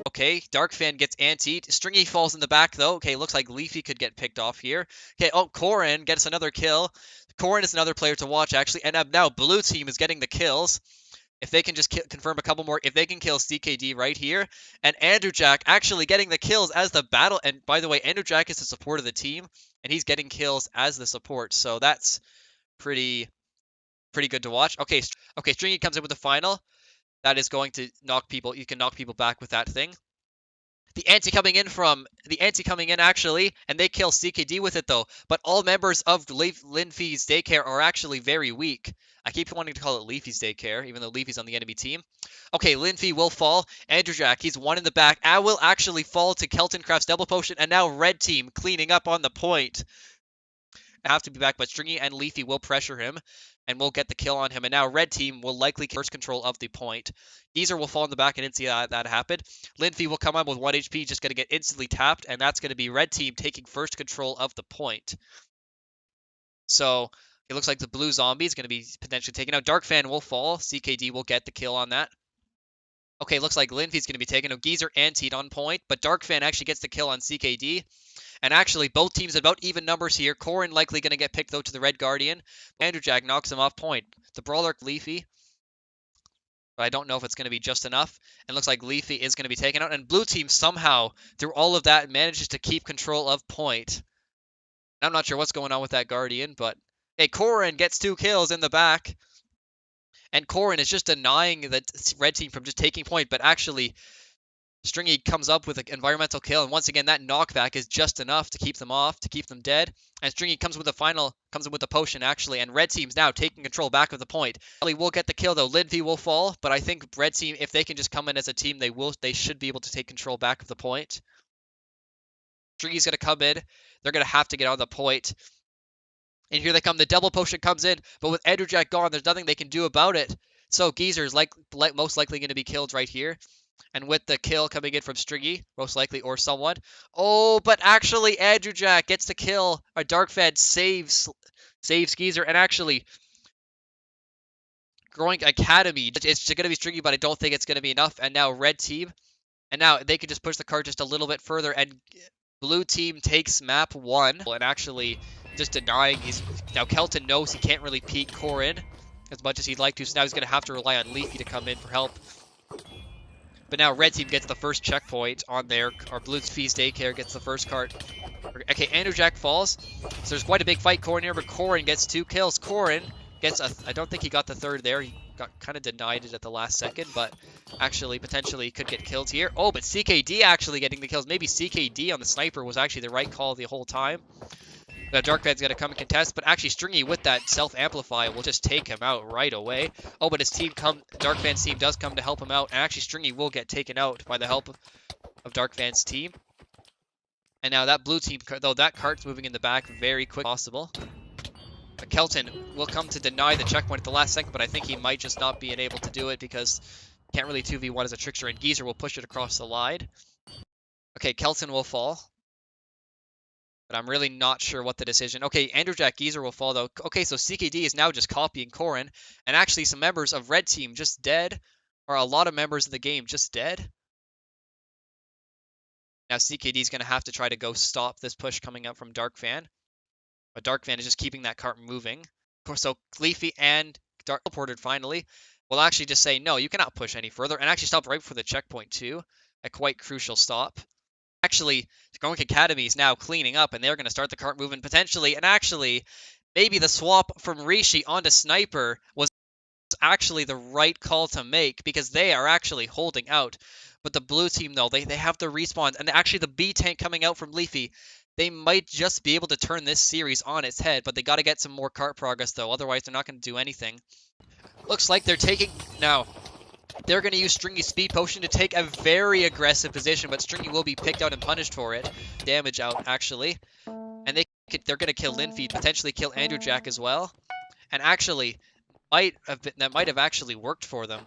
Okay, Darkfan gets antied. Stringy falls in the back, though. Okay, looks like Leafy could get picked off here. Okay, oh, Corrin gets another kill. Corrin is another player to watch, actually. And now Blue Team is getting the kills. If they can just confirm a couple more, if they can kill CKD right here. And Andrew Jack actually getting the kills as the battle. And by the way, Andrew Jack is the support of the team, and he's getting kills as the support. So that's pretty good to watch. Okay, Stringy comes in with the final. That is going to knock people. You can knock people back with that thing. The anti coming in actually, and they kill CKD with it though. But all members of Linfy's daycare are actually very weak. I keep wanting to call it Leafy's daycare, even though Leafy's on the enemy team. Okay, Linfy will fall. Andrew Jack, he's one in the back. Will actually fall to Keltoncraft's double potion, and now Red Team cleaning up on the point. I have to be back, but Stringy and Leafy will pressure him, and we'll get the kill on him. And now Red Team will likely first control of the point. Geezer will fall in the back. I didn't see that happen. Linfy will come on with 1 HP, just going to get instantly tapped, and that's going to be Red Team taking first control of the point. So it looks like the blue zombie is going to be potentially taken out. Darkfan will fall. CKD will get the kill on that. Okay, looks like Linfy's going to be taken. Geezer antied on point, but Darkfan actually gets the kill on CKD. And actually, both teams about even numbers here. Corrin likely going to get picked, though, to the Red Guardian. Andrew Jack knocks him off point. The Brawler, Leafy. But I don't know if it's going to be just enough. And looks like Leafy is going to be taken out. And Blue Team somehow, through all of that, manages to keep control of point. I'm not sure what's going on with that Guardian, but... Hey, Corrin gets 2 kills in the back. And Corrin is just denying the Red Team from just taking point, but actually... Stringy comes up with an environmental kill, and once again, that knockback is just enough to keep them off, to keep them dead. And Stringy comes with a potion, actually, and Red Team's now taking control back of the point. They will get the kill, though. Linfy will fall, but I think Red Team, if they can just come in as a team, they should be able to take control back of the point. Stringy's going to come in. They're going to have to get on the point. And here they come. The double potion comes in, but with Andrew Jack gone, there's nothing they can do about it. So Geezer's most likely going to be killed right here. And with the kill coming in from Stringy, most likely, or someone. Oh, but actually, Andrew Jack gets the kill. Our Darkfan saves Geezer. And actually, GroИnk Academy, it's going to be Stringy, but I don't think it's going to be enough. And now Red Team. And now they can just push the card just a little bit further. And Blue Team takes map 1. And actually, just denying. Now, Kelton knows he can't really peek Corrin as much as he'd like to. So now he's going to have to rely on Leafy to come in for help. But now Red Team gets the first checkpoint on there. Our Blue Team's daycare gets the first card. Okay, Andrew Jack falls. So there's quite a big fight Corrin here, but Corrin gets 2 kills. Corrin gets I don't think he got the third there. He got kind of denied it at the last second, but actually potentially could get killed here. Oh, but CKD actually getting the kills. Maybe CKD on the sniper was actually the right call the whole time. Now Darkfan's going to come and contest, but actually Stringy with that self-amplify will just take him out right away. Oh, but Darkfan's team does come to help him out, and actually Stringy will get taken out by the help of Darkfan's team. And now that Blue Team, though that cart's moving in the back very quick possible. Kelton will come to deny the checkpoint at the last second, but I think he might just not be able to do it because can't really 2v1 as a trickster, and Geezer will push it across the line. Okay, Kelton will fall. But I'm really not sure what the decision. Okay, Andrew Jack Geezer will fall, though. Okay, so CKD is now just copying Corin, and actually some members of Red Team just dead, or a lot of members of the game just dead. Now CKD is going to have to try to go stop this push coming up from Dark Fan. But Dark Fan is just keeping that cart moving. Of course, so Leafy and Dark teleported finally will actually just say, no, you cannot push any further, and actually stop right before the checkpoint, too. A quite crucial stop. Actually, GroInk Academy is now cleaning up, and they're going to start the cart moving potentially. And actually, maybe the swap from Rishi onto Sniper was actually the right call to make because they are actually holding out. But the blue team, though, they have the respawns. And actually, the B tank coming out from Leafy, they might just be able to turn this series on its head. But they got to get some more cart progress, though. Otherwise, they're not going to do anything. Looks like they're taking... Now, they're going to use Stringy's Speed Potion to take a very aggressive position, but Stringy will be picked out and punished for it. Damage out, actually. And they're going to kill Linfeed, potentially kill Andrew Jack as well. And actually, that might have actually worked for them.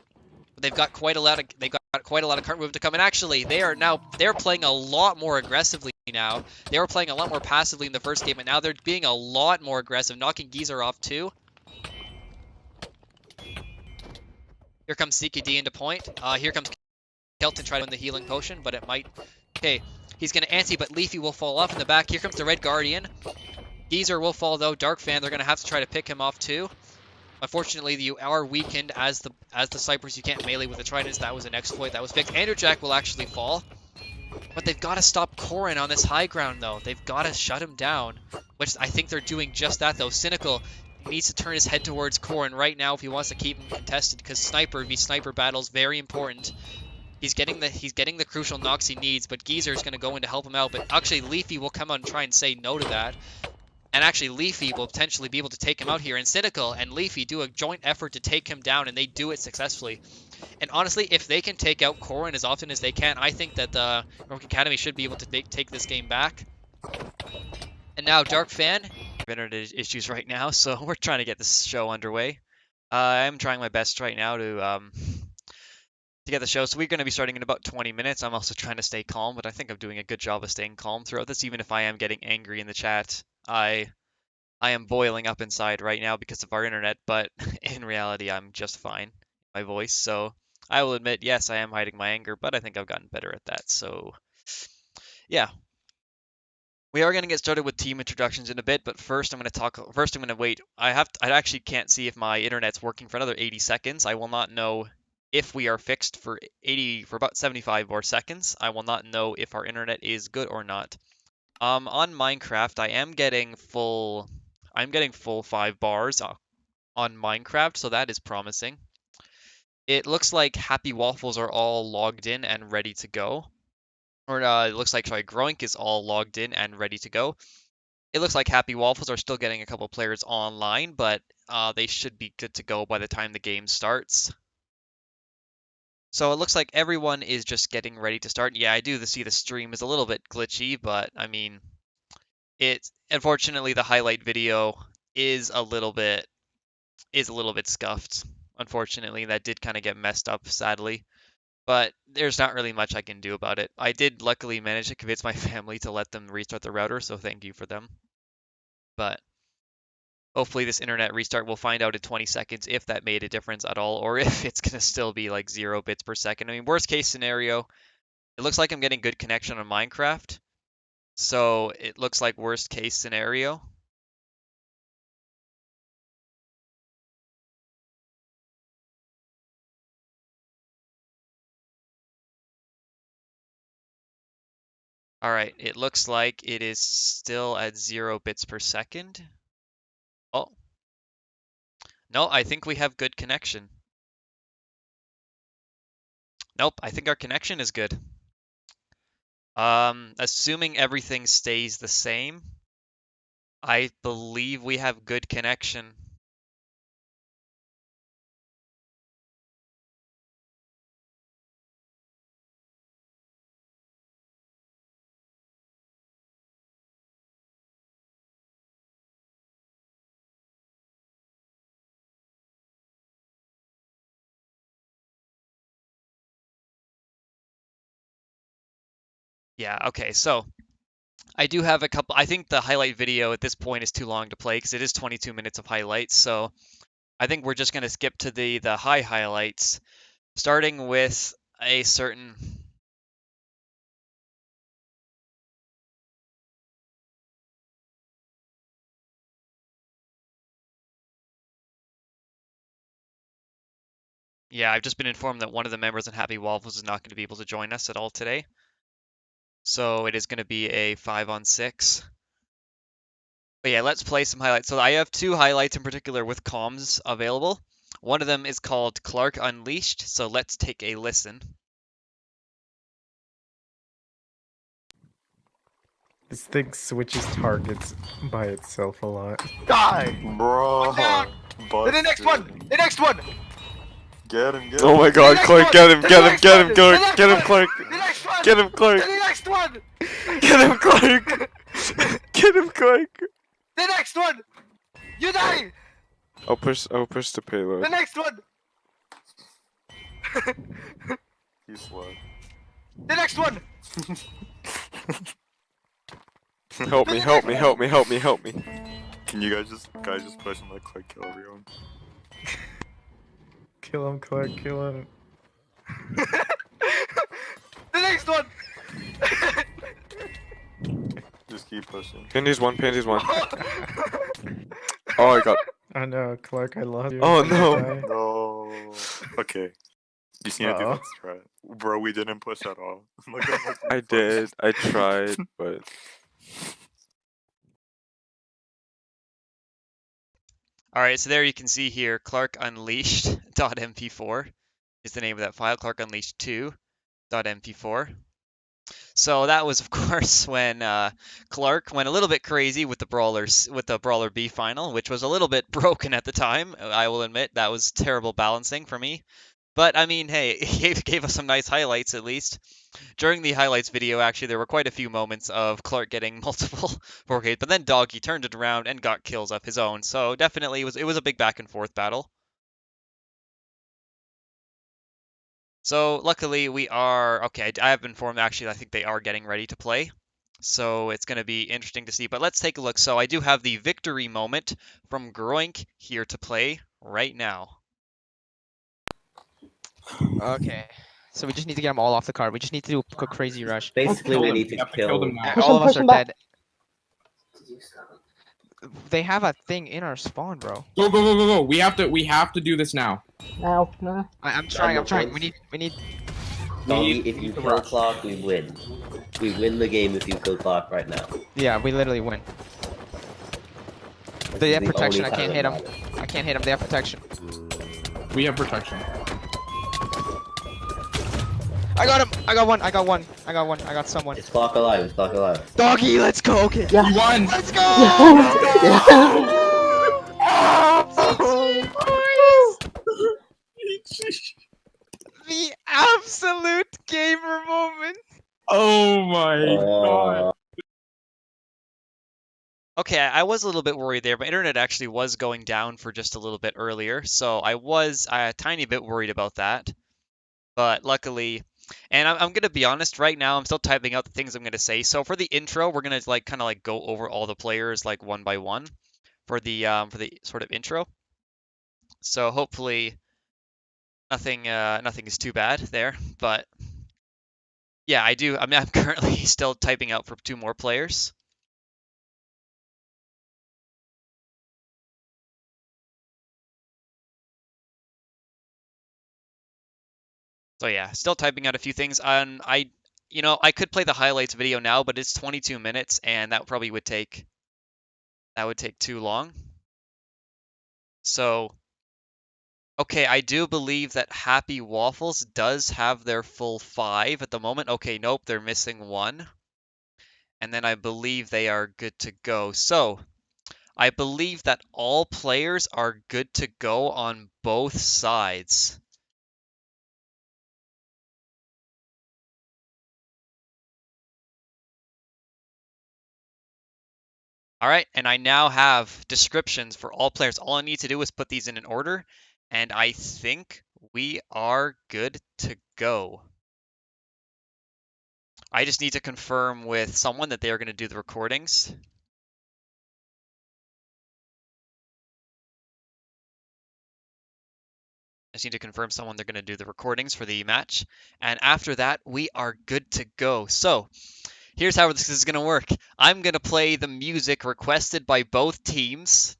But they've got quite a lot of cart movement to come. And actually, they're playing a lot more aggressively now. They were playing a lot more passively in the first game, and now they're being a lot more aggressive, knocking Geezer off too. Here comes CKD into point. Here comes Kelton trying to win the healing potion, but it might... Okay, he's going to anti, but Leafy will fall off in the back. Here comes the Red Guardian. Geezer will fall, though. Dark Fan, they're going to have to try to pick him off, too. Unfortunately, you are weakened as the Cypress. You can't melee with the Tridents. That was an exploit. That was fixed. Andrew Jack will actually fall. But they've got to stop Corin on this high ground, though. They've got to shut him down, which I think they're doing just that, though. Cynical needs to turn his head towards Corin right now if he wants to keep him contested, because Sniper v Sniper battle is very important. He's getting the crucial knocks he needs, but Geezer is going to go in to help him out. But actually, Leafy will come out and try and say no to that. And actually, Leafy will potentially be able to take him out here. And Cynical and Leafy do a joint effort to take him down, and they do it successfully. And honestly, if they can take out Corin as often as they can, I think that the GroInk Academy should be able to take this game back. And now, Dark Fan. Internet issues right now, so we're trying to get this show underway. I'm trying my best right now to get the show. So we're going to be starting in about 20 minutes. I'm also trying to stay calm, but I think I'm doing a good job of staying calm throughout this, even if I am getting angry in the chat. I am boiling up inside right now because of our internet, but in reality, I'm just fine. My voice, so I will admit, yes, I am hiding my anger, but I think I've gotten better at that. So, yeah. We are going to get started with team introductions in a bit, but first I'm going to wait. I actually can't see if my internet's working for another 80 seconds. I will not know if we are fixed for about 75 more seconds. I will not know if our internet is good or not. On Minecraft, I'm getting full 5 bars on Minecraft, so that is promising. It looks like Happy Waffles are all logged in and ready to go. Or it looks like GroInk is all logged in and ready to go. It looks like Happy Waffles are still getting a couple players online, but they should be good to go by the time the game starts. So it looks like everyone is just getting ready to start. Yeah, I do see the stream is a little bit glitchy, but I mean, unfortunately the highlight video is a little bit scuffed. Unfortunately, that did kind of get messed up, sadly. But there's not really much I can do about it. I did luckily manage to convince my family to let them restart the router, so thank you for them. But hopefully this internet restart, we'll find out in 20 seconds if that made a difference at all, or if it's going to still be like 0 bits per second. I mean, worst case scenario, it looks like I'm getting good connection on Minecraft. So it looks like worst case scenario. All right, it looks like it is still at 0 bits per second. Oh. No, I think we have good connection. Nope, I think our connection is good. Assuming everything stays the same, I believe we have good connection. Yeah, okay, so I do have a couple. I think the highlight video at this point is too long to play because it is 22 minutes of highlights. So I think we're just going to skip to the high highlights, starting with a certain. Yeah, I've just been informed that one of the members in Happy Waffles is not going to be able to join us at all today. So it is going to be a 5-on-6. But yeah, let's play some highlights. So I have two highlights in particular with comms available. One of them is called Clark Unleashed. So let's take a listen. This thing switches targets by itself a lot. Die! Bro. One down! Busted. The next one! The next one! Get him, get him. Oh my god, next Clark, one! get him, The get him, next get one! him, Clark, The next get him, one! Clark, The next one! get him, Clark, The next one! get him, Clark, get him, Clark. The next one! You die! I'll push the payload. The next one! He's slow. The next one! Help me, help me, help me, help me, help me. Can you guys just push and let Clark kill everyone? Kill him, Clark, kill him. The next one! Just keep pushing. Panties one. Oh, I got. I know, Clark, I love you. Oh, no. No. Okay. You just need to do that strat. Bro, we didn't push at all. Look at what we I pushed. did. I tried, but All right, so there you can see here, Clark Unleashed .mp4 is the name of that file. Clark Unleashed 2 .mp4. So that was, of course, when Clark went a little bit crazy with the Brawler B final, which was a little bit broken at the time. I will admit that was terrible balancing for me. But I mean, hey, it gave us some nice highlights at least. During the highlights video, actually, there were quite a few moments of Clark getting multiple 4Ks, but then Doggy turned it around and got kills of his own. So definitely, it was a big back and forth battle. So luckily we are, okay, I have been informed actually I think they are getting ready to play. So it's going to be interesting to see, but let's take a look. So I do have the victory moment from GroИnk here to play right now. Okay. So we just need to get them all off the card. We just need to do a crazy rush. Basically, we need to kill them now. All of us are dead. They have a thing in our spawn, bro. Go. We have to do this now. No. I'm trying. We need. Doggy, if you kill Clark, we win. We win the game if you kill Clark right now. Yeah, we literally win. This They is have the protection. only I can't time hit it them. matters. I can't hit them. They have protection. We have protection. I got him. I got one. I got someone. Is Clark alive? Is Clark alive? Doggy, let's go. Okay. Yeah. We won. Let's go. The absolute gamer moment. Oh my god. Okay, I was a little bit worried there. My internet actually was going down for just a little bit earlier, so I was a tiny bit worried about that. But luckily, and I'm gonna be honest, right now I'm still typing out the things I'm gonna say. So for the intro, we're gonna kind of go over all the players like one by one for the sort of intro. So hopefully nothing is too bad there. But yeah, I mean, I'm currently still typing out for 2 more players. So yeah, still typing out a few things. I could play the highlights video now, but it's 22 minutes, and that probably would take too long. So, okay, I do believe that Happy Waffles does have their full 5 at the moment. Okay, nope, they're missing 1. And then I believe they are good to go. So, I believe that all players are good to go on both sides. All right, and I now have descriptions for all players. All I need to do is put these in an order, and I think we are good to go. I just need to confirm with someone that they are going to do the recordings. I just need to confirm someone they're going to do the recordings for the match. And after that, we are good to go. So here's how this is going to work. I'm going to play the music requested by both teams.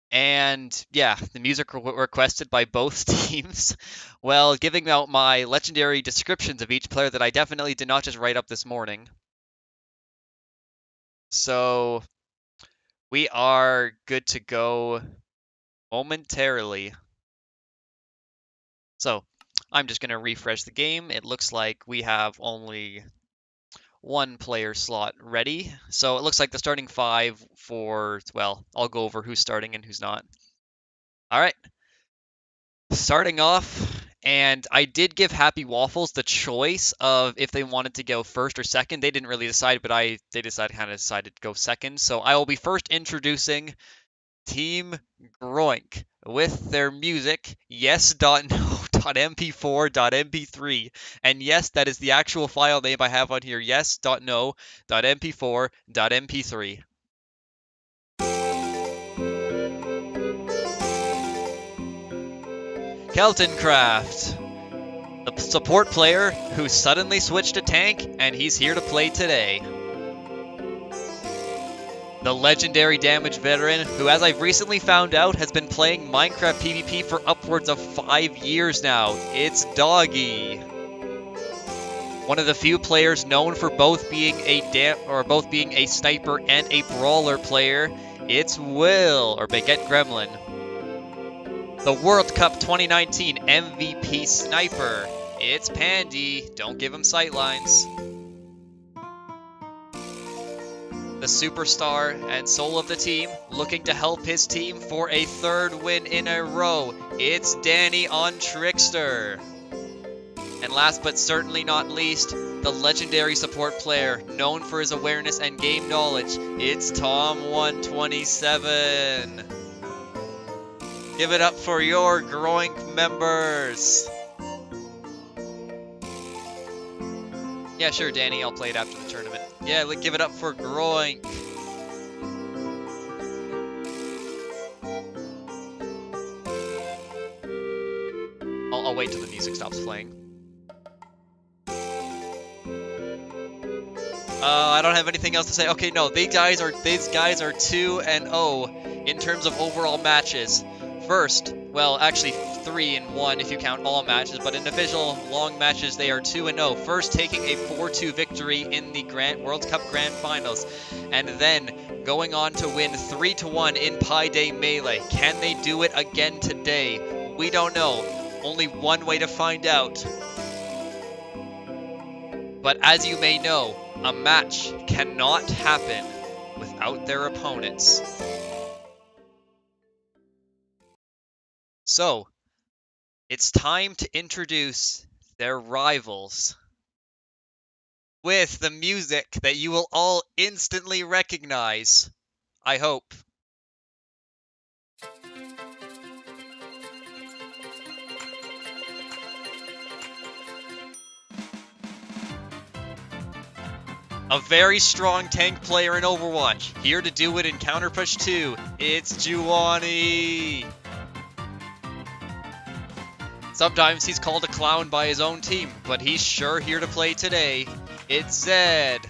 And yeah, the music requested by both teams. Well, giving out my legendary descriptions of each player that I definitely did not just write up this morning. So we are good to go momentarily. So I'm just going to refresh the game. It looks like we have only one player slot ready. So it looks like the starting 5 for, well, I'll go over who's starting and who's not. All right. Starting off, and I did give Happy Waffles the choice of if they wanted to go first or second. They didn't really decide, but they decided to go second. So I will be first introducing Team GroИnk with their music, yes.no.mp4.mp3. And yes, that is the actual file name I have on here, yes.no.mp4.mp3. Keltoncraft, the support player who suddenly switched to tank, and he's here to play today. The legendary damage veteran, who as I've recently found out has been playing Minecraft PvP for upwards of 5 years now. It's Doggy. One of the few players known for both being a sniper and a brawler player. It's Will, or Baguette Gremlin. The World Cup 2019 MVP sniper. It's Pandy. Don't give him sightlines. The superstar and soul of the team, looking to help his team for a 3rd win in a row. It's Danny on Trickster. And last but certainly not least, the legendary support player, known for his awareness and game knowledge. It's Tom127. Give it up for your GroInk members. Yeah, sure, Danny, I'll play it after the tournament. Yeah, give it up for GroInk. I'll wait till the music stops playing. I don't have anything else to say. Okay, no, these guys are 2-0 in terms of overall matches. First, well, actually 3-1 if you count all matches, but in official long matches they are 2-0. First, taking a 4-2 victory in the World Cup Grand Finals, and then going on to win 3-1 in Pi Day Melee. Can they do it again today? We don't know. Only one way to find out. But as you may know, a match cannot happen without their opponents. So, it's time to introduce their rivals with the music that you will all instantly recognize. I hope. A very strong tank player in Overwatch, here to do it in Counter Push 2, it's Juwani! Sometimes he's called a clown by his own team, but he's sure here to play today. It's Zed.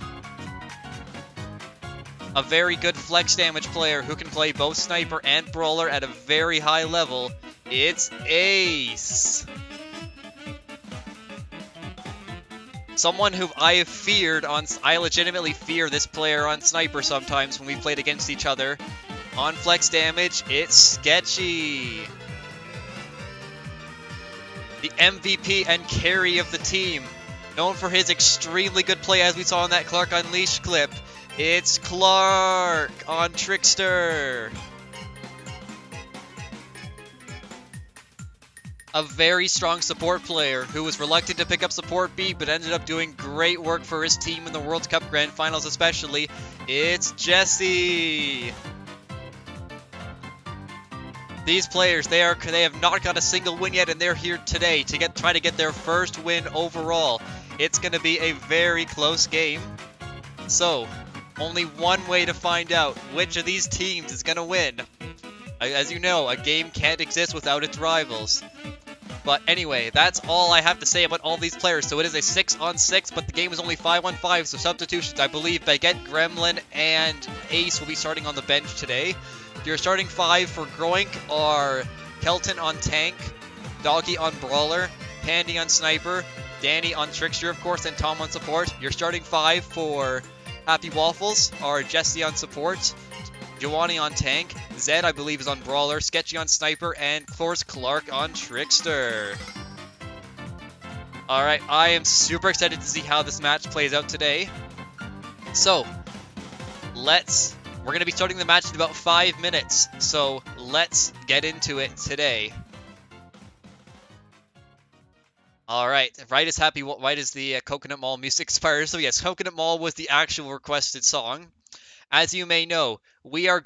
A very good flex damage player who can play both sniper and brawler at a very high level. It's Ace. Someone who I legitimately fear this player on sniper sometimes when we played against each other. On flex damage, it's Sketchy. The MVP and carry of the team, known for his extremely good play as we saw in that Clark Unleashed clip. It's Clark on Trickster. A very strong support player who was reluctant to pick up support B but ended up doing great work for his team in the World Cup Grand Finals especially. It's Jesse. These players, they have not got a single win yet, and they're here today to try to get their first win overall. it's going to be a very close game. So, only one way to find out which of these teams is going to win. As you know, a game can't exist without its rivals. But anyway, that's all I have to say about all these players. So it is a 6-on-6, but the game is only 5-on-5, so substitutions. I believe Baguette, Gremlin, and Ace will be starting on the bench today. Your starting 5 for GroИnk are Kelton on Tank, Doggy on Brawler, Pandy on Sniper, Danny on Trickster, of course, and Tom on Support. Your starting 5 for Happy Waffles are Jesse on Support, Giovanni on Tank, Zed, I believe, is on Brawler, Sketchy on Sniper, and of course Clark on Trickster. Alright, I am super excited to see how this match plays out today. So, we're going to be starting the match in about 5 minutes, so let's get into it today. Alright, right as the Coconut Mall music expires. So yes, Coconut Mall was the actual requested song. As you may know, we are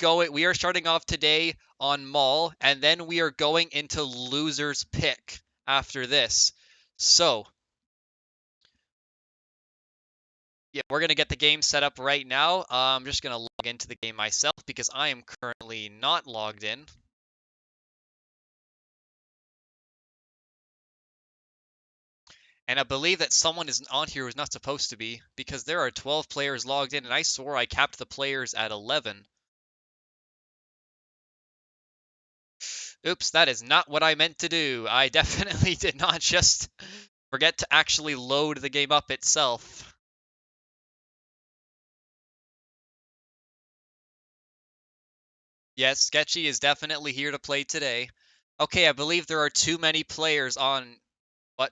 starting off today on Mall, and then we are going into Loser's Pick after this. So, yeah, we're going to get the game set up right now. I'm just going to log into the game myself because I am currently not logged in. And I believe that someone is on here who's not supposed to be, because there are 12 players logged in, and I swore I capped the players at 11. Oops, that is not what I meant to do. I definitely did not just forget to actually load the game up itself. Yes, Sketchy is definitely here to play today. Okay, I believe there are too many players on... What?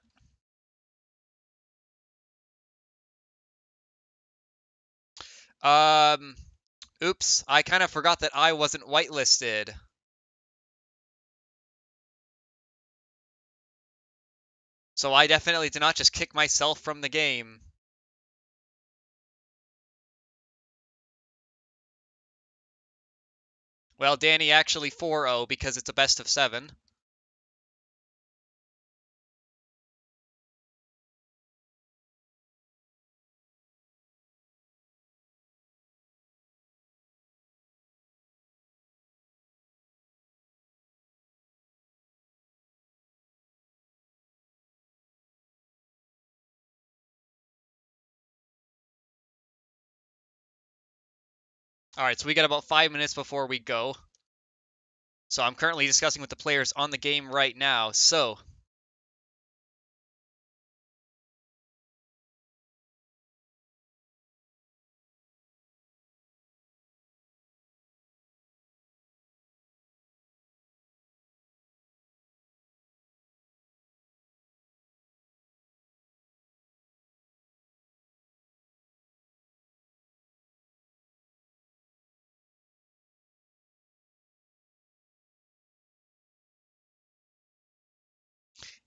Oops, I kind of forgot that I wasn't whitelisted. So I definitely did not just kick myself from the game. Well, Danny actually 4-0 because it's a best of 7. Alright, so we got about 5 minutes before we go. So I'm currently discussing with the players on the game right now, so...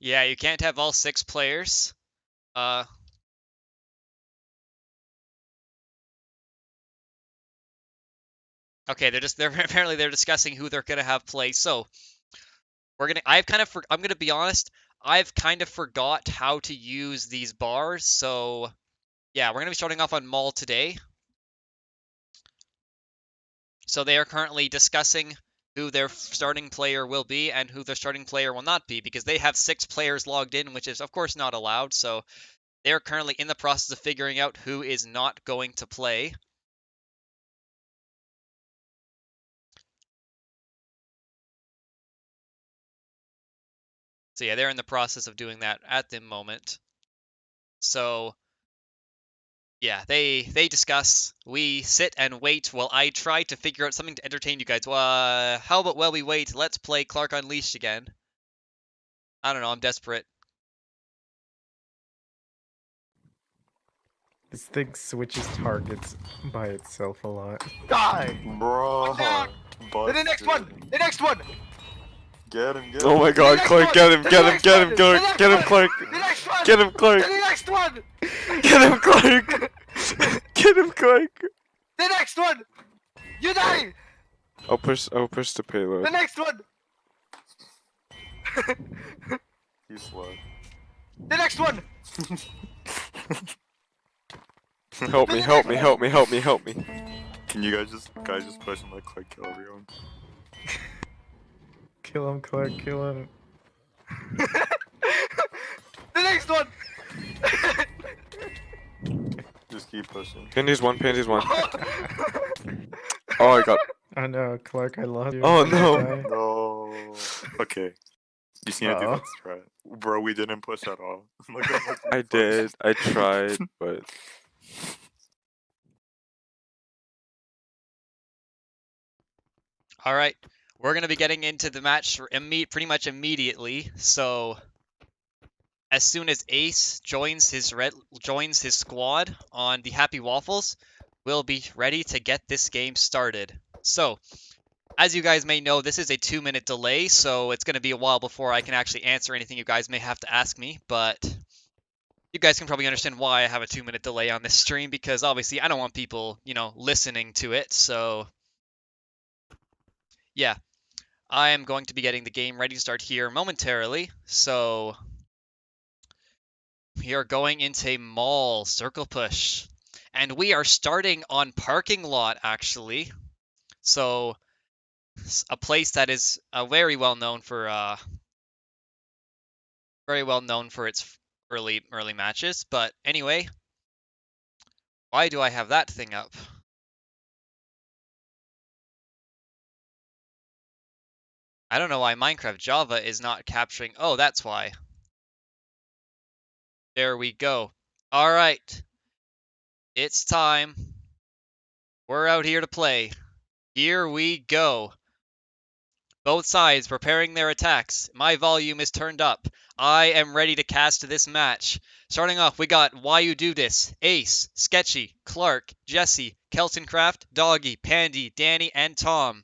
Yeah, you can't have all 6 players. Okay, apparently they're discussing who they're gonna have play. So I'm gonna be honest, I've kind of forgot how to use these bars. So yeah, we're gonna be starting off on Mall today. So they are currently discussing who their starting player will be and who their starting player will not be, because they have 6 players logged in, which is of course not allowed. So they're currently in the process of figuring out who is not going to play. So yeah, they're in the process of doing that at the moment. So yeah, they discuss. We sit and wait while I try to figure out something to entertain you guys. How about while we wait, let's play Clark Unleashed again. I don't know, I'm desperate. This thing switches targets by itself a lot. Die! Bro. One down! Then the next one! The next one! Get him, Oh my god, Clark, get him, Clark, get him, Clark, The next one! get him, Clark, The next one! get him, Clark, get him, Clark. The next one! You die! I'll push the payload. The next one! He's slow. The next one! Help me, help me, help me, help me, help me. Can you guys just push and let Clark kill everyone? Kill him, Clark, kill him. The next one! Just keep pushing. Panties one, panties one. Oh, I got. Oh no, Clark, I lost you. Oh, no. Die. No. Okay. You see, I do that strat. Bro, we didn't push at all. Look how much we I pushed. did. I tried, but. All right, we're gonna be getting into the match pretty much immediately. So, as soon as Ace joins his squad on the Happy Waffles, we'll be ready to get this game started. So, as you guys may know, this is a 2-minute delay, so it's gonna be a while before I can actually answer anything you guys may have to ask me. But you guys can probably understand why I have a 2-minute delay on this stream, because obviously I don't want people, listening to it. So, yeah. I am going to be getting the game ready to start here momentarily. So we are going into mall circle push, and we are starting on parking lot actually. So a place that is very well known for its early matches. But anyway, why do I have that thing up? I don't know why Minecraft Java is not capturing. Oh, that's why. There we go. All right. It's time. We're out here to play. Here we go. Both sides preparing their attacks. My volume is turned up. I am ready to cast this match. Starting off, we got Why You Do This, Ace, Sketchy, Clark, Jesse, Keltoncraft, Doggy, Pandy, Danny, and Tom.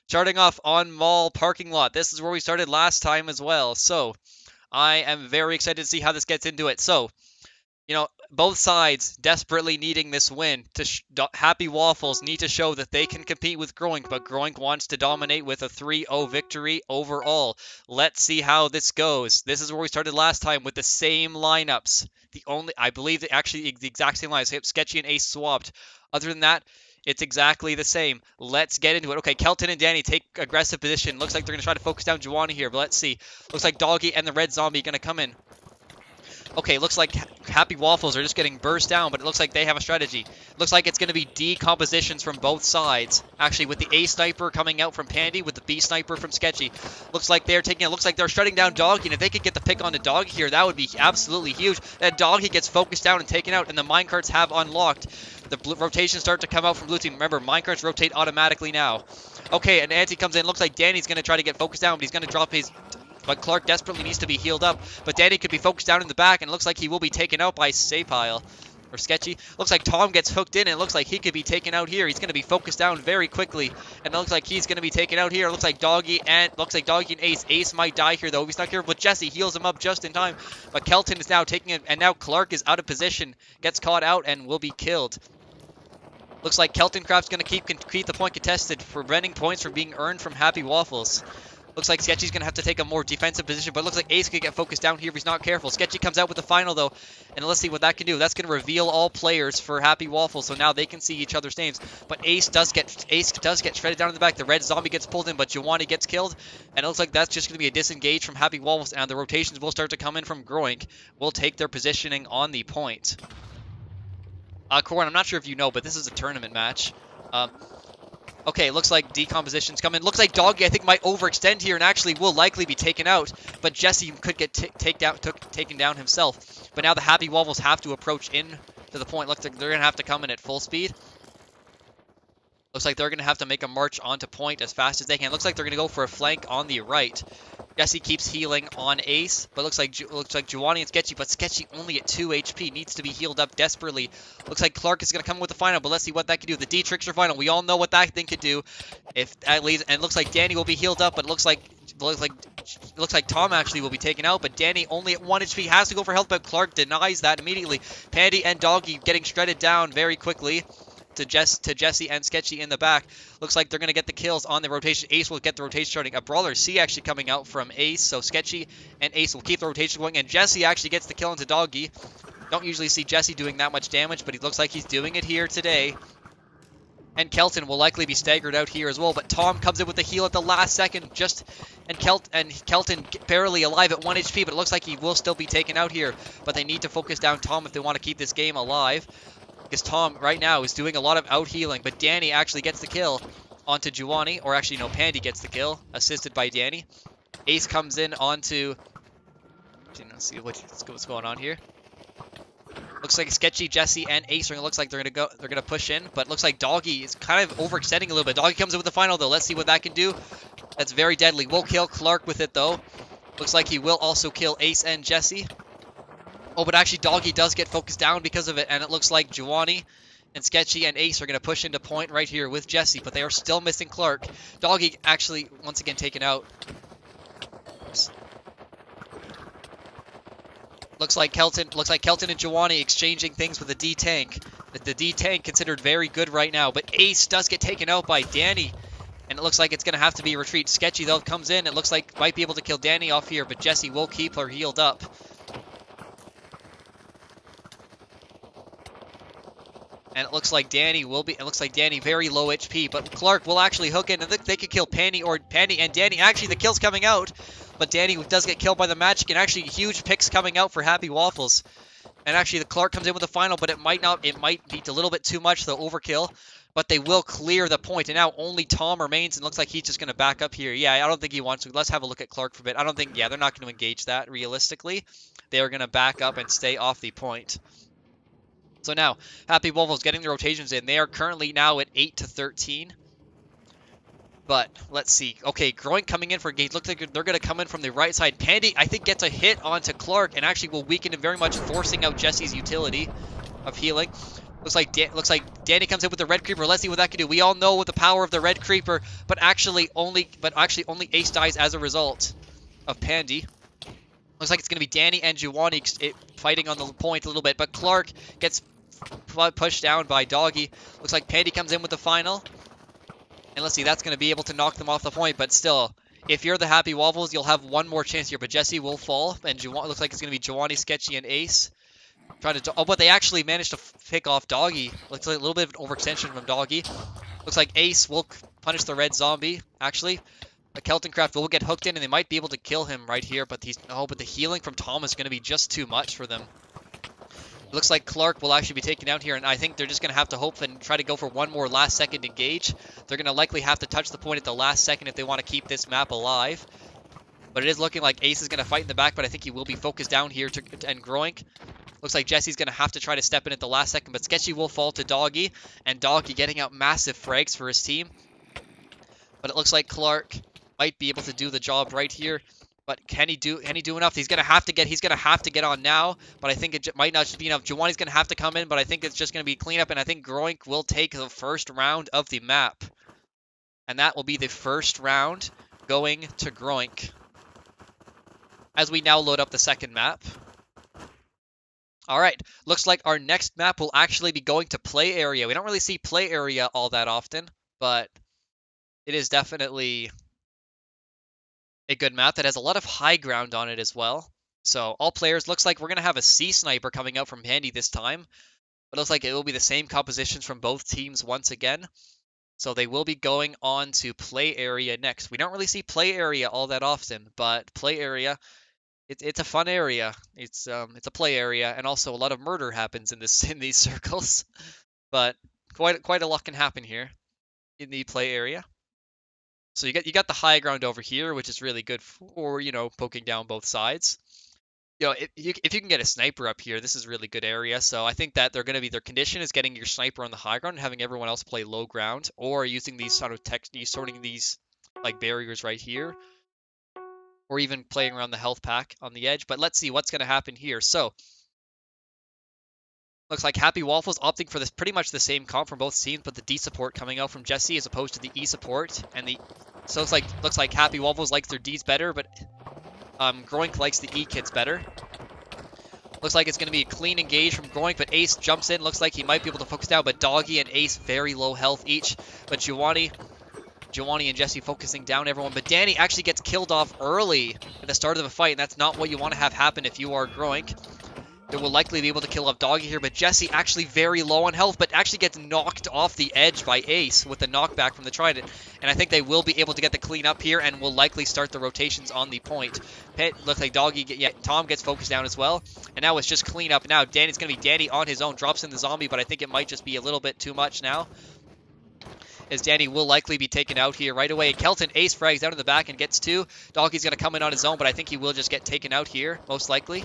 Starting off on mall parking lot. This is where we started last time as well. So, I am very excited to see how this gets into it. So, both sides desperately needing this win. Happy Waffles need to show that they can compete with GroИnk, but GroInk wants to dominate with a 3-0 victory overall. Let's see how this goes. This is where we started last time with the same lineups. I believe the exact same lineups. Sketchy and Ace swapped. Other than that, it's exactly the same. Let's get into it. Okay, Kelton and Danny take aggressive position. Looks like they're going to try to focus down Juwani here, but let's see. Looks like Doggy and the Red Zombie going to come in. Okay, looks like Happy Waffles are just getting burst down, but it looks like they have a strategy. Looks like it's going to be decompositions from both sides. Actually, with the A sniper coming out from Pandy, with the B sniper from Sketchy. Looks like they're taking it. Looks like they're shutting down Doggy, and if they could get the pick on the Doggy here, that would be absolutely huge. That Doggy gets focused down and taken out, and the minecarts have unlocked. The rotations start to come out from blue team. Remember, minecarts rotate automatically now. Okay, an anti comes in. Looks like Danny's going to try to get focused down, but he's going to drop his... But Clark desperately needs to be healed up. But Danny could be focused down in the back, and it looks like he will be taken out by Sapile. Or Sketchy. Looks like Tom gets hooked in, and it looks like he could be taken out here. He's going to be focused down very quickly. And it looks like he's going to be taken out here. It looks like Doggy and Ace. Ace might die here, though. He's not here, but Jesse heals him up just in time. But Kelton is now taking it, and now Clark is out of position. Gets caught out and will be killed. Looks like Keltoncraft's going to keep the point contested, preventing points from being earned from Happy Waffles. Looks like Sketchy's going to have to take a more defensive position, but it looks like Ace could get focused down here if he's not careful. Sketchy comes out with the final, though, and let's see what that can do. That's going to reveal all players for Happy Waffles, so now they can see each other's names. But Ace does get shredded down in the back. The Red Zombie gets pulled in, but Juwani gets killed, and it looks like that's just going to be a disengage from Happy Waffles, and the rotations will start to come in from GroInk. Will take their positioning on the point. Corin, I'm not sure if you know, but this is a tournament match. Okay, looks like decompositions come in. Looks like Doggy, I think, might overextend here and actually will likely be taken out. But Jesse could get taken down himself. But now the Happy Waffles have to approach in to the point. Looks like they're going to have to come in at full speed. Looks like they're going to have to make a march onto point as fast as they can. Looks like they're going to go for a flank on the right. Jesse keeps healing on Ace, but looks like Juwani and Sketchy, but Sketchy only at 2 HP, needs to be healed up desperately. Looks like Clark is going to come with the final, but let's see what that can do. The D-Trickster final, we all know what that thing could do. If at least, and looks like Danny will be healed up, but it looks like Tom actually will be taken out, but Danny only at 1 HP has to go for health, but Clark denies that immediately. Pandy and Doggy getting shredded down very quickly. To Jesse and Sketchy in the back. Looks like they're going to get the kills on the rotation. Ace will get the rotation starting. A Brawler C actually coming out from Ace, so Sketchy and Ace will keep the rotation going, and Jesse actually gets the kill into Doggy. Don't usually see Jesse doing that much damage, but he looks like he's doing it here today. And Kelton will likely be staggered out here as well, but Tom comes in with the heal at the last second, and Kelton barely alive at 1 HP, but it looks like he will still be taken out here. But they need to focus down Tom if they want to keep this game alive, because Tom right now is doing a lot of out healing, but Danny actually gets the kill onto Juwani, or actually no, Pandy gets the kill, assisted by Danny. Ace comes in onto, let's see what's going on here. Looks like Sketchy, Jesse, and Ace are looks like they're gonna push in, but looks like Doggy is kind of overextending a little bit. Doggy comes in with the final though. Let's see what that can do. That's very deadly. We'll kill Clark with it though. Looks like he will also kill Ace and Jesse. Oh, but actually Doggy does get focused down because of it, and it looks like Juwani and Sketchy and Ace are gonna push into point right here with Jesse, but they are still missing Clark. Doggy actually once again taken out. Looks like Kelton and Juwani exchanging things with the D tank. The D tank considered very good right now, but Ace does get taken out by Danny, and it looks like it's gonna have to be a retreat. Sketchy though comes in. It looks like might be able to kill Danny off here, but Jesse will keep her healed up. And it looks like Danny very low HP, but Clark will actually hook in, and they could kill Pandy and Danny. Actually, the kill's coming out, but Danny does get killed by the magic, and actually huge picks coming out for Happy Waffles. And actually, the Clark comes in with the final, but it might be a little bit too much, the overkill. But they will clear the point, and now only Tom remains, and looks like he's just going to back up here. Yeah, I don't think he wants to. Let's have a look at Clark for a bit. I don't think, yeah, they're not going to engage that realistically. They are going to back up and stay off the point. So now, Happy Waffles getting the rotations in. They are currently now at 8-13. But, let's see. Okay, GroИnk coming in for engage. Looks like they're going to come in from the right side. Pandy, I think, gets a hit onto Clark and actually will weaken him very much, forcing out Jesse's utility of healing. Looks like Danny comes in with the Red Creeper. Let's see what that can do. We all know what the power of the Red Creeper, but actually only Ace dies as a result of Pandy. Looks like it's going to be Danny and Juwani fighting on the point a little bit, but Clark gets pushed down by Doggy. Looks like Pandy comes in with the final. And let's see, that's going to be able to knock them off the point, but still, if you're the Happy Waffles, you'll have one more chance here, but Jesse will fall, and looks like it's going to be Juwani, Sketchy, and Ace. But they actually managed to pick off Doggy. Looks like a little bit of an overextension from Doggy. Looks like Ace will punish the red zombie, actually. The Keltoncraft will get hooked in, and they might be able to kill him right here, but but the healing from Tom is going to be just too much for them. It looks like Clark will actually be taken out here, and I think they're just going to have to hope and try to go for one more last second engage. They're going to likely have to touch the point at the last second if they want to keep this map alive. But it is looking like Ace is going to fight in the back, but I think he will be focused down here and GroInk. Looks like Jesse's going to have to try to step in at the last second, but Sketchy will fall to Doggy, and Doggy getting out massive frags for his team. But it looks like Clark might be able to do the job right here. But can he do enough? He's gonna have to get on now, but I think it might not be enough. Juwani's gonna have to come in, but I think it's just gonna be cleanup, and I think GroInk will take the first round of the map. And that will be the first round going to GroInk. As we now load up the second map. Alright, looks like our next map will actually be going to Play Area. We don't really see Play Area all that often, but it is definitely a good map that has a lot of high ground on it as well. So all players, looks like we're going to have a Sea Sniper coming out from Pandy this time. But it looks like it will be the same compositions from both teams once again. So they will be going on to Play Area next. We don't really see Play Area all that often, but Play Area, it's a fun area. It's a play area, and also a lot of murder happens in these circles. But quite a lot can happen here in the Play Area. So you got the high ground over here, which is really good for, poking down both sides. If you can get a sniper up here, this is a really good area. So I think that their condition is getting your sniper on the high ground and having everyone else play low ground, or using these sort of sorting these like barriers right here, or even playing around the health pack on the edge. But let's see what's going to happen here. So looks like Happy Waffles opting for this pretty much the same comp from both teams, but the D support coming out from Jesse as opposed to the E support. So it looks like Happy Waffles likes their Ds better, but GroInk likes the E kits better. Looks like it's going to be a clean engage from GroInk, but Ace jumps in. Looks like he might be able to focus down, but Doggy and Ace very low health each. But Juwani and Jesse focusing down everyone. But Danny actually gets killed off early at the start of the fight, and that's not what you want to have happen if you are GroInk. They will likely be able to kill off Doggy here, but Jesse actually very low on health, but actually gets knocked off the edge by Ace with the knockback from the Trident. And I think they will be able to get the clean up here and will likely start the rotations on the point. Looks like Doggy, Tom gets focused down as well. And now it's just clean up now. Danny's going to be Danny on his own, drops in the zombie, but I think it might just be a little bit too much now, as Danny will likely be taken out here right away. Kelton Ace frags out in the back and gets 2. Doggy's going to come in on his own, but I think he will just get taken out here, most likely.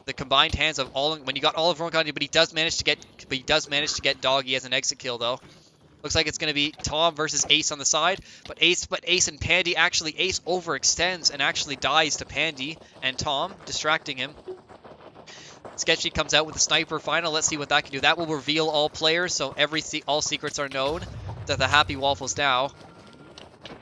The combined hands of all, when you got all of GroInk on you, but he does manage to get Doggy as an exit kill though. Looks like it's going to be Tom versus Ace on the side, but Ace and Pandy, actually Ace overextends and actually dies to Pandy and Tom, distracting him. Sketchy comes out with a sniper final. Let's see what that can do. That will reveal all players, so all secrets are known to the Happy Waffles now.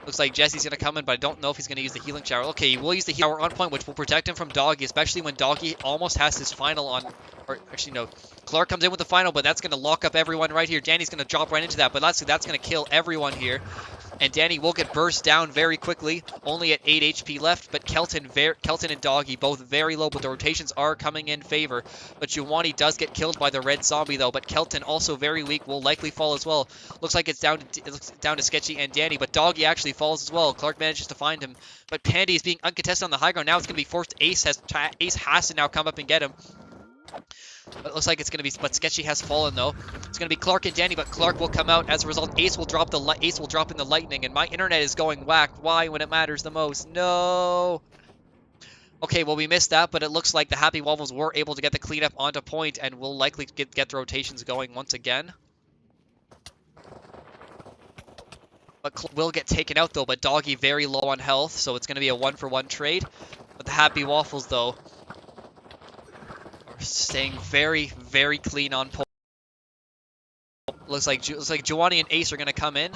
Looks like Jesse's going to come in, but I don't know if he's going to use the healing shower. Okay, he will use the healing shower on point, which will protect him from Doggy, especially when Doggy almost has his final on... Or, actually, no. Clark comes in with the final, but that's going to lock up everyone right here. Danny's going to drop right into that, but that's going to kill everyone here. And Danny will get burst down very quickly, only at 8 HP left, but Kelton and Doggy both very low, but the rotations are coming in favor. But Giovanni does get killed by the red zombie though, but Kelton also very weak, will likely fall as well. Looks like it's down to Sketchy and Danny, but Doggy actually falls as well. Clark manages to find him, but Pandy is being uncontested on the high ground. Now it's going to be forced. Ace has to now come up and get him. But it looks like it's going to be, but Sketchy has fallen though. It's going to be Clark and Danny, but Clark will come out. As a result, Ace will drop in the lightning, and my internet is going whack. Why when it matters the most? No. Okay, well we missed that, but it looks like the Happy Waffles were able to get the cleanup onto point and will likely get the rotations going once again. But will get taken out though, but Doggy very low on health, so it's going to be a 1-for-1 trade. But the Happy Waffles though, staying very, very clean on point. Looks like Giovanni and Ace are going to come in.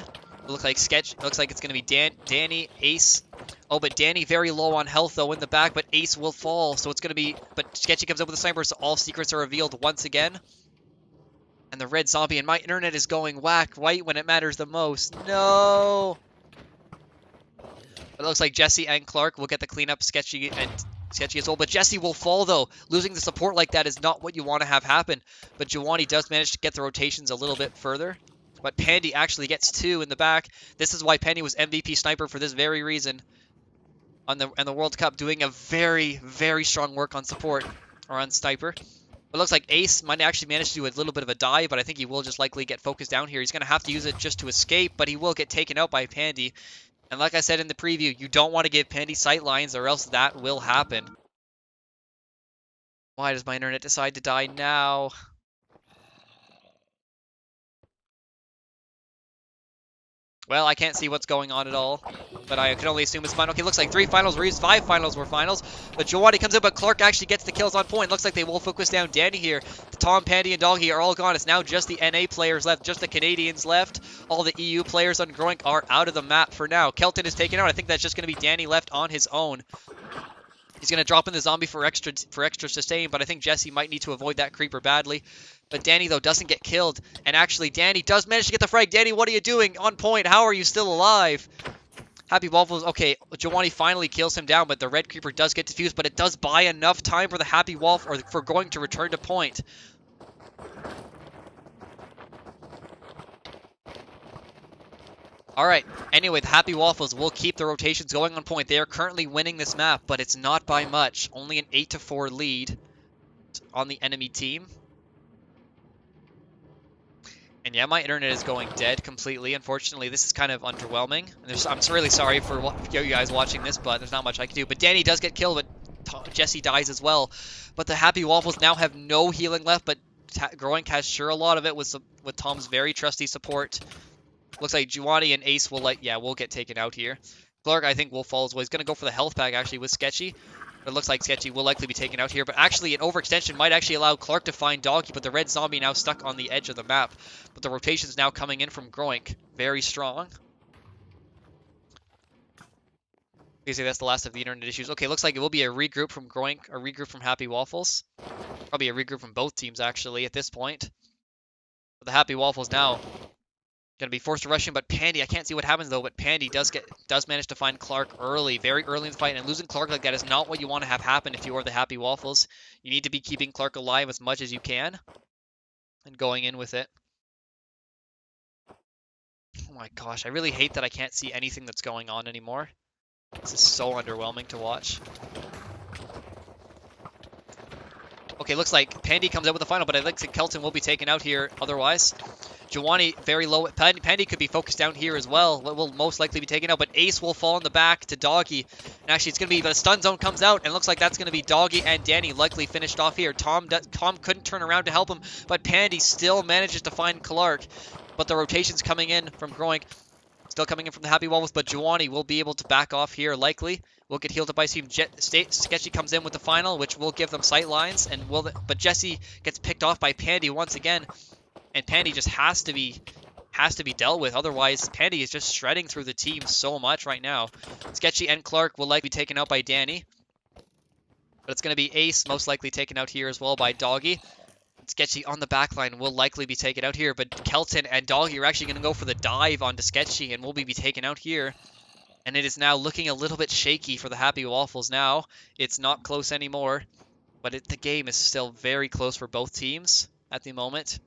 Looks like it's going to be Danny, Ace. Oh, but Danny very low on health though in the back, but Ace will fall. So it's going to be, but Sketchy comes up with a sniper, so all secrets are revealed once again. And the red zombie, and my internet is going whack right when it matters the most. No. It looks like Jesse and Clark will get the cleanup. Sketchy as well, but Jesse will fall though. Losing the support like that is not what you want to have happen. But Giovanni does manage to get the rotations a little bit further. But Pandy actually gets 2 in the back. This is why Pandy was MVP sniper for this very reason. On the World Cup, doing a very, very strong work on support or on sniper. It looks like Ace might actually manage to do a little bit of a dive, but I think he will just likely get focused down here. He's going to have to use it just to escape, but he will get taken out by Pandy. And like I said in the preview, you don't want to give Pandy sight lines or else that will happen. Why does my internet decide to die now? Well, I can't see what's going on at all, but I can only assume it's fine. Okay, looks like 3 finals were used, 5 finals were finals, but Giovanni comes in, but Clark actually gets the kills on point. Looks like they will focus down Danny here. The Tom, Pandy, and Doggy are all gone. It's now just the NA players left, just the Canadians left. All the EU players on GroInk are out of the map for now. Kelton is taken out. I think that's just going to be Danny left on his own. He's going to drop in the zombie for extra sustain, but I think Jesse might need to avoid that creeper badly. But Danny, though, doesn't get killed. And actually, Danny does manage to get the frag. Danny, what are you doing? On point. How are you still alive? Happy Waffles. Okay, Giovanni finally kills him down, but the red creeper does get defused, but it does buy enough time for the Happy Waffle, or for GroInk to return to point. Alright, anyway, the Happy Waffles will keep the rotations going on point. They are currently winning this map, but it's not by much. Only an 8-4 lead on the enemy team. And yeah, my internet is going dead completely. Unfortunately, this is kind of underwhelming. I'm really sorry for you guys watching this, but there's not much I can do. But Danny does get killed, but Jesse dies as well. But the Happy Waffles now have no healing left, but GroInk has sure a lot of it with Tom's very trusty support. Looks like Giovanni and Ace will will get taken out here. Clark, I think, will fall as well. He's going to go for the health pack, actually, with Sketchy. But it looks like Sketchy will likely be taken out here. But actually, an overextension might actually allow Clark to find Doggy, but the red zombie now stuck on the edge of the map. But the rotation's now coming in from GroInk. Very strong. Basically, that's the last of the internet issues. Okay, looks like it will be a regroup from GroInk, a regroup from Happy Waffles. Probably a regroup from both teams, actually, at this point. But the Happy Waffles now Gonna be forced to rush in, but Pandy, I can't see what happens though, but Pandy does manage to find Clark very early in the fight, and losing Clark like that is not what you want to have happen if you are the Happy Waffles. You need to be keeping Clark alive as much as you can, and going in with it. Oh my gosh, I really hate that I can't see anything that's going on anymore. This is so underwhelming to watch. Okay, looks like Pandy comes out with the final, but I think Kelton will be taken out here otherwise. Jawani very low. Pandy could be focused down here as well. Will most likely be taken out, but Ace will fall in the back to Doggy. And actually, it's going to be, but a stun zone comes out, and looks like that's going to be Doggy and Danny likely finished off here. Tom couldn't turn around to help him, but Pandy still manages to find Clark. But the rotation's coming in from GroИnk. Still coming in from the Happy Waffles, but Jawani will be able to back off here likely. Will get healed up by Steam. Sketchy comes in with the final, which will give them sight lines, and but Jesse gets picked off by Pandy once again. And Pandy just has to be dealt with. Otherwise, Pandy is just shredding through the team so much right now. Sketchy and Clark will likely be taken out by Danny. But it's going to be Ace most likely taken out here as well by Doggy. Sketchy on the backline will likely be taken out here. But Kelton and Doggy are actually going to go for the dive onto Sketchy and will be taken out here. And it is now looking a little bit shaky for the Happy Waffles now. It's not close anymore. But the game is still very close for both teams at the moment.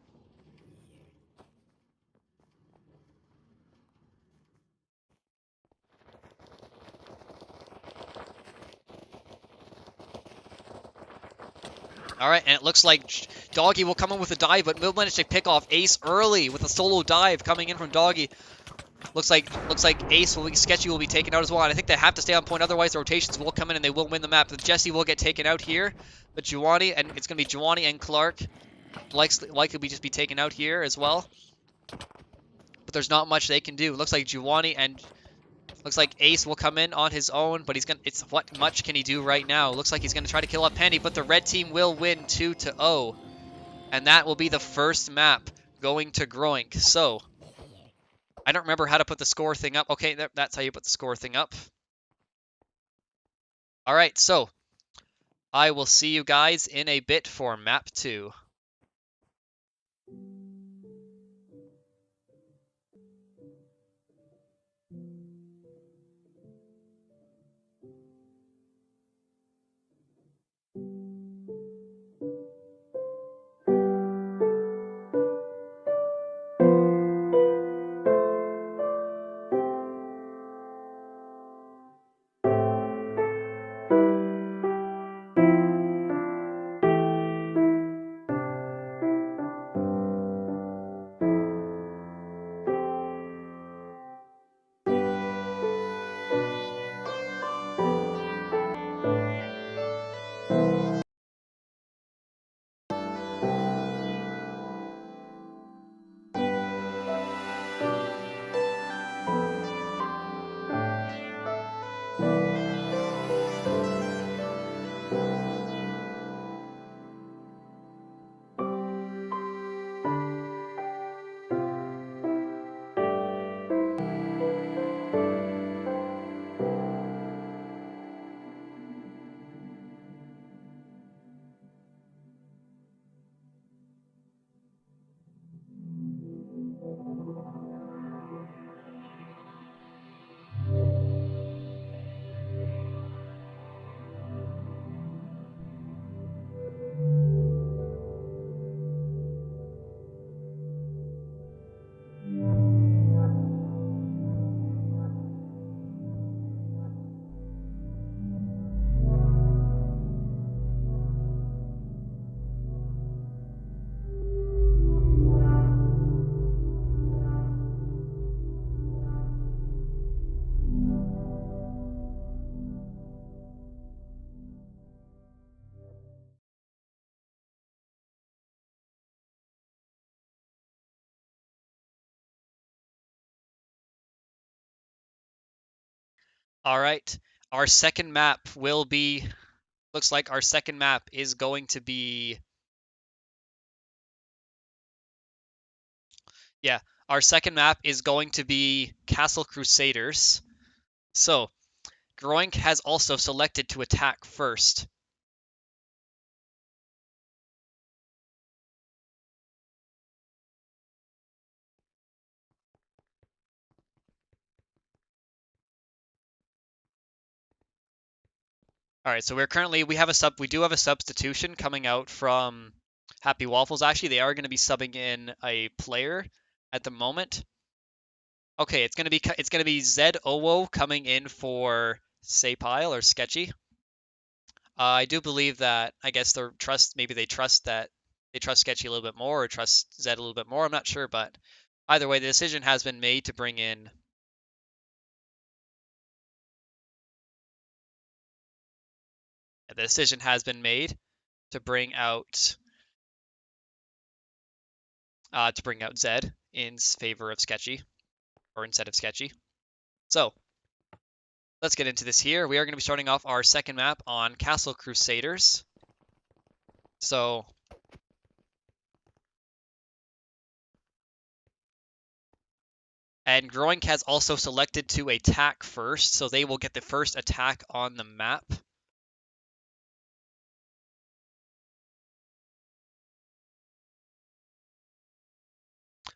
Alright, and it looks like Doggy will come in with a dive, but will manage to pick off Ace early with a solo dive coming in from Doggy. Looks like Ace Sketchy will be taken out as well, and I think they have to stay on point, otherwise the rotations will come in and they will win the map. But Jesse will get taken out here, but Jawani, and it's going to be Jawani and Clark likely just be taken out here as well. But there's not much they can do. Looks like Jawani and looks like Ace will come in on his own, but what much can he do right now? Looks like he's going to try to kill off Pandy, but the red team will win 2-0. And that will be the first map going to GroInk. So, I don't remember how to put the score thing up. Okay, that's how you put the score thing up. Alright, so, I will see you guys in a bit for map 2. Alright, our second map will be, looks like our second map is going to be, yeah, our second map is going to be Castle Crusaders. So, GroInk has also selected to attack first. All right, so we have a substitution coming out from Happy Waffles. Actually, they are going to be subbing in a player at the moment. Okay, it's gonna be Zed Owo coming in for Sapile or Sketchy. I do believe that I guess maybe they trust Sketchy a little bit more or trust Zed a little bit more. I'm not sure, but either way, the decision has been made to bring in. The decision has been made to bring out Zed in favor of Sketchy, or instead of Sketchy. So let's get into this here. We are going to be starting off our second map on Castle Crusaders. So and GroИnk has also selected to attack first, so they will get the first attack on the map.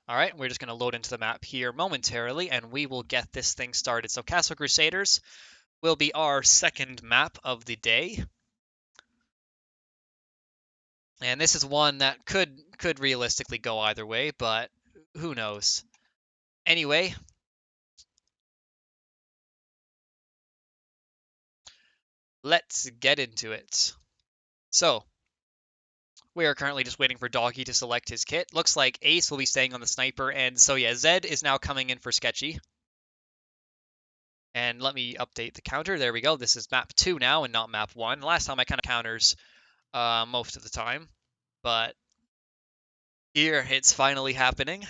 All right, we're just going to load into the map here momentarily, and we will get this thing started. So Castle Crusaders will be our second map of the day. And this is one that could realistically go either way, but who knows. Anyway, let's get into it. So we are currently just waiting for Doggy to select his kit. Looks like Ace will be staying on the sniper, and so yeah, Zed is now coming in for Sketchy. And let me update the counter. There we go. This is map 2 now and not map 1. Last time I kind of counters most of the time, but here it's finally happening.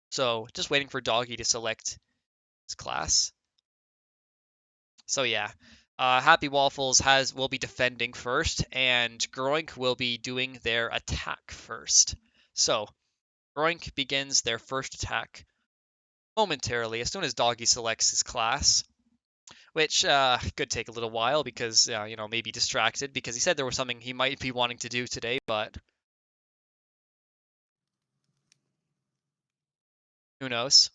So just waiting for Doggy to select his class. So yeah, Happy Waffles will be defending first, and GroИnk will be doing their attack first. So GroInk begins their first attack momentarily as soon as Doggy selects his class, which could take a little while because maybe distracted because he said there was something he might be wanting to do today, but who knows.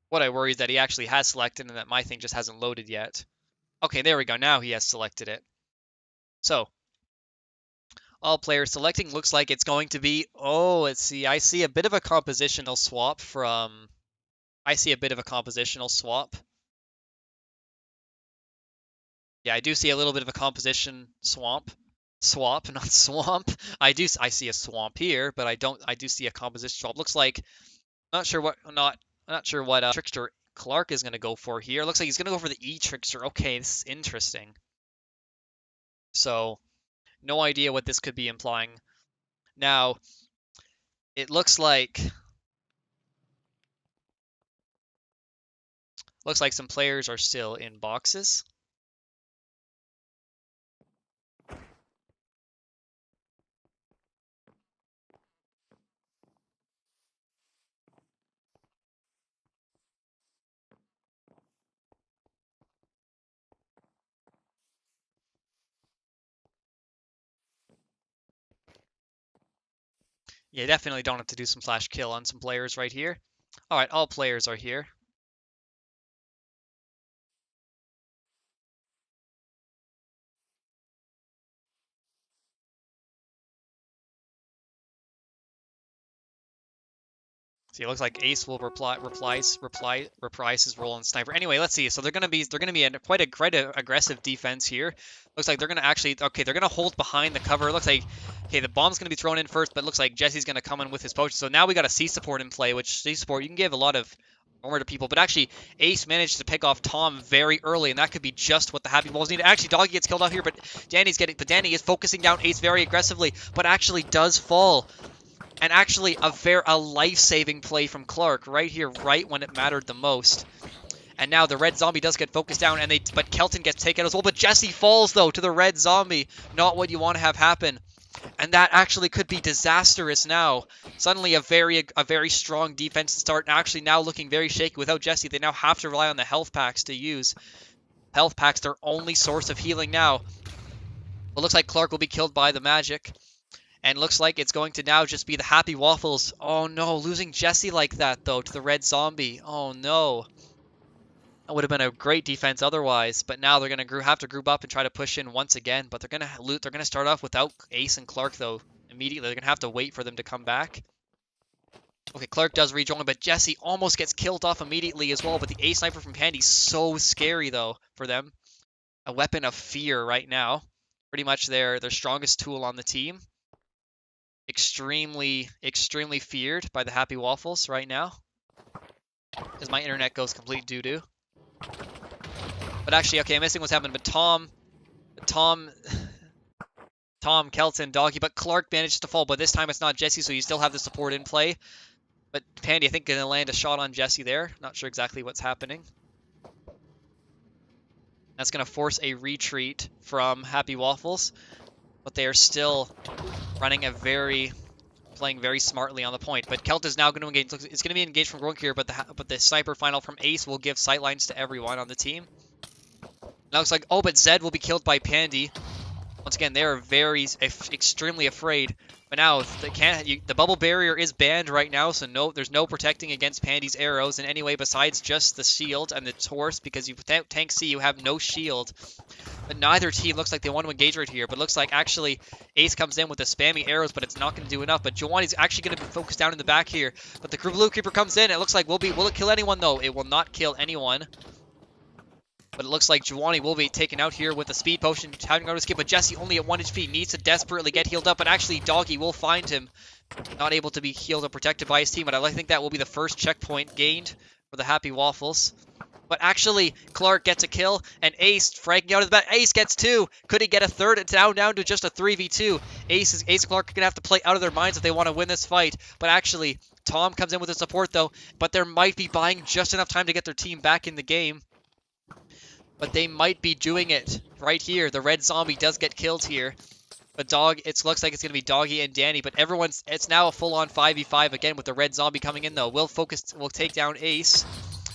What I worry is that he actually has selected and that my thing just hasn't loaded yet. Okay, there we go. Now he has selected it. So, all players selecting. Looks like it's going to be... Oh, let's see. I see a bit of a compositional swap from... Yeah, I do see a little bit of a composition swap. Swap, not swamp. I see a swamp here, but I do see a composition swap. Looks like... I'm not sure what Trickster Clark is going to go for here. Looks like he's going to go for the E-Trickster. Okay, this is interesting. So, no idea what this could be implying. Now, it looks like some players are still in boxes. Yeah, definitely don't have to do some flash kill on some players right here. All right, all players are here. See, it looks like Ace will reprise his role in sniper. Anyway, let's see. So they're gonna be in quite a aggressive defense here. Looks like they're gonna they're gonna hold behind the cover. Looks like the bomb's gonna be thrown in first, but looks like Jesse's gonna come in with his potion. So now we got a C support in play, which C support you can give a lot of armor to people, but actually Ace managed to pick off Tom very early, and that could be just what the Happy Waffles need. Actually, Doggy gets killed off here, but Danny is focusing down Ace very aggressively, but actually does fall. And actually, a life-saving play from Clark right here, right when it mattered the most. And now the red zombie does get focused down, but Kelton gets taken as well. But Jesse falls, though, to the red zombie. Not what you want to have happen. And that actually could be disastrous now. Suddenly, a very strong defense to start. And actually now looking very shaky without Jesse. They now have to rely on the health packs to use. Health packs, their only source of healing now. It looks like Clark will be killed by the magic. And looks like it's going to now just be the Happy Waffles. Oh no, losing Jesse like that, though, to the red zombie. Oh no. That would have been a great defense otherwise, but now they're going to have to group up and try to push in once again. But they're going to loot. They're going to start off without Ace and Clark, though, immediately. They're going to have to wait for them to come back. Okay, Clark does rejoin, but Jesse almost gets killed off immediately as well. But the Ace Sniper from Pandy's so scary, though, for them. A weapon of fear right now. Pretty much their strongest tool on the team. Extremely, extremely feared by the Happy Waffles right now. Because my internet goes complete doo-doo. But actually, okay, I'm missing what's happened. But Tom, Kelton, Doggy, but Clark managed to fall. But this time it's not Jesse, so you still have the support in play. But Pandy, I think, going to land a shot on Jesse there. Not sure exactly what's happening. That's going to force a retreat from Happy Waffles. But they are still running playing very smartly on the point. But Kelt is now going to engage. It's going to be engaged from GroИnk here, but the sniper final from Ace will give sightlines to everyone on the team. Now looks like, oh, but Zed will be killed by Pandy. Once again, they are extremely afraid. But now the bubble barrier is banned right now, so there's no protecting against Pandy's arrows in any way besides just the shield and the torse, because without Tank C, you have no shield. But neither team looks like they want to engage right here. But looks like actually Ace comes in with the spammy arrows, but it's not going to do enough. But Giovanni's actually going to be focused down in the back here. But the Blue Creeper comes in. It looks like will it kill anyone though? It will not kill anyone. But it looks like Giovanni will be taken out here with a speed potion, having to escape. But Jesse only at 1 HP needs to desperately get healed up. But actually, Doggy will find him, not able to be healed or protected by his team. But I think that will be the first checkpoint gained for the Happy Waffles. But actually, Clark gets a kill, and Ace fragging out of the back. Ace gets 2. Could he get a third? It's down to just a 3v2. Ace and Clark are going to have to play out of their minds if they want to win this fight. But actually, Tom comes in with the support, though. But there might be buying just enough time to get their team back in the game. But they might be doing it right here. The red zombie does get killed here. But it looks like it's going to be Doggy and Danny. But it's now a full-on 5v5 again with the red zombie coming in, though. We'll take down Ace.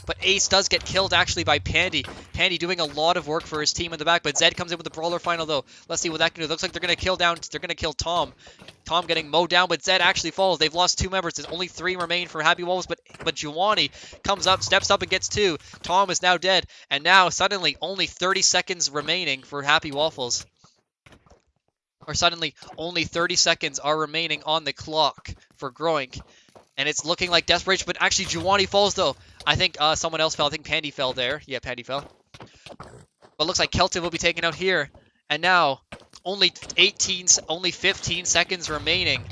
But Ace does get killed, actually, by Pandy. Pandy doing a lot of work for his team in the back. But Zed comes in with the brawler final, though. Let's see what that can do. Looks like they're going to kill Tom. Tom getting mowed down, but Zed actually falls. They've lost 2 members. There's only 3 remain for Happy Waffles, but Giovanni comes up, steps up, and gets 2. Tom is now dead. And now, suddenly, only 30 seconds remaining for Happy Waffles. Or suddenly, only 30 seconds are remaining on the clock for GroИnk. And it's looking like desperation, but actually Giovanni falls, though. I think someone else fell. I think Pandy fell there. Yeah, Pandy fell. But looks like Kelton will be taken out here. And now, only 15 seconds remaining.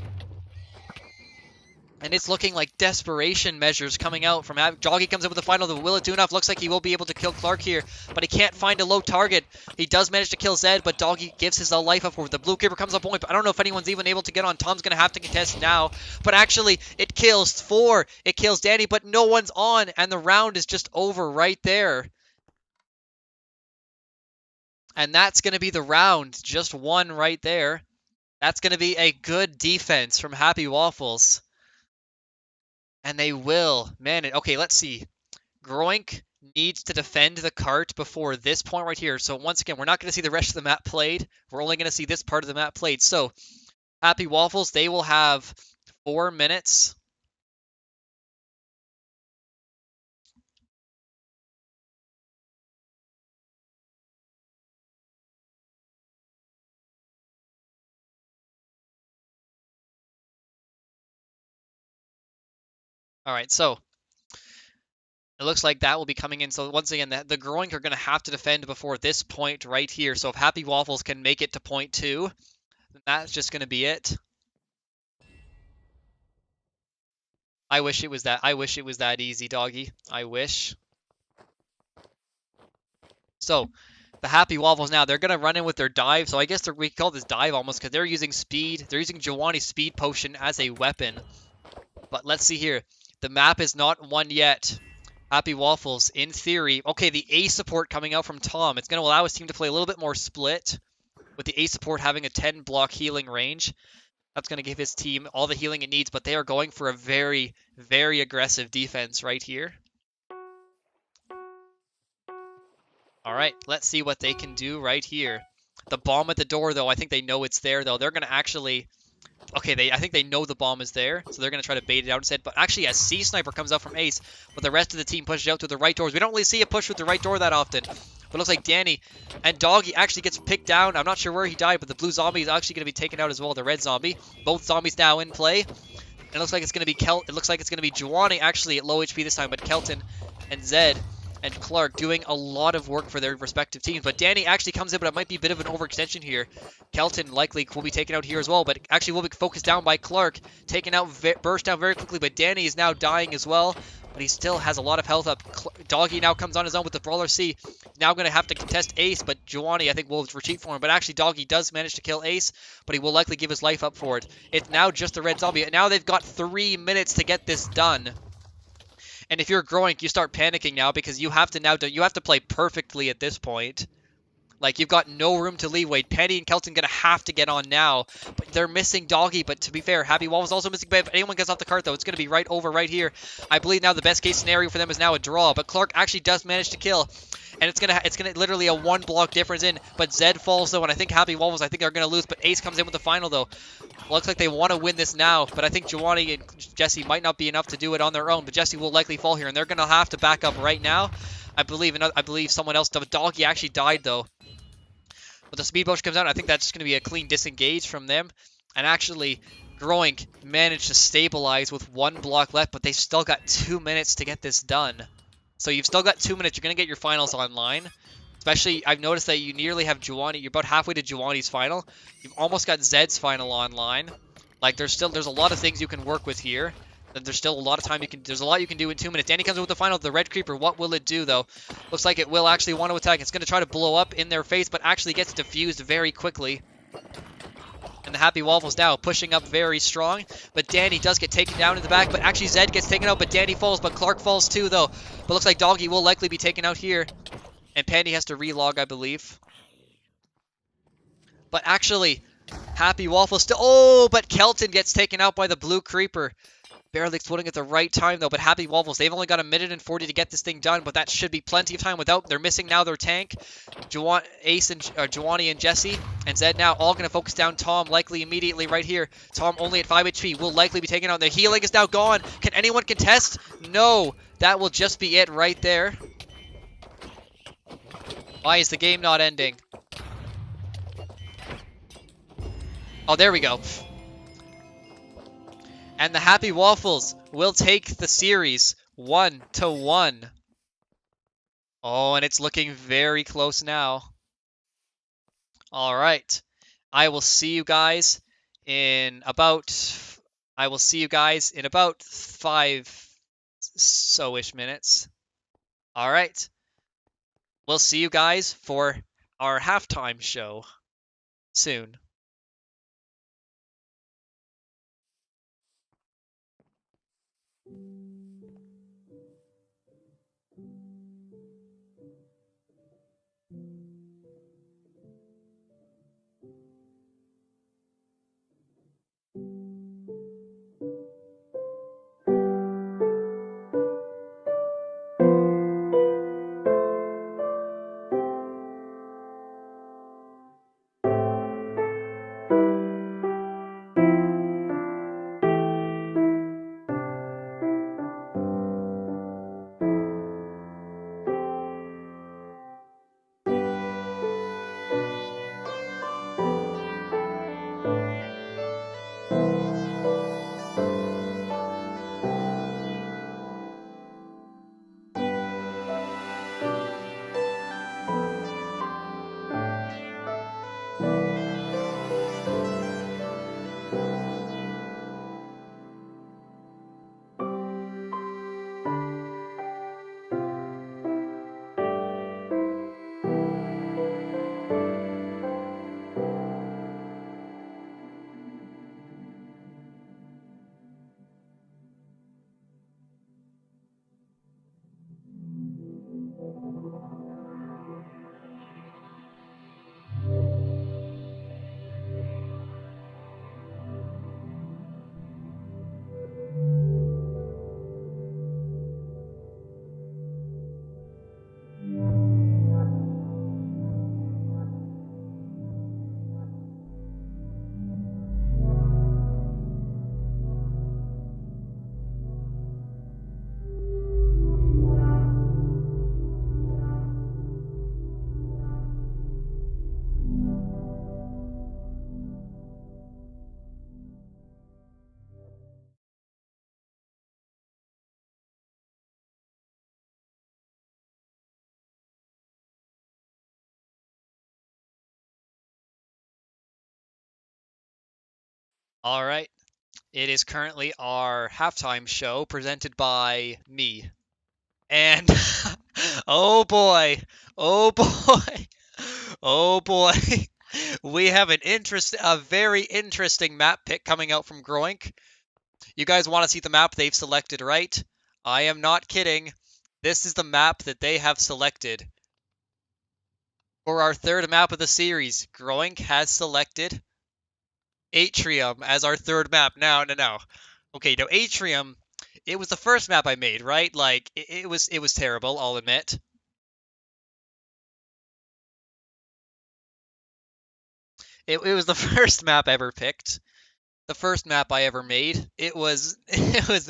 And it's looking like desperation measures coming out from Doggy comes in with the final. Will it do enough? Looks like he will be able to kill Clark here, but he can't find a low target. He does manage to kill Zed, but Doggy gives his life up for the Blue Creeper comes up point. But I don't know if anyone's even able to get on. Tom's going to have to contest now. But actually, it kills 4. It kills Danny, but no one's on, and the round is just over right there. And that's going to be the round. Just 1 right there. That's going to be a good defense from Happy Waffles. And they will man it. Okay, let's see. GroInk needs to defend the cart before this point right here. So once again, we're not going to see the rest of the map played. We're only going to see this part of the map played. So Happy Waffles, they will have 4 minutes. All right, so it looks like that will be coming in. So once again, the GroInk are going to have to defend before this point right here. So if Happy Waffles can make it to point 2, then that's just going to be it. I wish it was that easy, Doggy. I wish. So the Happy Waffles now, they're going to run in with their dive. So I guess we call this dive almost because they're using speed. They're using Giovanni's speed potion as a weapon. But let's see here. The map is not won yet. Happy Waffles, in theory. Okay, the A support coming out from Tom. It's going to allow his team to play a little bit more split, with the A support having a 10 block healing range. That's going to give his team all the healing it needs, but they are going for a very, very aggressive defense right here. All right, let's see what they can do right here. The bomb at the door, though, I think they know it's there, though. They're going to actually Okay, I think they know the bomb is there, so they're going to try to bait it out instead. But actually, a C Sniper comes out from Ace, but the rest of the team pushes out through the right doors. We don't really see a push with the right door that often. But it looks like Danny and Doggy actually gets picked down. I'm not sure where he died, but the blue zombie is actually going to be taken out as well, the red zombie. Both zombies now in play. And it looks like it's going to be It looks like it's going to be Juwani actually at low HP this time, but Kelton and Zed and Clark doing a lot of work for their respective teams. But Danny actually comes in, but it might be a bit of an overextension here. Kelton likely will be taken out here as well, but actually will be focused down by Clark. Taken out, burst down very quickly, but Danny is now dying as well. But he still has a lot of health up. Doggy now comes on his own with the Brawler C. Now going to have to contest Ace, but Juwani I think will retreat for him. But actually Doggy does manage to kill Ace, but he will likely give his life up for it. It's now just the red zombie. Now they've got 3 minutes to get this done. And if you're GroИnk, you start panicking now because you have to play perfectly at this point. Like, you've got no room to leeway. Penny and Kelton gonna have to get on now, but they're missing Doggy. But to be fair, Happy Waffles also missing. But if anyone gets off the cart, though, it's gonna be right over right here. I believe now the best case scenario for them is now a draw. But Clark actually does manage to kill, and it's gonna literally a 1 block difference in. But Zed falls though, and I think Happy Waffles are gonna lose. But Ace comes in with the final though. Looks like they want to win this now, but I think Juwani and Jesse might not be enough to do it on their own. But Jesse will likely fall here, and they're gonna have to back up right now. I believe someone else. But Doggy actually died though. But the speed potion comes out. I think that's just gonna be a clean disengage from them. And actually, GroInk managed to stabilize with 1 block left, but they still got 2 minutes to get this done. So you've still got 2 minutes. You're gonna get your finals online. Especially, I've noticed that you nearly have Juwani. You're about halfway to Juwani's final. You've almost got Zed's final online. Like, there's a lot of things you can work with here. There's still a lot of time there's a lot you can do in 2 minutes. Danny comes in with the final, the red creeper. What will it do, though? Looks like it will actually want to attack. It's going to try to blow up in their face, but actually gets diffused very quickly. And the Happy Waffles now pushing up very strong. But Danny does get taken down in the back, but actually Zed gets taken out, but Danny falls, but Clark falls too, though. But looks like Doggy will likely be taken out here. And Pandy has to relog, I believe. But actually, Happy Waffles still... Oh, but Kelton gets taken out by the blue creeper. Barely exploding at the right time, though. But Happy Waffles, they've only got 1 minute and 40 to get this thing done. But that should be plenty of time without... They're missing now their tank. Ace and Juwani and Jesse. And Zed now all going to focus down Tom, likely immediately right here. Tom only at 5 HP. Will likely be taken out. Their healing is now gone. Can anyone contest? No. That will just be it right there. Why is the game not ending? Oh, there we go. And the Happy Waffles will take the series 1-1. Oh, and it's looking very close now. All right. I will see you guys in about 5 so-ish minutes. All right. We'll see you guys for our halftime show soon. All right. It is currently our halftime show presented by me. And oh boy. Oh boy. Oh boy. We have a very interesting map pick coming out from GroInk. You guys want to see the map they've selected, right? I am not kidding. This is the map that they have selected. For our third map of the series, GroInk has selected Atrium as our third map. Now. Okay, now Atrium, it was the first map I made, right? Like, it was terrible, I'll admit. It was the first map ever picked. The first map I ever made. It was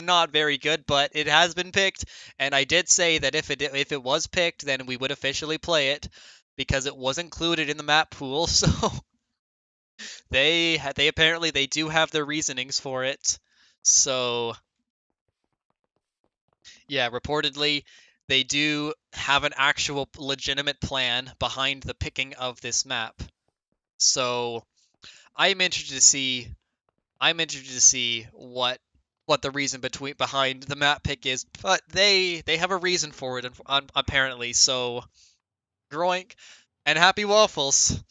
not very good, but it has been picked, and I did say that if it was picked, then we would officially play it because it was included in the map pool. So they apparently they do have their reasonings for it. So yeah, reportedly they do have an actual legitimate plan behind the picking of this map. So I'm interested to see what the reason behind the map pick is, but they have a reason for it apparently. So GroInk and Happy Waffles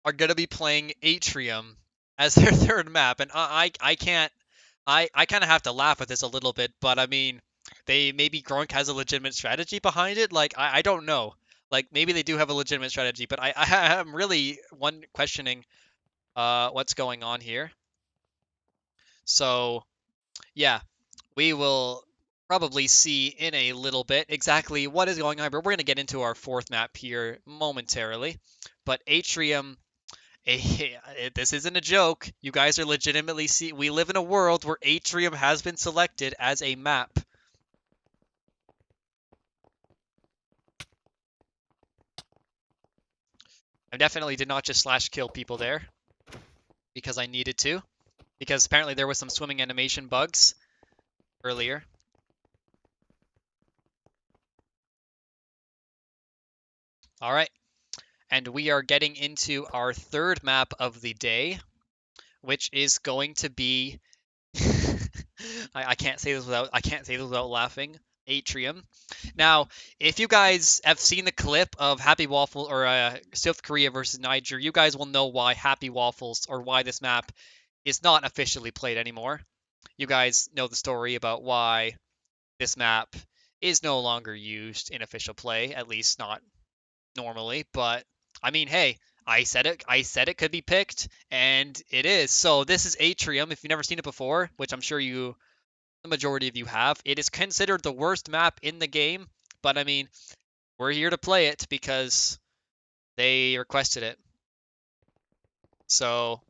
are gonna be playing Atrium as their third map, and I kind of have to laugh at this a little bit, but I mean, maybe GroInk has a legitimate strategy behind it. Like I don't know. Like maybe they do have a legitimate strategy, but I'm really questioning what's going on here. So yeah, we will probably see in a little bit exactly what is going on, but we're going to get into our fourth map here momentarily. But Atrium, this isn't a joke. You guys are legitimately we live in a world where Atrium has been selected as a map. I definitely did not just slash kill people there because I needed to, because apparently there was some swimming animation bugs earlier. All right, and we are getting into our third map of the day, which is going to be I can't say this without laughing. Atrium. Now, if you guys have seen the clip of Happy Waffles or South Korea versus Niger, you guys will know why Happy Waffles or why this map is not officially played anymore. You guys know the story about why this map is no longer used in official play, at least not normally. But I mean, hey, I said it could be picked, and it is. So this is Atrium. If you've never seen it before, which I'm sure the majority of you have, it is considered the worst map in the game. But I mean, we're here to play it because they requested it. So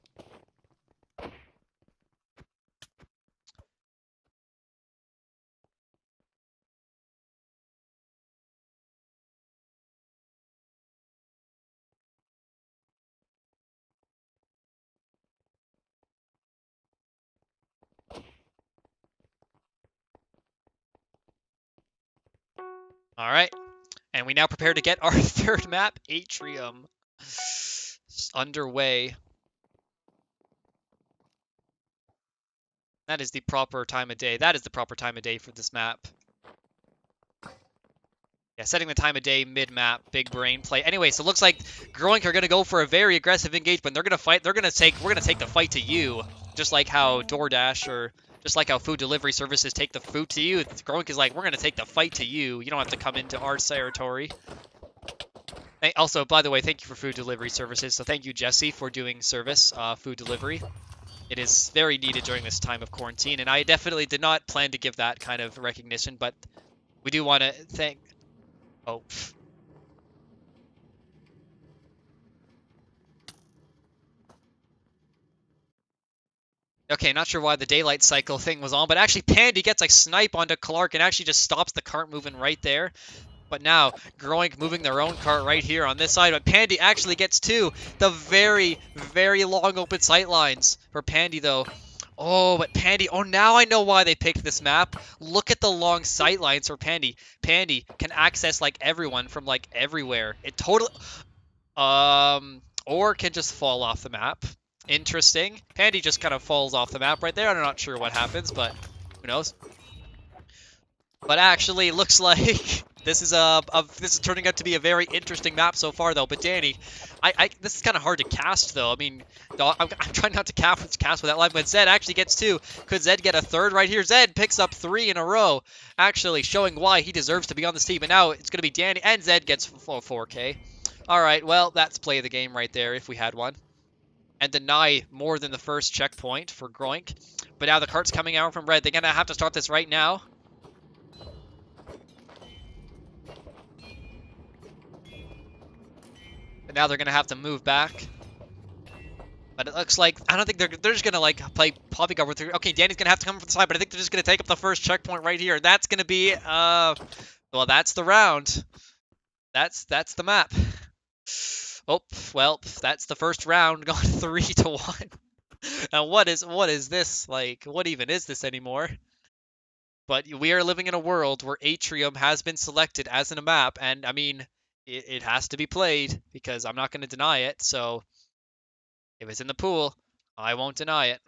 all right, and we now prepare to get our third map, Atrium, underway. That is the proper time of day. That is the proper time of day for this map. Yeah, setting the time of day mid-map, big brain play. Anyway, so it looks like GroInk are going to go for a very aggressive engagement. They're going to fight. We're going to take the fight to you, just like how DoorDash or just like how food delivery services take the food to you. GroInk is like, we're going to take the fight to you. You don't have to come into our territory. Also, by the way, thank you for food delivery services. So thank you, Jesse, for doing service, food delivery. It is very needed during this time of quarantine, and I definitely did not plan to give that kind of recognition, but we do want to thank... Oh. Okay, not sure why the daylight cycle thing was on, but actually Pandy gets a snipe onto Clark and actually just stops the cart moving right there. But now, GroInk moving their own cart right here on this side, but Pandy actually gets two. The very, very long open sight lines for Pandy, though. Oh, but Pandy, oh, now I know why they picked this map. Look at the long sight lines for Pandy. Pandy can access, like, everyone from, like, everywhere. It totally... or can just fall off the map. Interesting. Pandy just kind of falls off the map right there. I'm not sure what happens, but who knows. But actually, looks like this is this is turning out to be a very interesting map so far, though. But Danny, this is kind of hard to cast, though. I mean, I'm trying not to cast with that live, but Zed actually gets 2. Could Zed get a 3rd right here? Zed picks up 3 in a row, actually showing why he deserves to be on this team. And now it's going to be Danny, and Zed gets 4K. All right, well, that's play of the game right there if we had one. And deny more than the first checkpoint for GroИnk. But now the cart's coming out from red. They're going to have to start this right now. But now they're going to have to move back. But it looks like, I don't think they're just going to like play poppycock with. Okay, Danny's going to have to come from the side, but I think they're just going to take up the first checkpoint right here. That's going to be, well, that's the round. That's the map. Oh, well, that's the first round gone 3-1. Now, what is this? Like, what even is this anymore? But we are living in a world where Atrium has been selected as in a map, and I mean, it has to be played because I'm not going to deny it. So if it's in the pool, I won't deny it.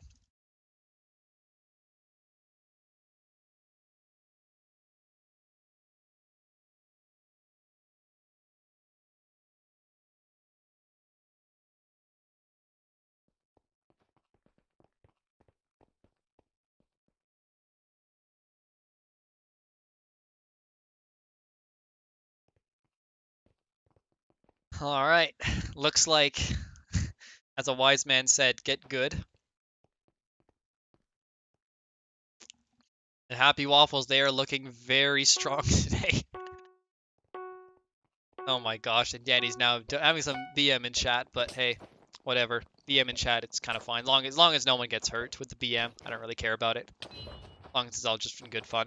All right, looks like, as a wise man said, get good. And Happy Waffles, they are looking very strong today. Oh my gosh, and Danny's now having some BM in chat, but hey, whatever. BM in chat, it's kind of fine. As long as no one gets hurt with the BM, I don't really care about it. As long as it's all just good fun.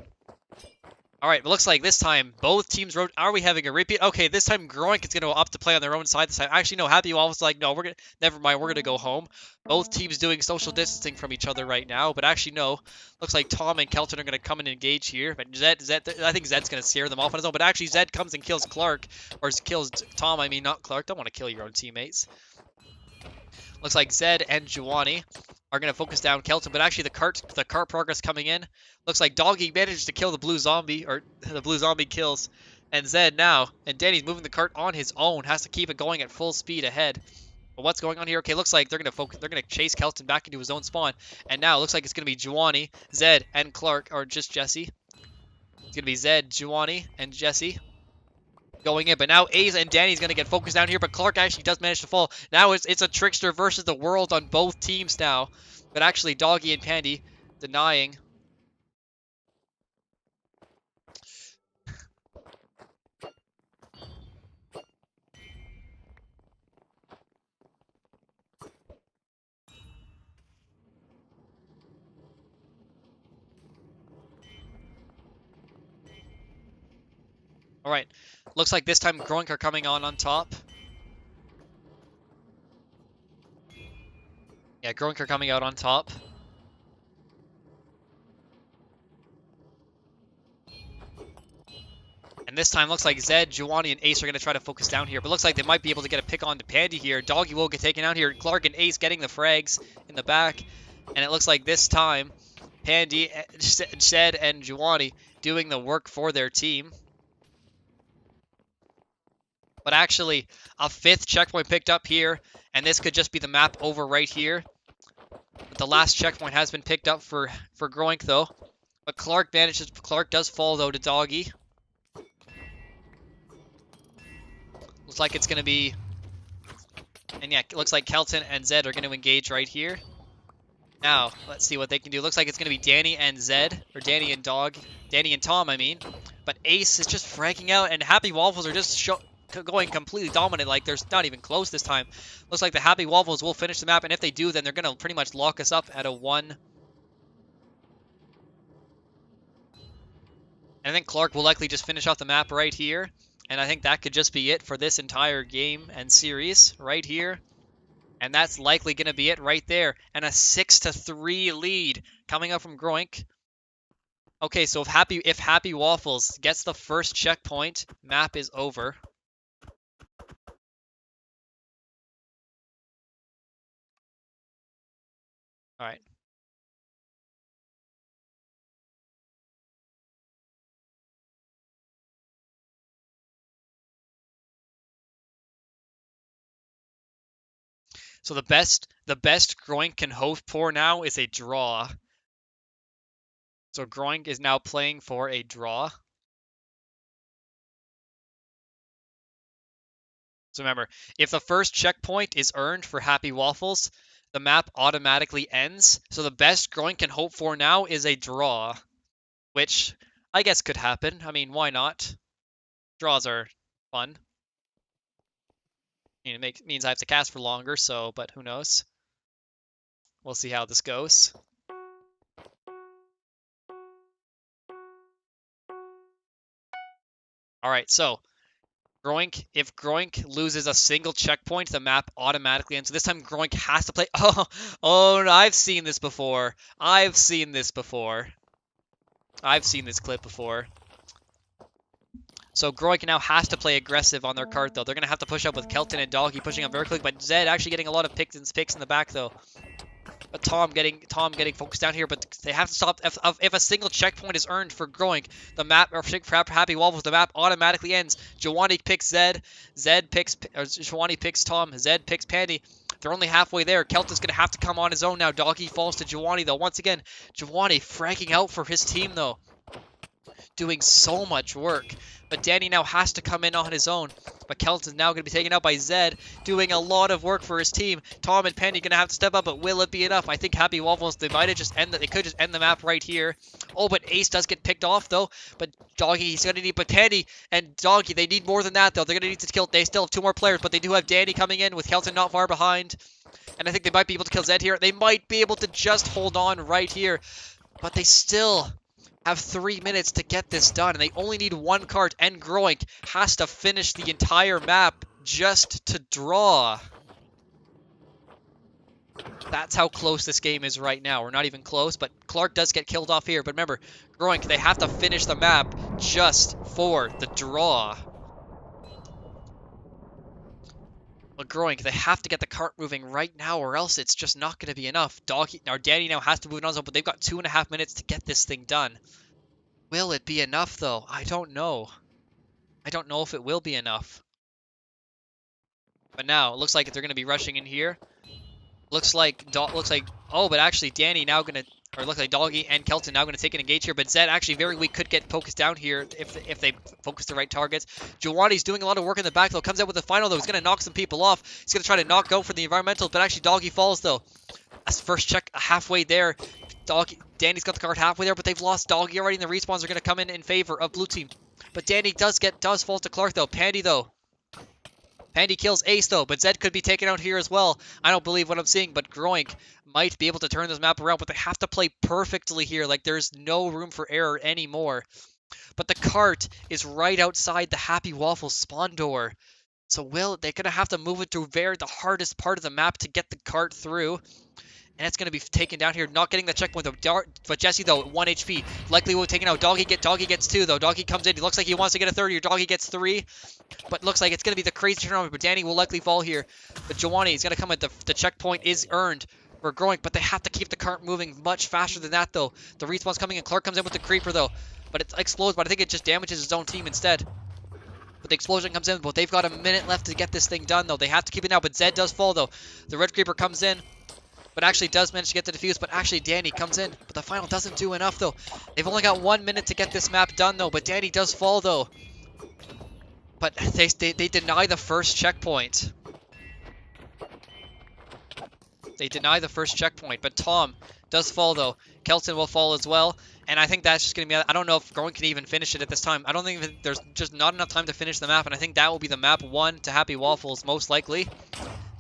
All right, it looks like this time both teams wrote. Are we having a repeat? Okay, this time GroInk is going to opt to play on their own side this time. Actually, no, Happy Waffles is like, no, never mind, we're going to go home. Both teams doing social distancing from each other right now, but actually, no. Looks like Tom and Kelton are going to come and engage here. But Zed, I think Zed's going to scare them off on his own, but actually Zed comes and kills Clark, or kills Tom, I mean, not Clark. Don't want to kill your own teammates. Looks like Zed and Juwani are going to focus down Kelton, but actually the cart progress coming in. Looks like Doggy managed to kill the blue zombie, or the blue zombie kills. And Zed now, and Danny's moving the cart on his own, has to keep it going at full speed ahead. But what's going on here? Okay, looks like they're going to chase Kelton back into his own spawn. And now it looks like it's going to be Juwani, Zed, and Clark, or just Jesse. It's going to be Zed, Juwani, and Jesse going in, but now A's and Danny's going to get focused down here, but Clark actually does manage to fall. Now it's a trickster versus the world on both teams now, but actually Doggy and Pandy denying. All right, looks like this time GroInk are coming on top. Yeah, GroInk are coming out on top. And this time looks like Zed, Juwani, and Ace are going to try to focus down here. But looks like they might be able to get a pick on to Pandy here. Doggy will get taken out here. Clark and Ace getting the frags in the back. And it looks like this time, Pandy, Zed, and Juwani doing the work for their team. But actually, a 5th checkpoint picked up here. And this could just be the map over right here. But the last checkpoint has been picked up for GroInk, though. But Clark does fall, though, to Doggy. Looks like it's going to be... And yeah, it looks like Kelton and Zed are going to engage right here. Now, let's see what they can do. Looks like it's going to be Danny and Zed. Or Danny and Tom, I mean. But Ace is just fragging out, and Happy Waffles are just going completely dominant. Like, they're not even close this time. Looks like the Happy Waffles will finish the map, and if they do, then they're going to pretty much lock us up at a 1. And I think Clark will likely just finish off the map right here. And I think that could just be it for this entire game and series right here. And that's likely going to be it right there. And a 6-3 lead coming up from GroInk. Okay, so if Happy Waffles gets the first checkpoint, map is over. All right. So the best GroInk can hope for now is a draw. So GroInk is now playing for a draw. So remember, if the first checkpoint is earned for Happy Waffles, the map automatically ends. So the best GroInk can hope for now is a draw, which I guess could happen. I mean, why not? Draws are fun. I mean, it means I have to cast for longer, so, but who knows? We'll see how this goes. All right, so GroInk, if GroInk loses a single checkpoint, the map automatically ends. So this time GroInk has to play. Oh, I've seen this before. I've seen this clip before. So GroInk now has to play aggressive on their cart, though. They're going to have to push up with Kelton and Doggy pushing up very quickly, but Zed actually getting a lot of picks in the back, though. But Tom getting focused down here, but they have to stop. If a single checkpoint is earned for GroInk, the map, or for Happy Waffles, the map automatically ends. Jawani picks Zed, Jawani picks Tom, Zed picks Pandy. They're only halfway there. Kelton's going to have to come on his own now. Doggy falls to Jawani, though. Once again, Jawani fragging out for his team, though. Doing so much work. But Danny now has to come in on his own. But Kelton's now going to be taken out by Zed, doing a lot of work for his team. Tom and Penny going to have to step up, but will it be enough? I think Happy Waffles, they could just end the map right here. Oh, but Ace does get picked off, though. But Doggy, he's going to need, but Penny and Doggy, they need more than that, though. They're going to need to kill, they still have 2 more players, but they do have Danny coming in with Kelton not far behind. And I think they might be able to kill Zed here. They might be able to just hold on right here. But they still have 3 minutes to get this done, and they only need 1 cart, and GroInk has to finish the entire map just to draw. That's how close this game is right now. We're not even close, but Clark does get killed off here. But remember, GroInk, they have to finish the map just for the draw. But GroInk, they have to get the cart moving right now, or else it's just not going to be enough. Danny now has to move it on, but they've got 2.5 minutes to get this thing done. Will it be enough, though? I don't know. I don't know if it will be enough. But now, it looks like they're going to be rushing in here. Looks like, oh, but actually Danny now going to, or looks like Doggy and Kelton now going to take an engage here, but Zed actually very weak, could get focused down here if they focus the right targets. Jawani's doing a lot of work in the back, though. Comes out with the final, though. He's going to knock some people off. He's going to try to knock out for the environmental, but actually Doggy falls, though. That's the first check halfway there. Danny's got the card halfway there, but they've lost Doggy already, and the respawns are going to come in favor of blue team. But Danny does fall to Clark, though. Pandy, though. Pandy kills Ace, though, but Zed could be taken out here as well. I don't believe what I'm seeing, but GroInk might be able to turn this map around, but they have to play perfectly here. Like, there's no room for error anymore. But the cart is right outside the Happy Waffles spawn door. So they're going to have to move it to the hardest part of the map to get the cart through. And it's going to be taken down here, not getting the checkpoint, though. But Jesse, though, 1 HP. Likely will be taken out. Doggy gets 2, though. Doggy comes in. He looks like he wants to get a 30, or Doggy gets 3. But looks like it's going to be the crazy turnaround. But Danny will likely fall here. But Jawani is going to come at the checkpoint is earned for GroInk, but they have to keep the cart moving much faster than that, though. The respawn's coming in. Clark comes in with the creeper, though. But it explodes, but I think it just damages his own team instead. But the explosion comes in, but they've got a minute left to get this thing done, though. They have to keep it now, but Zed does fall, though. The red creeper comes in, but actually does manage to get the defuse, but actually Danny comes in. But the final doesn't do enough, though. They've only got 1 minute to get this map done, though, but Danny does fall, though. But they deny the first checkpoint. They deny the first checkpoint, but Tom does fall, though. Kelton will fall as well. And I think that's just going to be... I don't know if GroInk can even finish it at this time. I don't think there's just not enough time to finish the map, and I think that will be the map 1 to Happy Waffles, most likely.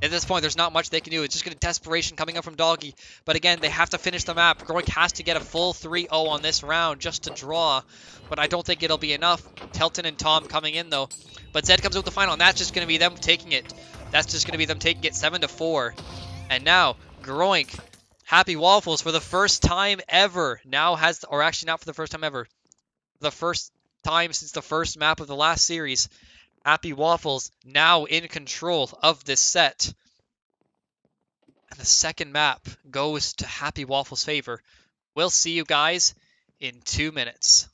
At this point, there's not much they can do. It's just going to desperation coming up from Doggy. But again, they have to finish the map. GroInk has to get a full 3-0 on this round just to draw. But I don't think it'll be enough. Kelton and Tom coming in, though. But Zed comes with the final, and that's just going to be them taking it. That's just going to be them taking it 7-4. And now, GroInk, Happy Waffles, for the first time ever, now has... Or actually, not for the first time ever. For the first time since the first map of the last series, Happy Waffles now in control of this set. The second map goes to Happy Waffles' favor. We'll see you guys in 2 minutes.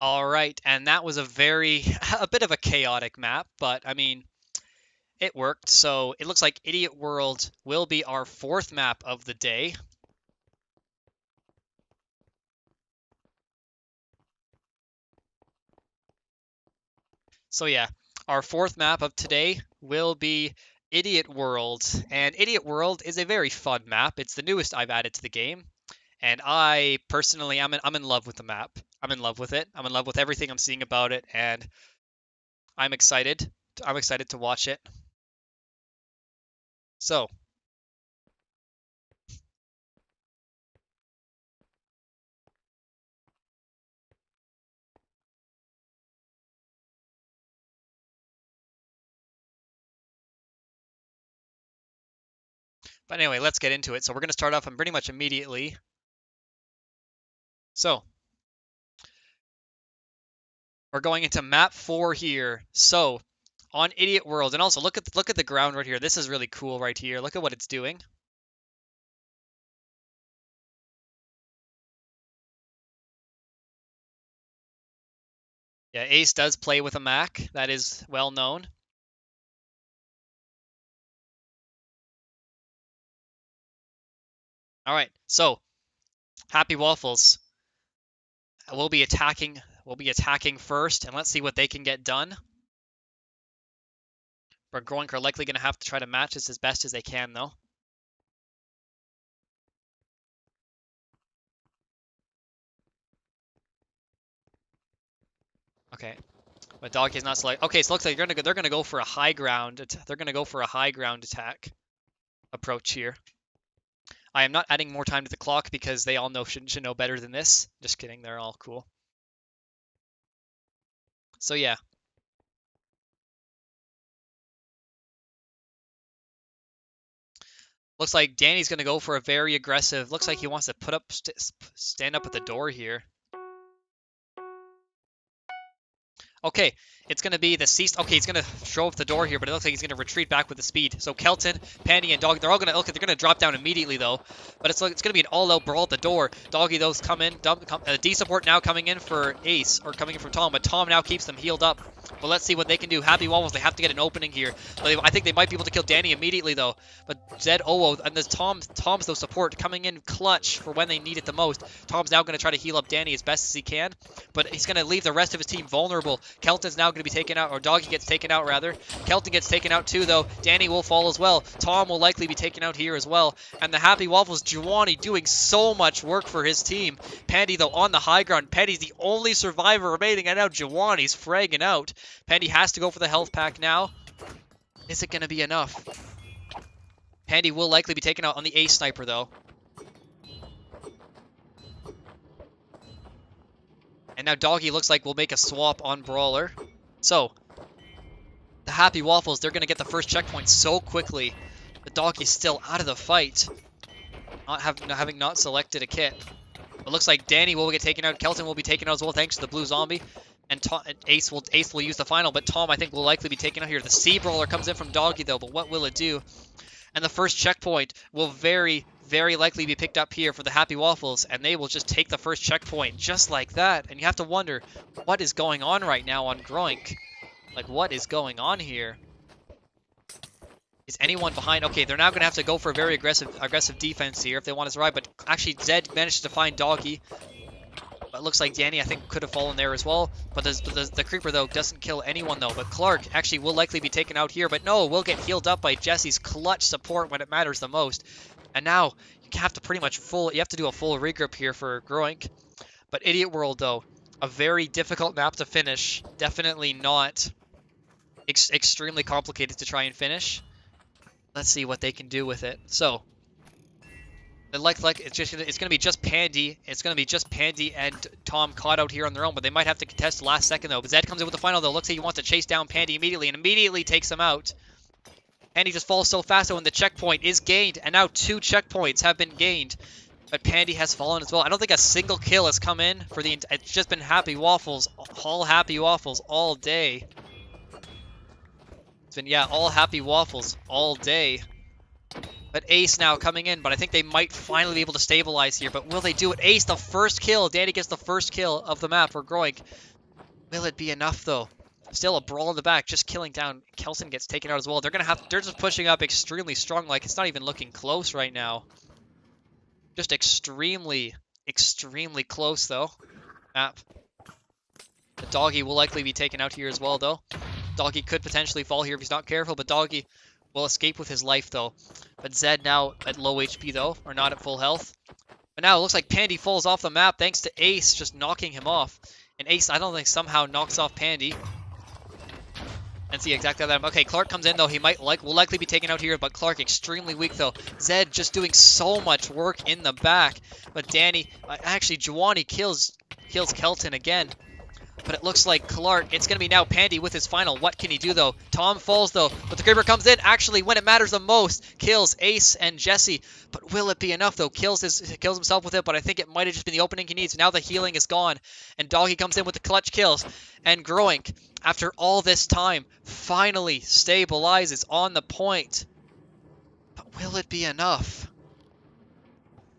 All right, and that was a bit of a chaotic map, but I mean, it worked. So it looks like Idiot World will be our 4th map of the day. So yeah, our 4th map of today will be Idiot World, and Idiot World is a very fun map. It's the newest I've added to the game, and I personally, I'm in love with the map. I'm in love with it. I'm in love with everything I'm seeing about it, and I'm excited. I'm excited to watch it. So, but anyway, let's get into it. So we're going to start off pretty much immediately. So, we're going into map 4 here. So, on Idiot World, and also look at the ground right here. This is really cool right here. Look at what it's doing. Yeah, Ace does play with a Mac. That is well known. All right, so Happy Waffles will be attacking. We'll be attacking first, and let's see what they can get done. But GroИnk are likely going to have to try to match this as best as they can, though. Okay, but Dog is not select. Okay, so it looks like they're gonna go for a high ground. They're gonna go for a high ground attack approach here. I am not adding more time to the clock because they all know should know better than this. Just kidding, they're all cool. So yeah. Looks like Danny's going to go for a very aggressive. Looks like he wants to stand up at the door here. Okay, it's going to be the ceased. Okay, he's going to throw up the door here, but it looks like he's going to retreat back with the speed. So Kelton, Pandy, and Doggy, they're all going to look. They're going to drop down immediately though. But it's going to be an all-out brawl at the door. Doggy, those come in. D support now coming in for Ace, or coming in from Tom, but Tom now keeps them healed up. But let's see what they can do. Happy Waffles, they have to get an opening here. I think they might be able to kill Danny immediately though. But Zed, and there's Tom's though support coming in clutch for when they need it the most. Tom's now going to try to heal up Danny as best as he can, but he's going to leave the rest of his team vulnerable. Kelton's now going to be taken out, or Doggy gets taken out rather. Kelton gets taken out too though. Danny will fall as well. Tom will likely be taken out here as well. And the Happy Waffles, Juwani doing so much work for his team. Pandy though on the high ground. Pandy's the only survivor remaining, and now Juwani's fragging out. Pandy has to go for the health pack now. Is it going to be enough? Pandy will likely be taken out on the Ace sniper though. And now Doggy looks like we'll make a swap on Brawler. So, the Happy Waffles, they're going to get the first checkpoint so quickly. The Doggy's still out of the fight, having not selected a kit. It looks like Danny will get taken out. Kelton will be taken out as well thanks to the blue zombie. And Ace will use the final, but Tom I think will likely be taken out here. The Sea Brawler comes in from Doggy though, but what will it do? And the first checkpoint will very, very likely be picked up here for the Happy Waffles, and they will just take the first checkpoint just like that. And you have to wonder, what is going on right now on GroИnk? Like, what is going on here? Is anyone behind? Okay, they're now going to have to go for a very aggressive defense here if they want to survive, but actually Zed managed to find Doggy. But it looks like Danny, I think, could have fallen there as well. But the Creeper, though, doesn't kill anyone, though. But Clark actually will likely be taken out here. But no, will get healed up by Jesse's clutch support when it matters the most. And now, you have to pretty much you have to do a full regroup here for GroInk. But Idiot World, though, a very difficult map to finish. Definitely not extremely complicated to try and finish. Let's see what they can do with it. So, it's gonna be just Pandy. It's gonna be just Pandy and Tom caught out here on their own, but they might have to contest last second though. But Zed comes in with the final though. Looks like he wants to chase down Pandy immediately and immediately takes him out. Pandy just falls so fast though, and the checkpoint is gained, and now 2 checkpoints have been gained. But Pandy has fallen as well. I don't think a single kill has come in for the. It's just been Happy Waffles, all Happy Waffles all day. It's been all Happy Waffles all day. But Ace now coming in, but I think they might finally be able to stabilize here. But will they do it? Ace, the first kill. Danny gets the first kill of the map for GroInk. Will it be enough, though? Still a brawl in the back, just killing down. Kelson gets taken out as well. They're just pushing up extremely strong. Like, it's not even looking close right now. Just extremely, extremely close, though. Map. The Doggy will likely be taken out here as well, though. Doggy could potentially fall here if he's not careful, but Doggy will escape with his life, though. But Zed now at low HP, though, or not at full health. But now it looks like Pandy falls off the map thanks to Ace just knocking him off. And Ace, I don't think, somehow knocks off Pandy. And see exactly that. Okay, Clark comes in, though. He will likely be taken out here, but Clark extremely weak, though. Zed just doing so much work in the back. But Danny, actually, Juwani kills Kelton again. But it looks like Clark, it's going to be now Pandy with his final. What can he do, though? Tom falls, though. But the Creeper comes in, actually, when it matters the most. Kills Ace and Jesse. But will it be enough, though? Kills himself with it, but I think it might have just been the opening he needs. Now the healing is gone. And Doggy comes in with the clutch kills. And GroInk, after all this time, finally stabilizes on the point. But will it be enough?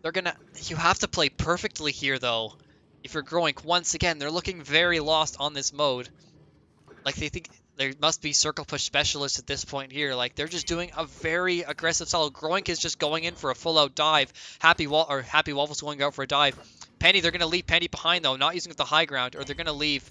You have to play perfectly here, though. If you're GroInk, once again, they're looking very lost on this mode. Like, they think there must be circle push specialists at this point here. Like, they're just doing a very aggressive style. GroInk is just going in for a full-out dive. Happy Waffles going out for a dive. Pandy, they're going to leave Pandy behind, though, not using the high ground, or they're going to leave.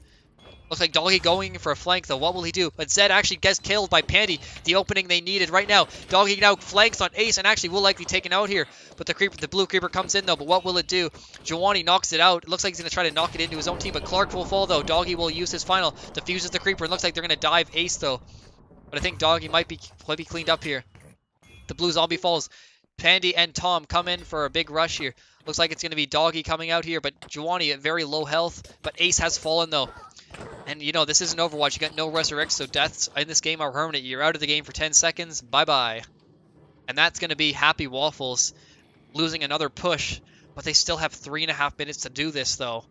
Looks like Doggy going in for a flank, though. What will he do? But Zed actually gets killed by Pandy. The opening they needed right now. Doggy now flanks on Ace and actually will likely be taken out here. But the blue Creeper comes in, though. But what will it do? Juwani knocks it out. It looks like he's going to try to knock it into his own team. But Clark will fall, though. Doggy will use his final. Defuses the Creeper. It looks like they're going to dive Ace, though. But I think Doggy might be cleaned up here. The blue zombie falls. Pandy and Tom come in for a big rush here. Looks like it's going to be Doggy coming out here. But Juwani at very low health. But Ace has fallen, though. And, you know, this isn't Overwatch. You got no resurrects, so deaths in this game are permanent. You're out of the game for 10 seconds. Bye-bye. And that's going to be Happy Waffles losing another push. But they still have 3.5 minutes to do this, though.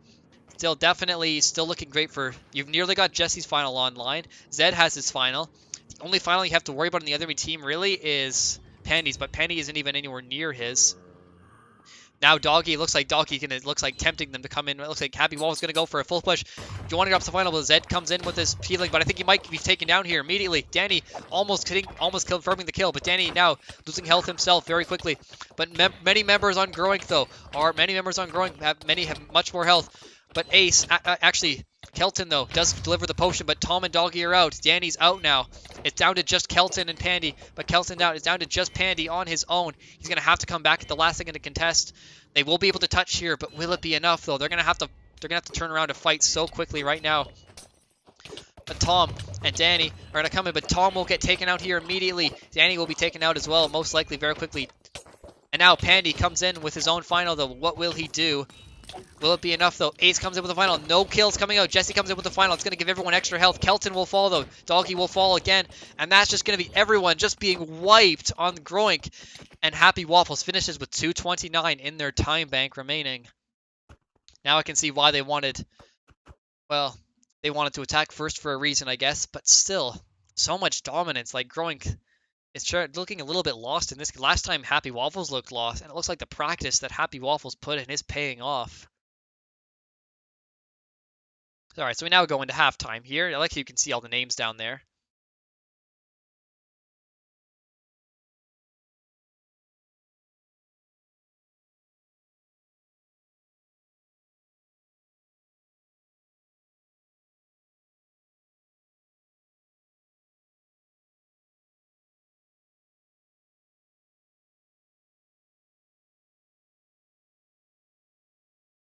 Still, definitely still looking great for... You've nearly got Jesse's final online. Zed has his final. The only final you have to worry about in the other team, really, is Pandy's. But Pandy isn't even anywhere near his. Now Doggy, looks like tempting them to come in. It looks like Happy Waffles going to go for a full push. Giovanni drops the final, but Zed comes in with his healing, but I think he might be taken down here immediately. Danny almost confirming the kill, but Danny now losing health himself very quickly. But many members on Groïnk though many have much more health. But Ace, actually, Kelton though does deliver the potion, but Tom and Doggy are out. Danny's out now. It's down to just Kelton and Pandy, but Kelton out. It's down to just Pandy on his own. He's gonna have to come back at the last second to contest. They will be able to touch here, but will it be enough though? They're gonna have to turn around to fight so quickly right now. But Tom and Danny are gonna come in, but Tom will get taken out here immediately. Danny will be taken out as well, most likely very quickly. And now Pandy comes in with his own final though. What will he do? Will it be enough though? Ace comes in with the final. No kills coming out. Jesse comes in with the final. It's going to give everyone extra health. Kelton will fall though. Doggy will fall again. And that's just going to be everyone just being wiped on Groïnk. And Happy Waffles finishes with 229 in their time bank remaining. Now I can see why they wanted... Well, they wanted to attack first for a reason, I guess. But still, so much dominance. Like Groïnk... It's looking a little bit lost in this. Last time Happy Waffles looked lost, and it looks like the practice that Happy Waffles put in is paying off. Alright, so we now go into halftime here. I like how you can see all the names down there.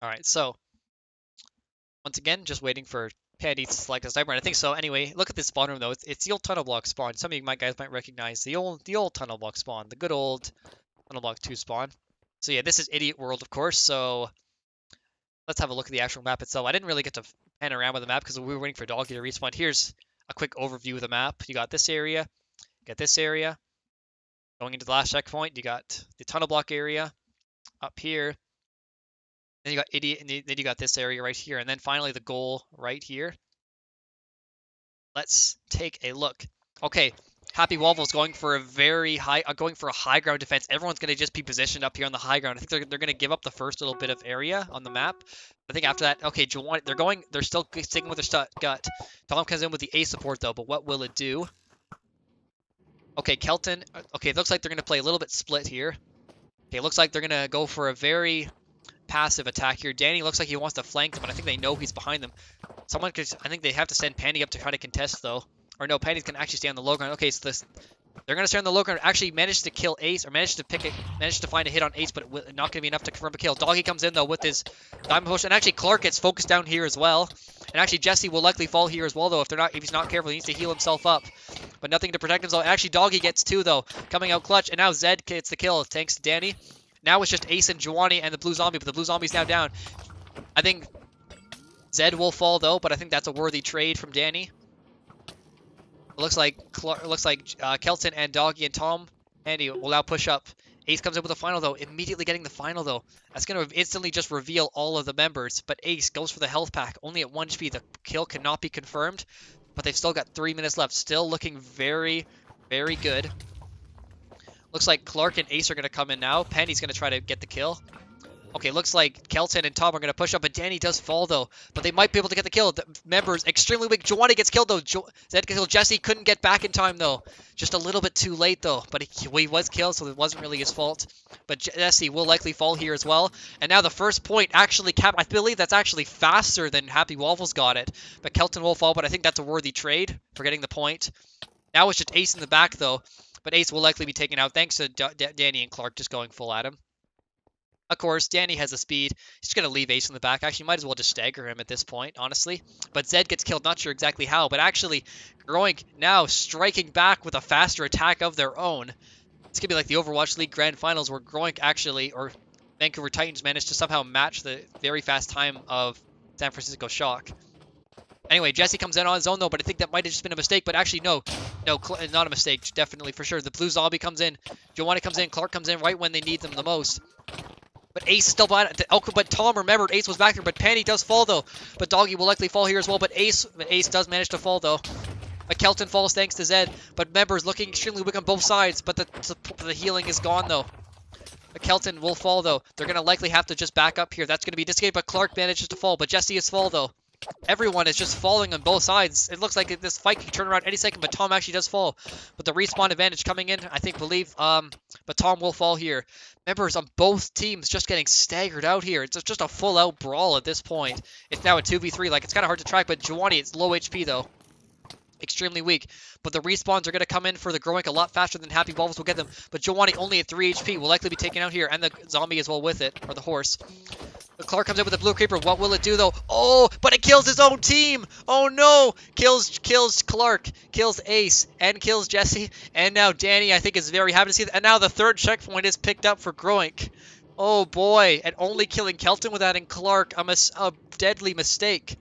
Alright, so once again, just waiting for Pandy to select a sniper, and I think so. Anyway, look at this spawn room though. It's the old tunnel block spawn. Some of you guys might recognize the old tunnel block spawn, the good old tunnel block 2 spawn. So yeah, this is Idiot World, of course. So let's have a look at the actual map itself. I didn't really get to pan around with the map because we were waiting for Doggy to respawn. Here's a quick overview of the map. You got this area, you got this area. Going into the last checkpoint, you got the tunnel block area up here. Then you got Idiot, and then you got this area right here, and then finally the goal right here. Let's take a look. Okay, Happy Waffles going for a high ground defense. Everyone's going to just be positioned up here on the high ground. I think they're going to give up the first little bit of area on the map. I think after that, okay, they're still sticking with their gut. Tom comes in with the A support though, but what will it do? Okay, Kelton. Okay, it looks like they're going to play a little bit split here. Okay, it looks like they're going to go for a very passive attack here. Danny looks like he wants to flank them, but I think they know he's behind them. I think they have to send Pandy up to try to contest though. Or no, Pandy's gonna actually stay on the low ground. Okay, so they're gonna stay on the low ground. Actually managed to kill Ace, or managed to find a hit on Ace, but not gonna be enough to confirm a kill. Doggy comes in though with his diamond push, and actually Clark gets focused down here as well. And actually Jesse will likely fall here as well though if he's not careful. He needs to heal himself up, but nothing to protect himself. Actually Doggy gets 2 though, coming out clutch, and now Zed gets the kill thanks to Danny. Now it's just Ace and Giovanni and the blue zombie, but the blue zombie's now down. I think Zed will fall though, but I think that's a worthy trade from Danny. It looks like Kelton and Doggy and Tom Andy will now push up. Ace comes in with the final though, immediately getting the final though. That's going to instantly just reveal all of the members, but Ace goes for the health pack, only at 1 HP. The kill cannot be confirmed, but they've still got 3 minutes left. Still looking very, very good. Looks like Clark and Ace are going to come in now. Pandy's going to try to get the kill. Okay, looks like Kelton and Tom are going to push up, but Danny does fall though. But they might be able to get the kill. The member's extremely weak. Giovanni gets killed though. Zed gets killed. Jesse couldn't get back in time though. Just a little bit too late though. But he was killed, so it wasn't really his fault. But Jesse will likely fall here as well. And now the first point actually I believe that's actually faster than Happy Waffles got it. But Kelton will fall, but I think that's a worthy trade for getting the point. Now it's just Ace in the back though. But Ace will likely be taken out thanks to Danny and Clark just going full at him. Of course, Danny has the speed. He's just going to leave Ace in the back. Actually, might as well just stagger him at this point, honestly. But Zed gets killed. Not sure exactly how. But actually, Groïnk now striking back with a faster attack of their own. It's going to be like the Overwatch League Grand Finals where Groïnk actually, or Vancouver Titans, managed to somehow match the very fast time of San Francisco Shock. Anyway, Jesse comes in on his own though, but I think that might have just been a mistake. But actually, no, not a mistake. Definitely, for sure. The blue zombie comes in. Giovanni comes in. Clark comes in right when they need them the most. But Ace still behind. But Tom remembered Ace was back there. But Panty does fall though. But Doggy will likely fall here as well. But Ace does manage to fall though. But Kelton falls thanks to Zed. But Members looking extremely weak on both sides. But the healing is gone though. But Kelton will fall though. They're gonna likely have to just back up here. That's gonna be disengaged. But Clark manages to fall. But Jesse is fall though. Everyone is just falling on both sides. It looks like this fight can turn around any second, but Tom actually does fall. But the respawn advantage coming in, I believe, but Tom will fall here. Members on both teams just getting staggered out here. It's just a full-out brawl at this point. It's now a 2v3. Like, it's kind of hard to track, but Giovanni, it's low HP, though. Extremely weak. But the respawns are going to come in for the GroИnk a lot faster than Happy Waffles will get them. But Giovanni only at 3 HP will likely be taken out here, and the zombie as well with it, or the horse. But Clark comes in with a blue creeper. What will it do though? Oh, but it kills his own team. Oh no! Kills Clark, kills Ace, and kills Jesse. And now Danny, I think, is very happy to see that. And now the third checkpoint is picked up for GroInk. Oh boy! And only killing Kelton with adding Clark, a deadly mistake.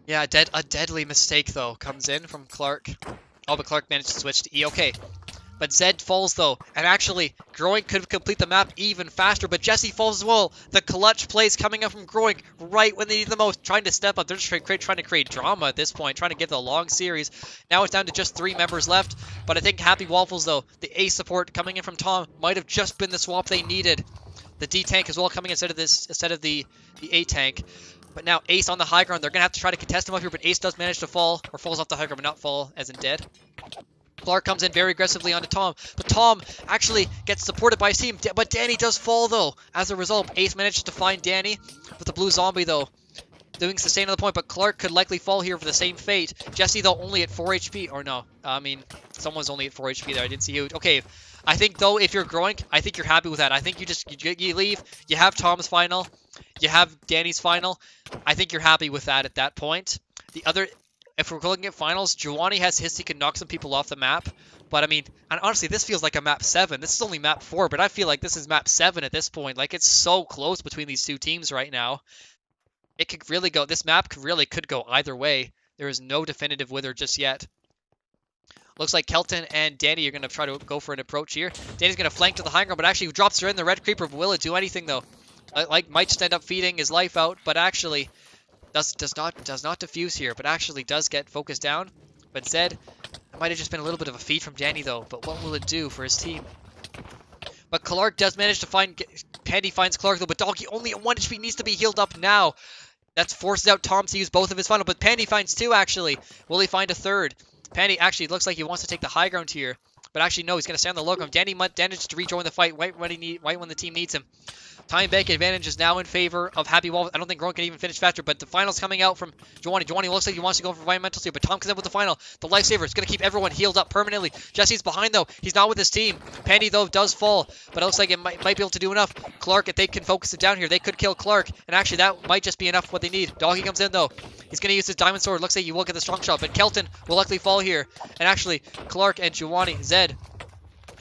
Yeah, a deadly mistake, though, comes in from Clark. Oh, but Clark managed to switch to E. Okay. But Zed falls, though. And actually, GroInk could complete the map even faster, but Jesse falls as well. The clutch plays coming up from GroInk right when they need the most. Trying to step up. They're just trying to create drama at this point, trying to give the long series. Now it's down to just 3 members left. But I think Happy Waffles, though, the Ace support coming in from Tom, might have just been the swap they needed. The D tank as well coming instead of the A tank. But now Ace on the high ground. They're going to have to try to contest him up here, but Ace does manage to fall, or falls off the high ground, but not fall as in dead. Clark comes in very aggressively onto Tom, but Tom actually gets supported by his team, but Danny does fall though. As a result, Ace manages to find Danny, with the blue zombie though, doing sustain on the point, but Clark could likely fall here for the same fate. Jesse though only at 4 HP, or no, I mean, someone's only at 4 HP there, I didn't see who. Okay, I think though, if you're GroInk, I think you're happy with that. I think you leave, you have Tom's final, you have Danny's final. I think you're happy with that at that point. The other, if we're looking at finals, Giovanni has his, he can knock some people off the map. But I mean, and honestly, this feels like a map 7. This is only map 4, but I feel like this is map 7 at this point. Like, it's so close between these two teams right now. It could really go, this map could go either way. There is no definitive winner just yet. Looks like Kelton and Danny are going to try to go for an approach here. Danny's going to flank to the high ground, but actually drops her in. The red creeper. Will it do anything, though? Like, might just end up feeding his life out, but actually does not defuse here, but actually does get focused down. But Zed, it might have just been a little bit of a feed from Danny, though, but what will it do for his team? But Clark does manage to find, Pandy finds Clark, though, but Doggy only at 1 HP needs to be healed up now. That forces out Tom to use both of his final, but Pandy finds 2, actually. Will he find a third? Pandy actually looks like he wants to take the high ground here. But actually, no, he's going to stay on the low ground. Danny managed to rejoin the fight right when the team needs him. Time bank advantage is now in favor of Happy Waffles. I don't think GroInk can even finish faster, but the final's coming out from Giovanni. Giovanni looks like he wants to go for environmentals here, but Tom comes in with the final. The lifesaver is going to keep everyone healed up permanently. Jesse's behind, though. He's not with his team. Pandy, though, does fall, but it looks like it might be able to do enough. Clark, if they can focus it down here, they could kill Clark, and actually that might just be enough what they need. Doggy comes in, though. He's going to use his diamond sword. Looks like he will get the strong shot, but Kelton will likely fall here. And actually, Clark and Giovanni, Zed,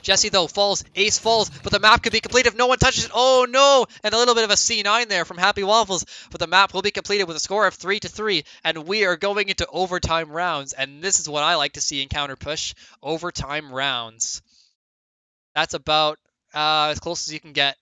Jesse, though, falls. Ace falls, but the map could be complete if no one touches it. Oh, no! And a little bit of a C9 there from Happy Waffles, but the map will be completed with a score of 3-3, and we are going into overtime rounds, and this is what I like to see in Counter Push, overtime rounds. That's about as close as you can get.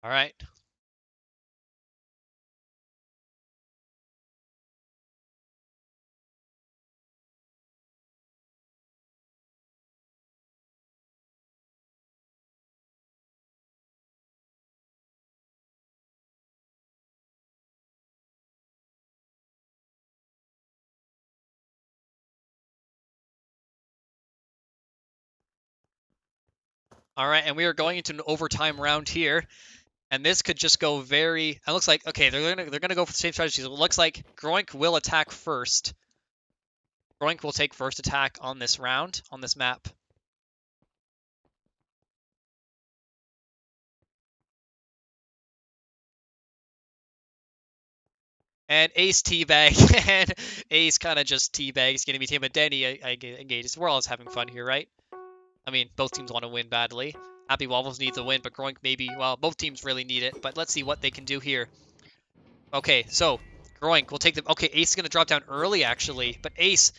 All right. All right, and we are going into an overtime round here. And this could just go very... It looks like... Okay, they're gonna go for the same strategies. It looks like GroInk will attack first. GroInk will take first attack on this round, on this map. And Ace teabag, and Ace kind of just teabags, getting me team, but Danny engages. We're all just having fun here, right? I mean, both teams want to win badly. Happy Waffles needs a win, but GroИnk maybe, well, both teams really need it, but let's see what they can do here. Okay, so, GroInk will take them. Okay, Ace is going to drop down early, actually, but Ace,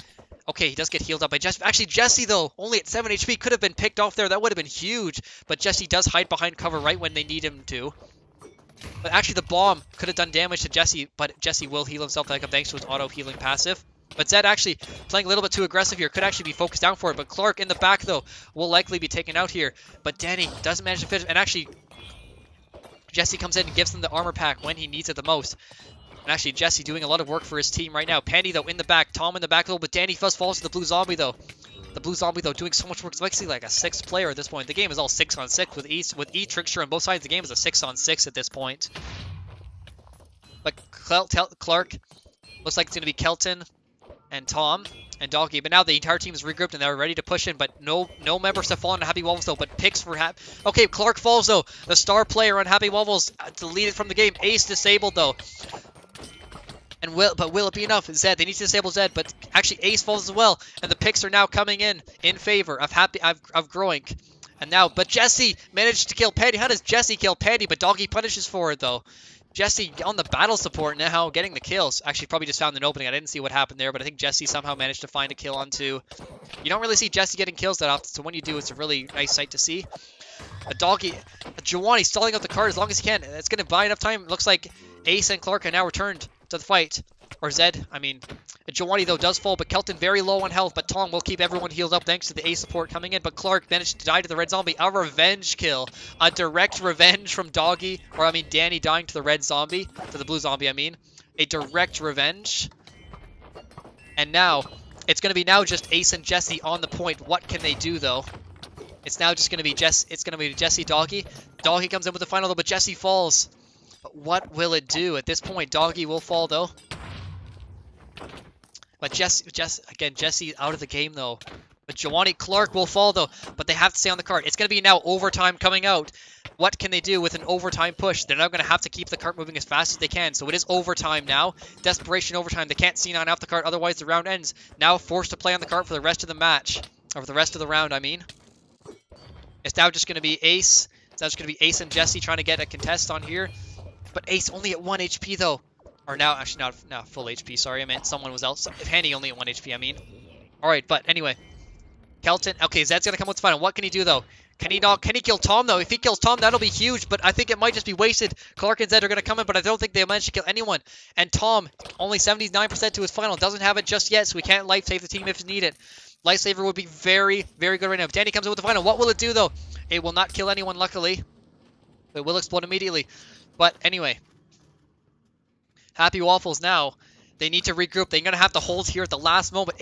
okay, he does get healed up by Jesse. Actually, Jesse, though, only at 7 HP, could have been picked off there. That would have been huge, but Jesse does hide behind cover right when they need him to. But actually, the bomb could have done damage to Jesse, but Jesse will heal himself back up thanks to his auto-healing passive. But Zed actually playing a little bit too aggressive here. Could actually be focused down for it. But Clark in the back, though, will likely be taken out here. But Danny doesn't manage to finish. And actually, Jesse comes in and gives them the armor pack when he needs it the most. And actually, Jesse doing a lot of work for his team right now. Pandy, though, in the back. Tom in the back, though. But Danny first falls to the blue zombie, though. The blue zombie, though, doing so much work. It's basically like a 6th player at this point. The game is all 6-on-6 with E trickster on both sides. The game is a 6-on-6 at this point. But Clark looks like it's going to be Kelton and Tom and Doggy. But now the entire team is regrouped and they're ready to push in. But no members have fallen to Happy Waffles, though. But picks for Okay, Clark falls, though. The star player on Happy Waffles deleted from the game. Ace disabled, though. And will it be enough? Zed, they need to disable Zed, but actually Ace falls as well. And the picks are now coming in favor of GroInk. And now, but Jesse managed to kill Paddy. How does Jesse kill Paddy? But Doggy punishes for it, though. Jesse on the battle support now, getting the kills. Actually, probably just found an opening. I didn't see what happened there, but I think Jesse somehow managed to find a kill on 2. You don't really see Jesse getting kills that often, so when you do, it's a really nice sight to see. Giovanni stalling out the card as long as he can. It's going to buy enough time. It looks like Ace and Clark are now returned to the fight. Or Zed, I mean. Giovanni, though, does fall, but Kelton very low on health, but Tom will keep everyone healed up thanks to the Ace support coming in, but Clark managed to die to the red zombie. A revenge kill. A direct revenge from Doggy, or I mean Danny dying to the red zombie, to the blue zombie, I mean. A direct revenge. And now, it's going to be now just Ace and Jesse on the point. What can they do, though? It's now just going to be Jesse, Doggy. Doggy comes in with the final, though, but Jesse falls. But what will it do? At this point, Doggy will fall, though. But Jesse out of the game, though. But Giovanni Clark will fall, though. But they have to stay on the card. It's going to be now overtime coming out. What can they do with an overtime push? They're now going to have to keep the cart moving as fast as they can. So it is overtime now. Desperation overtime. They can't C9 off the cart, otherwise the round ends. Now forced to play on the cart for the rest of the match. Or for the rest of the round, I mean. It's now just going to be Ace. It's now just going to be Ace and Jesse trying to get a contest on here. But Ace only at 1 HP, though. Or now, actually, not full HP, sorry. I meant someone was out. If Handy only at 1 HP, I mean. Alright, but anyway. Kelton. Okay, Zed's gonna come with the final. What can he do, though? Can he kill Tom, though? If he kills Tom, that'll be huge, but I think it might just be wasted. Clark and Zed are gonna come in, but I don't think they'll manage to kill anyone. And Tom, only 79% to his final. Doesn't have it just yet, so we can't life save the team if needed. Lifesaver would be very, very good right now. If Danny comes in with the final, what will it do, though? It will not kill anyone, luckily. It will explode immediately. But anyway. Happy Waffles now. They need to regroup. They're gonna have to hold here at the last moment.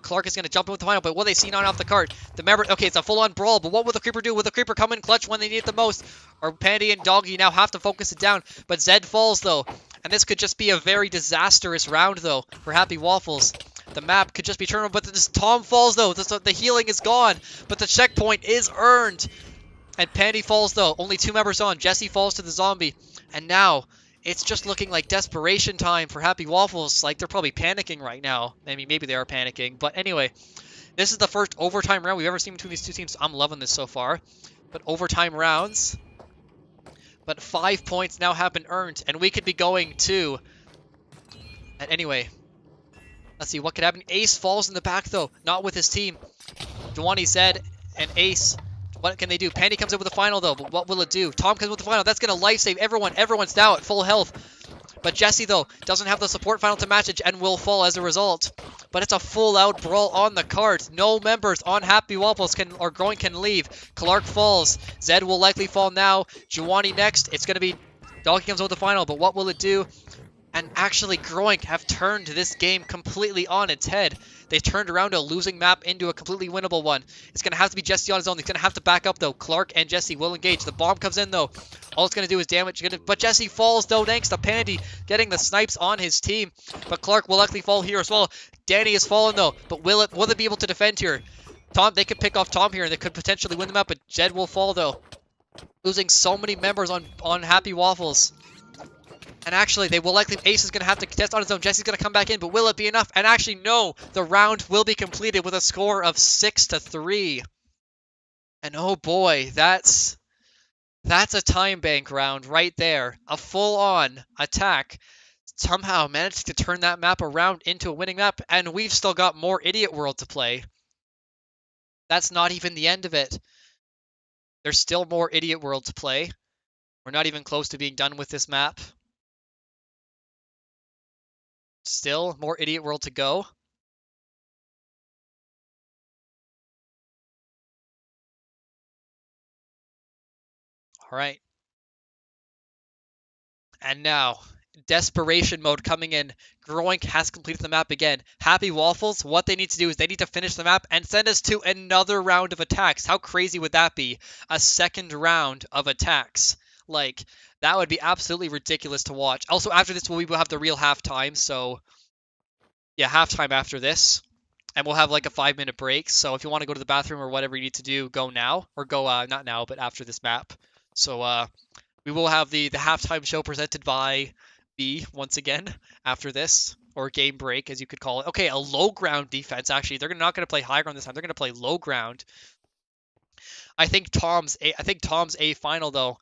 Clark is gonna jump in with the final, but will they see none off the cart? Okay, it's a full-on brawl, but what will the creeper do? Will the creeper come in clutch when they need it the most? Or Pandy and Doggy now have to focus it down. But Zed falls, though. And this could just be a very disastrous round, though, for Happy Waffles. The map could just be turned, but Tom falls, though. The healing is gone, but the checkpoint is earned. And Pandy falls, though. Only 2 members on. Jesse falls to the zombie. And now, it's just looking like desperation time for Happy Waffles. Like, they're probably panicking right now. I mean, maybe they are panicking. But anyway, this is the first overtime round we've ever seen between these two teams. I'm loving this so far. But overtime rounds. But 5 points now have been earned. And we could be going to... And anyway, let's see what could happen. Ace falls in the back, though. Not with his team. Giovanni, Zed, and Ace. What can they do? Pandy comes in with the final, though, but what will it do? Tom comes with the final. That's going to life save everyone. Everyone's now at full health. But Jesse, though, doesn't have the support final to match it and will fall as a result. But it's a full-out brawl on the card. No members on Happy Waffles or GroИnk can leave. Clark falls. Zed will likely fall now. Giovanni next. It's going to be... Doggy comes with the final, but what will it do? And actually, GroInk have turned this game completely on its head. They turned around a losing map into a completely winnable one. It's going to have to be Jesse on his own. He's going to have to back up, though. Clark and Jesse will engage. The bomb comes in, though. All it's going to do is damage. But Jesse falls, though, thanks to Pandy getting the snipes on his team. But Clark will likely fall here as well. Danny has fallen, though. But will they be able to defend here? They could pick off Tom here, and they could potentially win the map. But Jed will fall, though. Losing so many members on Happy Waffles. And actually, they will likely, Ace is going to have to contest on his own. Jesse's going to come back in, but will it be enough? And actually, no, the round will be completed with a score of 6-3. And oh boy, that's a time bank round right there. A full-on attack. Somehow managed to turn that map around into a winning map, and we've still got more Idiot World to play. That's not even the end of it. There's still more Idiot World to play. We're not even close to being done with this map. Still more Idiot World to go. All right. And now, Desperation Mode coming in. GroИnk has completed the map again. Happy Waffles, what they need to do is they need to finish the map and send us to another round of attacks. How crazy would that be? A second round of attacks. Like, that would be absolutely ridiculous to watch. Also, after this, we will have the real halftime, so... Yeah, halftime after this. And we'll have like a 5-minute break, so if you want to go to the bathroom or whatever you need to do, go now. Or go, not now, but after this map. So, we will have the halftime show presented by B once again after this, or game break as you could call it. Okay, a low ground defense actually. They're not going to play high ground this time. They're going to play low ground. I think Tom's A final though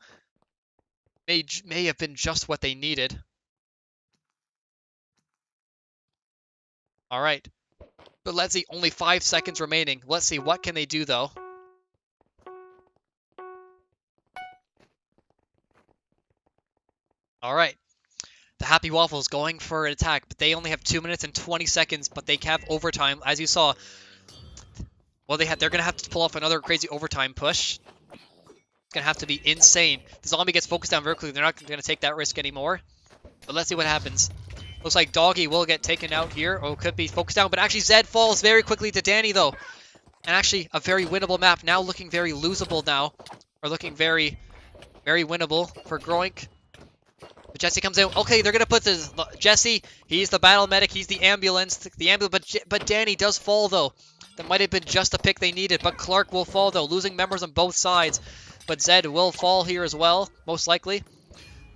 may have been just what they needed. All right. But let's see, only 5 seconds remaining. Let's see, what can they do though? All right. The Happy Waffles going for an attack, but they only have 2 minutes and 20 seconds, but they have overtime, as you saw. Well, they're going to have to pull off another crazy overtime push. It's going to have to be insane. The zombie gets focused down very quickly. They're not going to take that risk anymore. But let's see what happens. Looks like Doggy will get taken out here. Oh, could be focused down, but actually Zed falls very quickly to Danny, though. And actually, a very winnable map, now looking very losable now. Or looking very, very winnable for GroInk. But Jesse comes in. Okay, they're gonna put this Jesse. He's the battle medic. He's the ambulance. But Danny does fall though. That might have been just a pick they needed. But Clark will fall though, losing members on both sides. But Zed will fall here as well, most likely.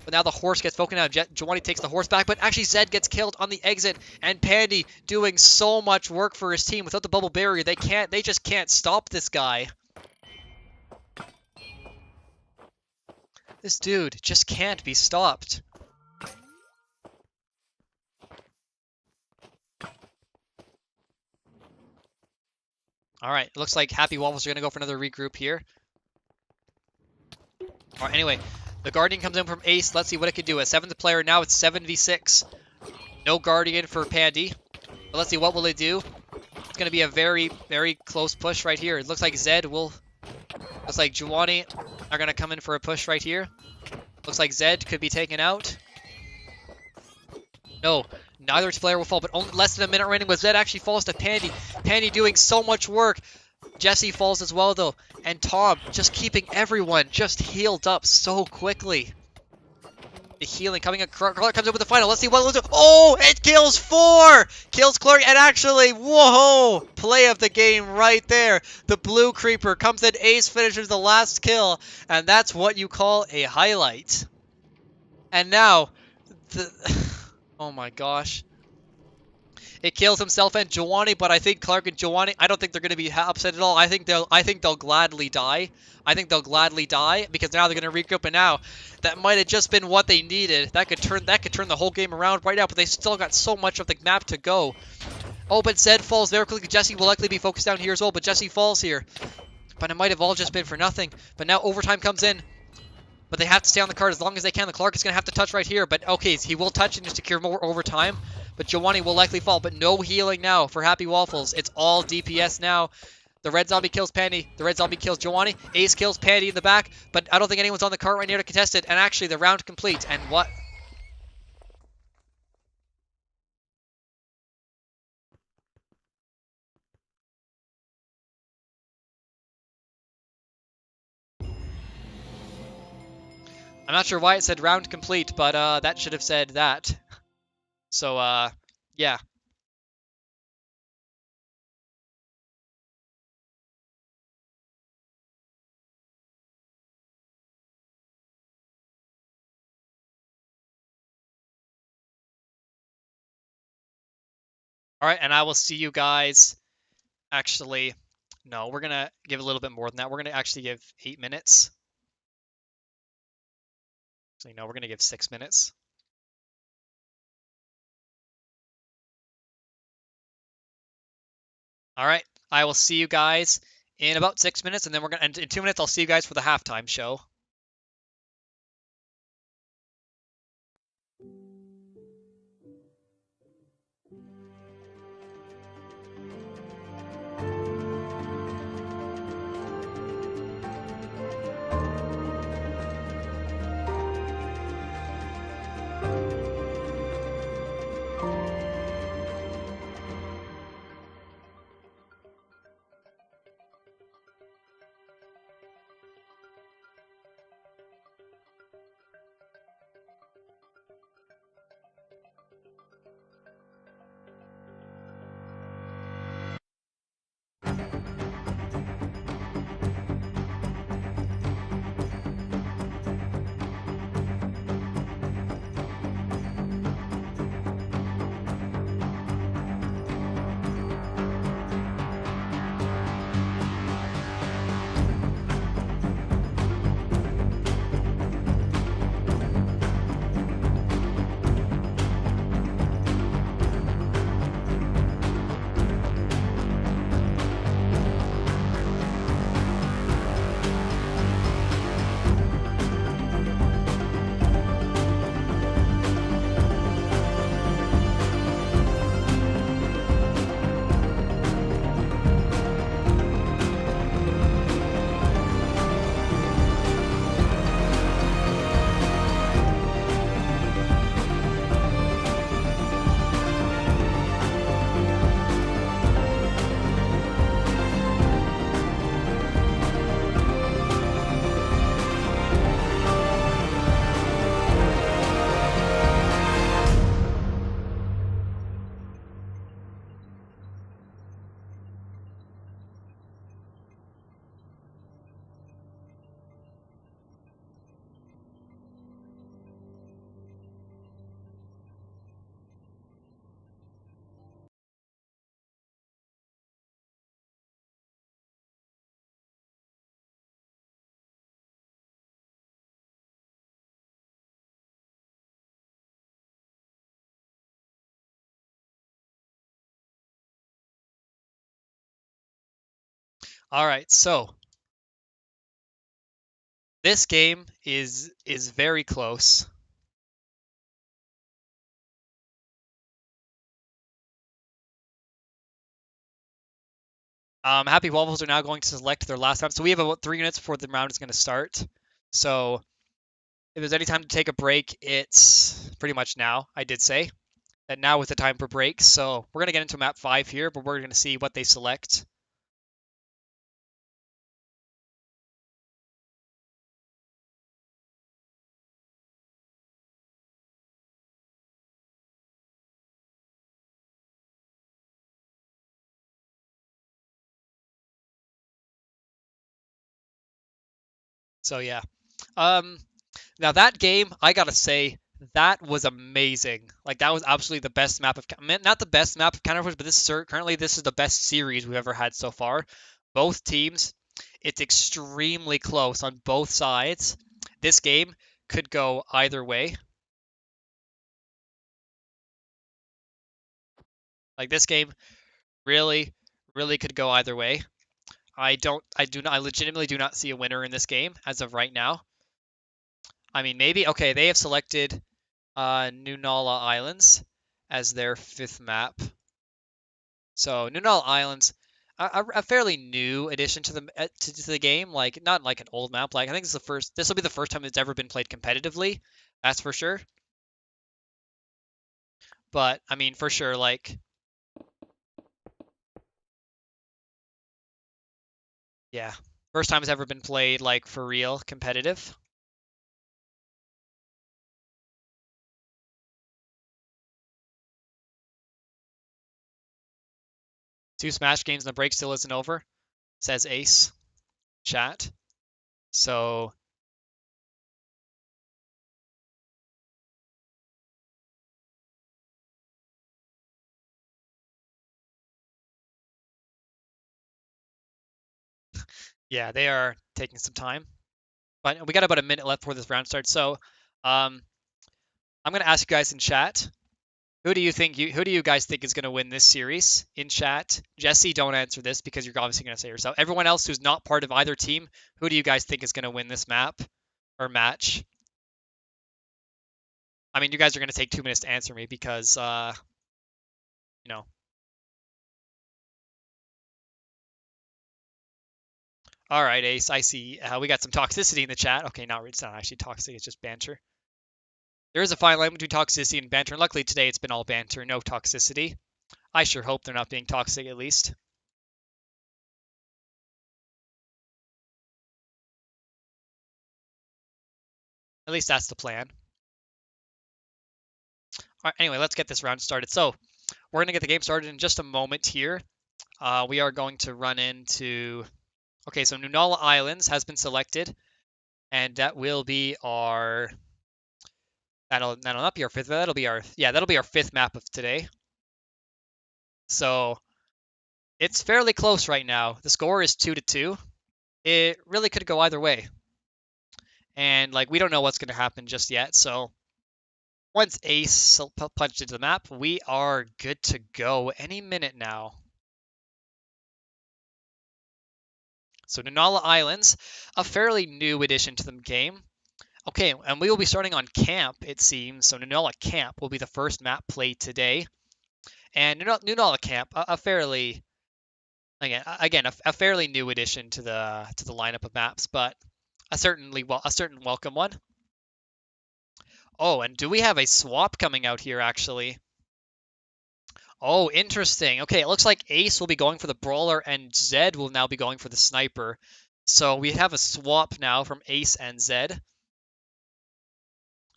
But now the horse gets focused out. Giovanni takes the horse back, but actually Zed gets killed on the exit. And Pandy doing so much work for his team without the bubble barrier. They just can't stop this guy. This dude just can't be stopped. Alright, it looks like Happy Waffles are going to go for another regroup here. Alright, anyway, the Guardian comes in from Ace. Let's see what it can do. A 7th player, now it's 7v6. No Guardian for Pandy. But let's see, what will they do? It's going to be a very, very close push right here. It looks like Zed will... Looks like Giovanni are going to come in for a push right here. Looks like Zed could be taken out. No, neither player will fall, but only less than a minute remaining. But Zed actually falls to Pandy. Pandy doing so much work. Jesse falls as well, though. And Tom just keeping everyone just healed up so quickly. The healing coming in. Clark comes in with the final. Let's see what it'll do. Oh, it kills 4! Kills Clark, and actually, whoa! Play of the game right there. The blue creeper comes in. Ace finishes the last kill, and that's what you call a highlight. And now, oh my gosh. It kills himself and Giovanni, but I think Clark and Giovanni, I don't think they're going to be upset at all. I think they'll gladly die. I think they'll gladly die because now they're going to regroup, and now that might have just been what they needed. That could turn the whole game around right now, but they still got so much of the map to go. Oh, but Zed falls very quickly. Jesse will likely be focused down here as well, but Jesse falls here. But it might have all just been for nothing. But now overtime comes in. But they have to stay on the card as long as they can. The Clark is going to have to touch right here. But okay, he will touch and just secure more overtime. But Giovanni will likely fall. But no healing now for Happy Waffles. It's all DPS now. The red zombie kills Pandy. The red zombie kills Giovanni. Ace kills Pandy in the back. But I don't think anyone's on the cart right near to contest it. And actually, the round complete. And what? I'm not sure why it said round complete, but that should have said that. So, yeah. All right, and I will see you guys. Actually, no, we're gonna give a little bit more than that. We're gonna actually give 8 minutes. So you know, we're gonna give 6 minutes. All right, I will see you guys in about 6 minutes, and then and in 2 minutes I'll see you guys for the halftime show. All right, so this game is very close. Happy Waffles are now going to select their last round. So we have about 3 minutes before the round is going to start. So if there's any time to take a break, it's pretty much now. I did say that now is the time for breaks. So we're going to get into map 5 here, but we're going to see what they select. So yeah. Now that game, I gotta say, that was amazing. Like that was absolutely the best map of, not the best map of Counterforce, but currently this is the best series we've ever had so far. Both teams, it's extremely close on both sides. This game could go either way. Like this game really, really could go either way. I legitimately do not see a winner in this game as of right now. I mean, maybe, okay, they have selected New Nala Islands as their 5th map. So New Nala Islands, a fairly new addition to the game. Like not like an old map. Like I think this will be the first time it's ever been played competitively. That's for sure. But I mean, for sure, like yeah, first time it's ever been played like for real competitive. Two Smash games and the break still isn't over, says Ace. Chat. So Yeah, they are taking some time. But we got about a minute left before this round starts. So I'm gonna ask you guys in chat. Who do you guys think is gonna win this series in chat? Jesse, don't answer this because you're obviously gonna say yourself. Everyone else who's not part of either team, who do you guys think is gonna win this map or match? I mean, you guys are gonna take 2 minutes to answer me because you know. All right, Ace, I see. We got some toxicity in the chat. Okay, it's not actually toxic, it's just banter. There is a fine line between toxicity and banter, and luckily today it's been all banter, no toxicity. I sure hope they're not being toxic at least. At least that's the plan. All right, anyway, let's get this round started. So we're going to get the game started in just a moment here. We are going to run into... Okay, so Nunala Islands has been selected, and that will be our... That'll not be our fifth, that'll be our fifth map of today. So it's fairly close right now. The score is 2-2. It really could go either way. And like we don't know what's going to happen just yet. So once Ace punched into the map, we are good to go any minute now. So Nunala Islands, a fairly new addition to the game. Okay, and we will be starting on Camp, it seems. So Nunala Camp will be the first map played today. And Nunala Camp, a fairly new addition to the lineup of maps, but a certain welcome one. Oh, and do we have a swap coming out here actually? Oh, interesting. Okay, it looks like Ace will be going for the brawler and Zed will now be going for the sniper. So we have a swap now from Ace and Zed.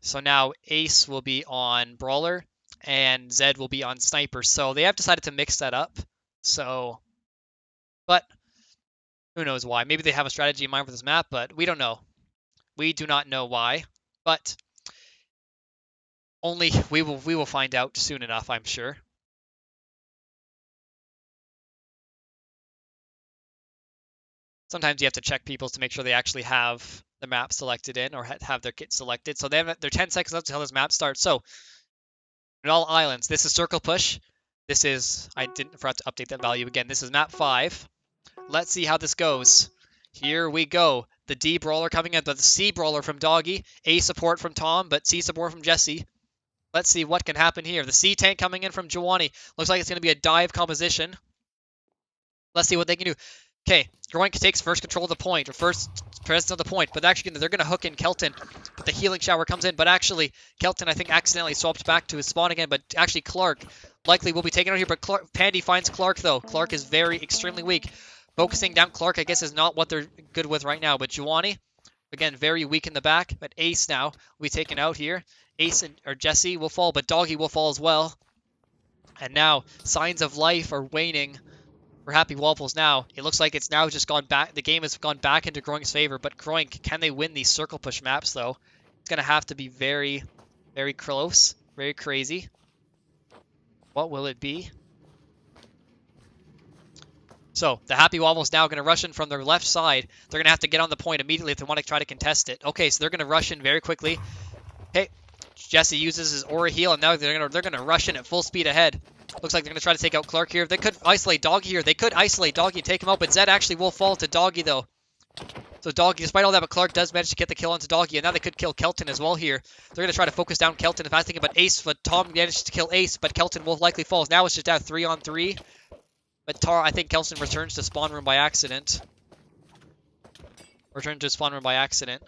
So now Ace will be on brawler and Zed will be on sniper. So they have decided to mix that up. So, but who knows why? Maybe they have a strategy in mind for this map, but we don't know. We do not know why, but only we will find out soon enough, I'm sure. Sometimes you have to check people to make sure they actually have the map selected in or have their kit selected. So they have their 10 seconds left until this map starts. So, Nunala Islands, this is circle push. This is, I forgot to update that value again. This is map 5. Let's see how this goes. Here we go. The D brawler coming in, but the C brawler from Doggy. A support from Tom, but C support from Jesse. Let's see what can happen here. The C tank coming in from Giovanni. Looks like it's going to be a dive composition. Let's see what they can do. Okay, GroИnk takes first control of the point, or first presence of the point, but actually they're going to hook in Kelton. But the healing shower comes in, but actually Kelton, I think, accidentally swapped back to his spawn again, but actually Clark likely will be taken out here, but Pandy finds Clark, though. Clark is extremely weak. Focusing down Clark, I guess, is not what they're good with right now, but Giovanni, again, very weak in the back, but Ace now will be taken out here. Ace or Jesse will fall, but Doggy will fall as well. And now, signs of life are waning for Happy Waffles now. It looks like it's now just gone back. The game has gone back into GroInk's favor, but GroInk, can they win these circle push maps, though? It's going to have to be very, very close, very crazy. What will it be? So, the Happy Waffles now going to rush in from their left side. They're going to have to get on the point immediately if they want to try to contest it. Okay, so they're going to rush in very quickly. Okay, Jesse uses his aura heal, and now they're going to rush in at full speed ahead. Looks like they're going to try to take out Clark here. They could isolate Doggy here. They could isolate Doggy and take him out, but Zed actually will fall to Doggy, though. So Doggy, despite all that, but Clark does manage to get the kill onto Doggy, and now they could kill Kelton as well here. They're going to try to focus down Kelton. If I was thinking about Ace, but Tom managed to kill Ace, but Kelton will likely fall. Now it's just at 3-on-3. But I think Kelton returns to spawn room by accident. Return to spawn room by accident.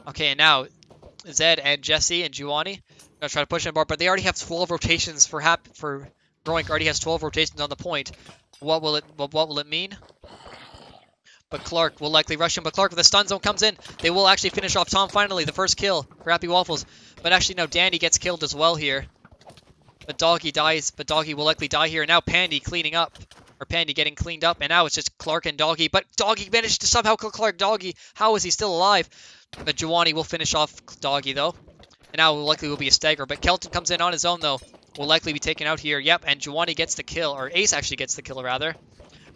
Okay, and now Zed and Jesse and Giovanni gonna try to push him apart, but they already have 12 rotations for GroInk already has 12 rotations on the point. What will it mean? But Clark will likely rush him. But Clark with the stun zone comes in. They will actually finish off Tom finally, the first kill for Happy Waffles. But actually no, Danny gets killed as well here. But Doggy dies, but Doggy will likely die here. And now Pandy cleaning up. Or Pandy getting cleaned up. And now it's just Clark and Doggy. But Doggy managed to somehow kill Clark. Doggy, how is he still alive? But Giovanni will finish off Doggy though. And now likely will be a stagger. But Kelton comes in on his own though. Will likely be taken out here. Yep, and Giovanni gets the kill. Or Ace actually gets the kill rather.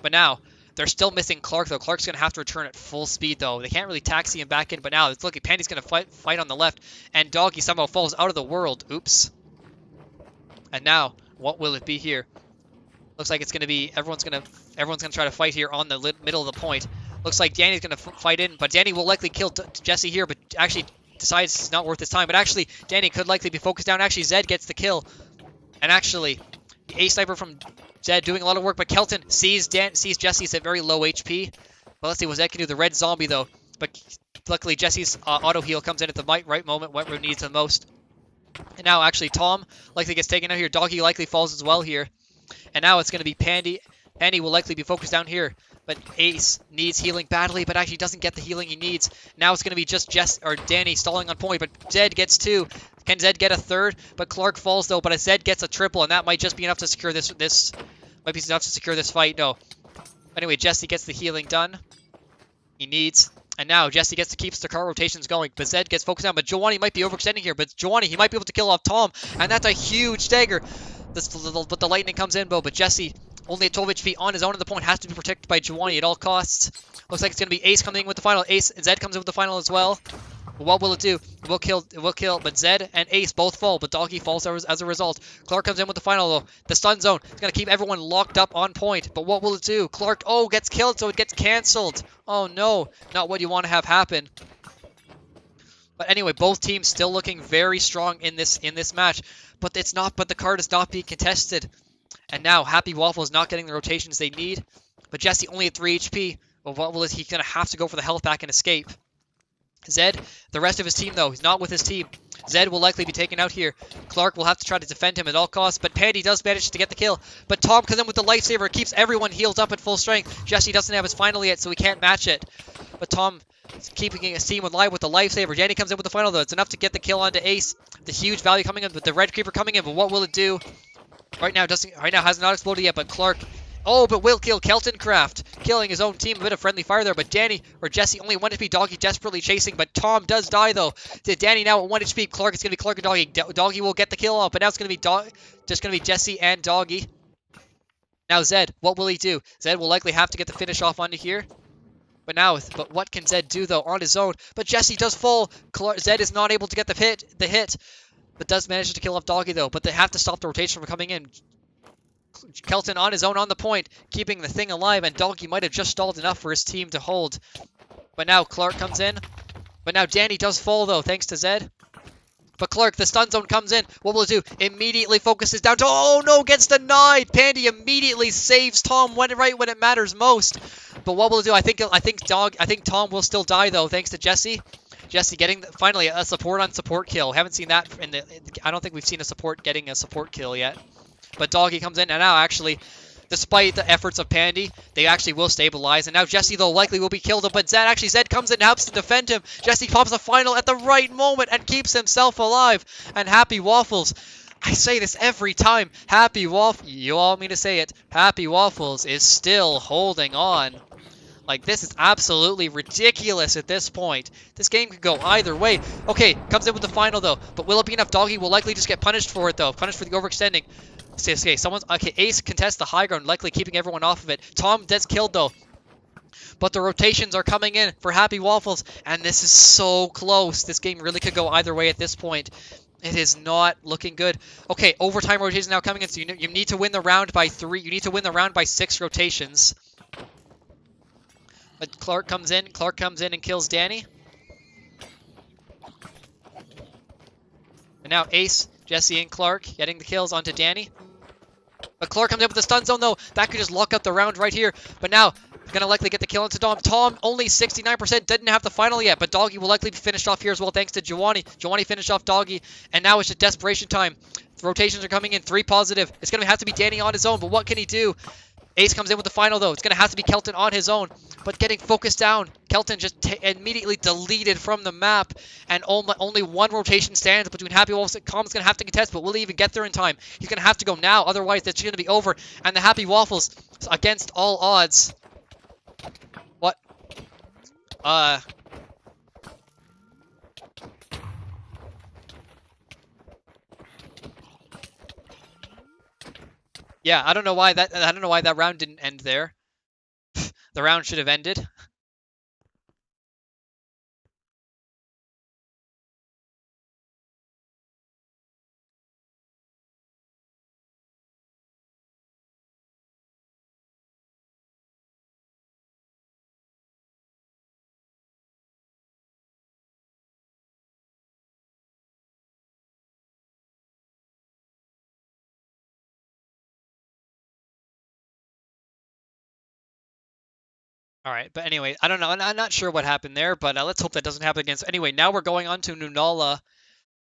But now, They're still missing Clark, though. Clark's going to have to return at full speed, though. They can't really taxi him back in, but now it's looking. Pandy's going to fight on the left, and Doggy somehow falls out of the world. Oops. And now, what will it be here? Looks like it's going to be everyone's going to try to fight here on the middle of the point. Looks like Danny's going to fight in, but Danny will likely kill Jesse here, but actually decides it's not worth his time. But actually, Danny could likely be focused down. Actually, Zed gets the kill. And actually, the A sniper from Zed doing a lot of work, but Kelton sees Jesse's at very low HP. But let's see what Zed can do. The red zombie, though. But luckily, Jesse's auto heal comes in at the right moment when it needs the most. And now, actually, Tom likely gets taken out here. Doggy likely falls as well here. And now it's going to be Pandy. Pandy will likely be focused down here. But Ace needs healing badly, but actually doesn't get the healing he needs. Now it's going to be just Danny stalling on point, but Zed gets 2. Can Zed get a 3rd? But Clark falls, though, but Zed gets a triple, and that might just be enough to secure this fight. No. Anyway, Jesse gets the healing done. He needs. And now Jesse gets to keep the car rotations going, but Zed gets focused down. But Giovanni might be overextending here, but Giovanni, he might be able to kill off Tom, and that's a huge dagger. But the lightning comes in, though, but Jesse, only at 12 HP on his own at the point, has to be protected by Giovanni at all costs. Looks like it's going to be Ace coming in with the final. Zed comes in with the final as well. But what will it do? It will kill, but Zed and Ace both fall, but Doggy falls as a result. Clark comes in with the final, though. The stun zone is going to keep everyone locked up on point, but what will it do? Clark, gets killed, so it gets cancelled. Oh no, not what you want to have happen. But anyway, both teams still looking very strong in this match, but the card is not being contested. And now Happy Waffles not getting the rotations they need, but Jesse only at 3 HP. Well, what will he gonna have to go for the health back and escape? Zed, the rest of his team though, he's not with his team. Zed will likely be taken out here. Clark will have to try to defend him at all costs, but Pandy does manage to get the kill. But Tom comes in with the lifesaver, keeps everyone healed up at full strength. Jesse doesn't have his final yet, so he can't match it. But Tom is keeping his team alive with the lifesaver. Danny comes in with the final though. It's enough to get the kill onto Ace. The huge value coming in with the red creeper coming in, but what will it do? Right now has not exploded yet, but Clark. But will kill Kelton Craft, killing his own team. A bit of friendly fire there, but Danny or Jesse only 1 HP. Doggy desperately chasing, but Tom does die though. To Danny now at 1 HP. Clark, it's gonna be Clark and Doggy. Doggy will get the kill off, but now it's gonna be Jesse and Doggy. Now Zed, what will he do? Zed will likely have to get the finish off onto here. But what can Zed do though on his own? But Jesse does fall. Zed is not able to get the hit, but does manage to kill off Doggy though. But they have to stop the rotation from coming in. Kelton on his own on the point, keeping the thing alive, and Doggy might have just stalled enough for his team to hold. But now Clark comes in. But now Danny does fall though, thanks to Zed. But Clark, the stun zone comes in. What will it do? Immediately focuses down to, oh no, gets denied. Pandy immediately saves Tom right when it matters most. But what will it do? I think Tom will still die though, thanks to Jesse. Jesse getting finally a support on support kill. Haven't seen that I don't think we've seen a support getting a support kill yet. But Doggy comes in, and now actually, despite the efforts of Pandy, they actually will stabilize. And now Jesse, though, likely will be killed. But Zed comes in and helps to defend him. Jesse pops a final at the right moment and keeps himself alive. And Happy Waffles, I say this every time, you all want me to say it, Happy Waffles is still holding on. Like, this is absolutely ridiculous at this point. This game could go either way. Okay, comes in with the final, though. But will it be enough? Doggy will likely just get punished for it, though. Punished for the overextending. Okay, Ace contests the high ground, likely keeping everyone off of it. Tom gets killed, though. But the rotations are coming in for Happy Waffles. And this is so close. This game really could go either way at this point. It is not looking good. Okay, overtime rotations now coming in. So you need to win the round by 3. You need to win the round by 6 rotations. But Clark comes in and kills Danny. And now Ace, Jesse, and Clark getting the kills onto Danny. But Clark comes in with the stun zone, though. That could just lock up the round right here. But now, gonna likely get the kill into Tom. Tom, only 69%, didn't have the final yet. But Doggy will likely be finished off here as well, thanks to Giovanni. Giovanni finished off Doggy. And now it's just desperation time. The rotations are coming in, 3 positive. It's gonna have to be Danny on his own, but what can he do? Ace comes in with the final, though. It's going to have to be Kelton on his own. But getting focused down. Kelton just immediately deleted from the map. And only 1 rotation stands between Happy Waffles and Com's going to have to contest. But will he even get there in time? He's going to have to go now. Otherwise, that's going to be over. And the Happy Waffles, against all odds. What? Yeah, I don't know why that round didn't end there. The round should have ended. All right, but anyway, I don't know. I'm not sure what happened there, but let's hope that doesn't happen against. Anyway, now we're going on to Nunala.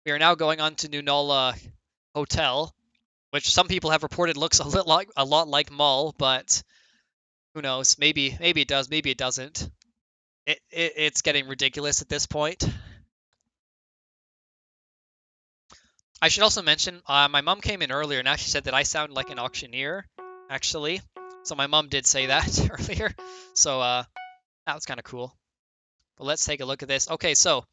We are now going on to Nunala Hotel, which some people have reported looks a lot like Mull, but who knows? Maybe it does, maybe it doesn't. It's getting ridiculous at this point. I should also mention, my mom came in earlier and actually said that I sound like an auctioneer, actually. So my mom did say that earlier. So that was kind of cool. But let's take a look at this. Okay, so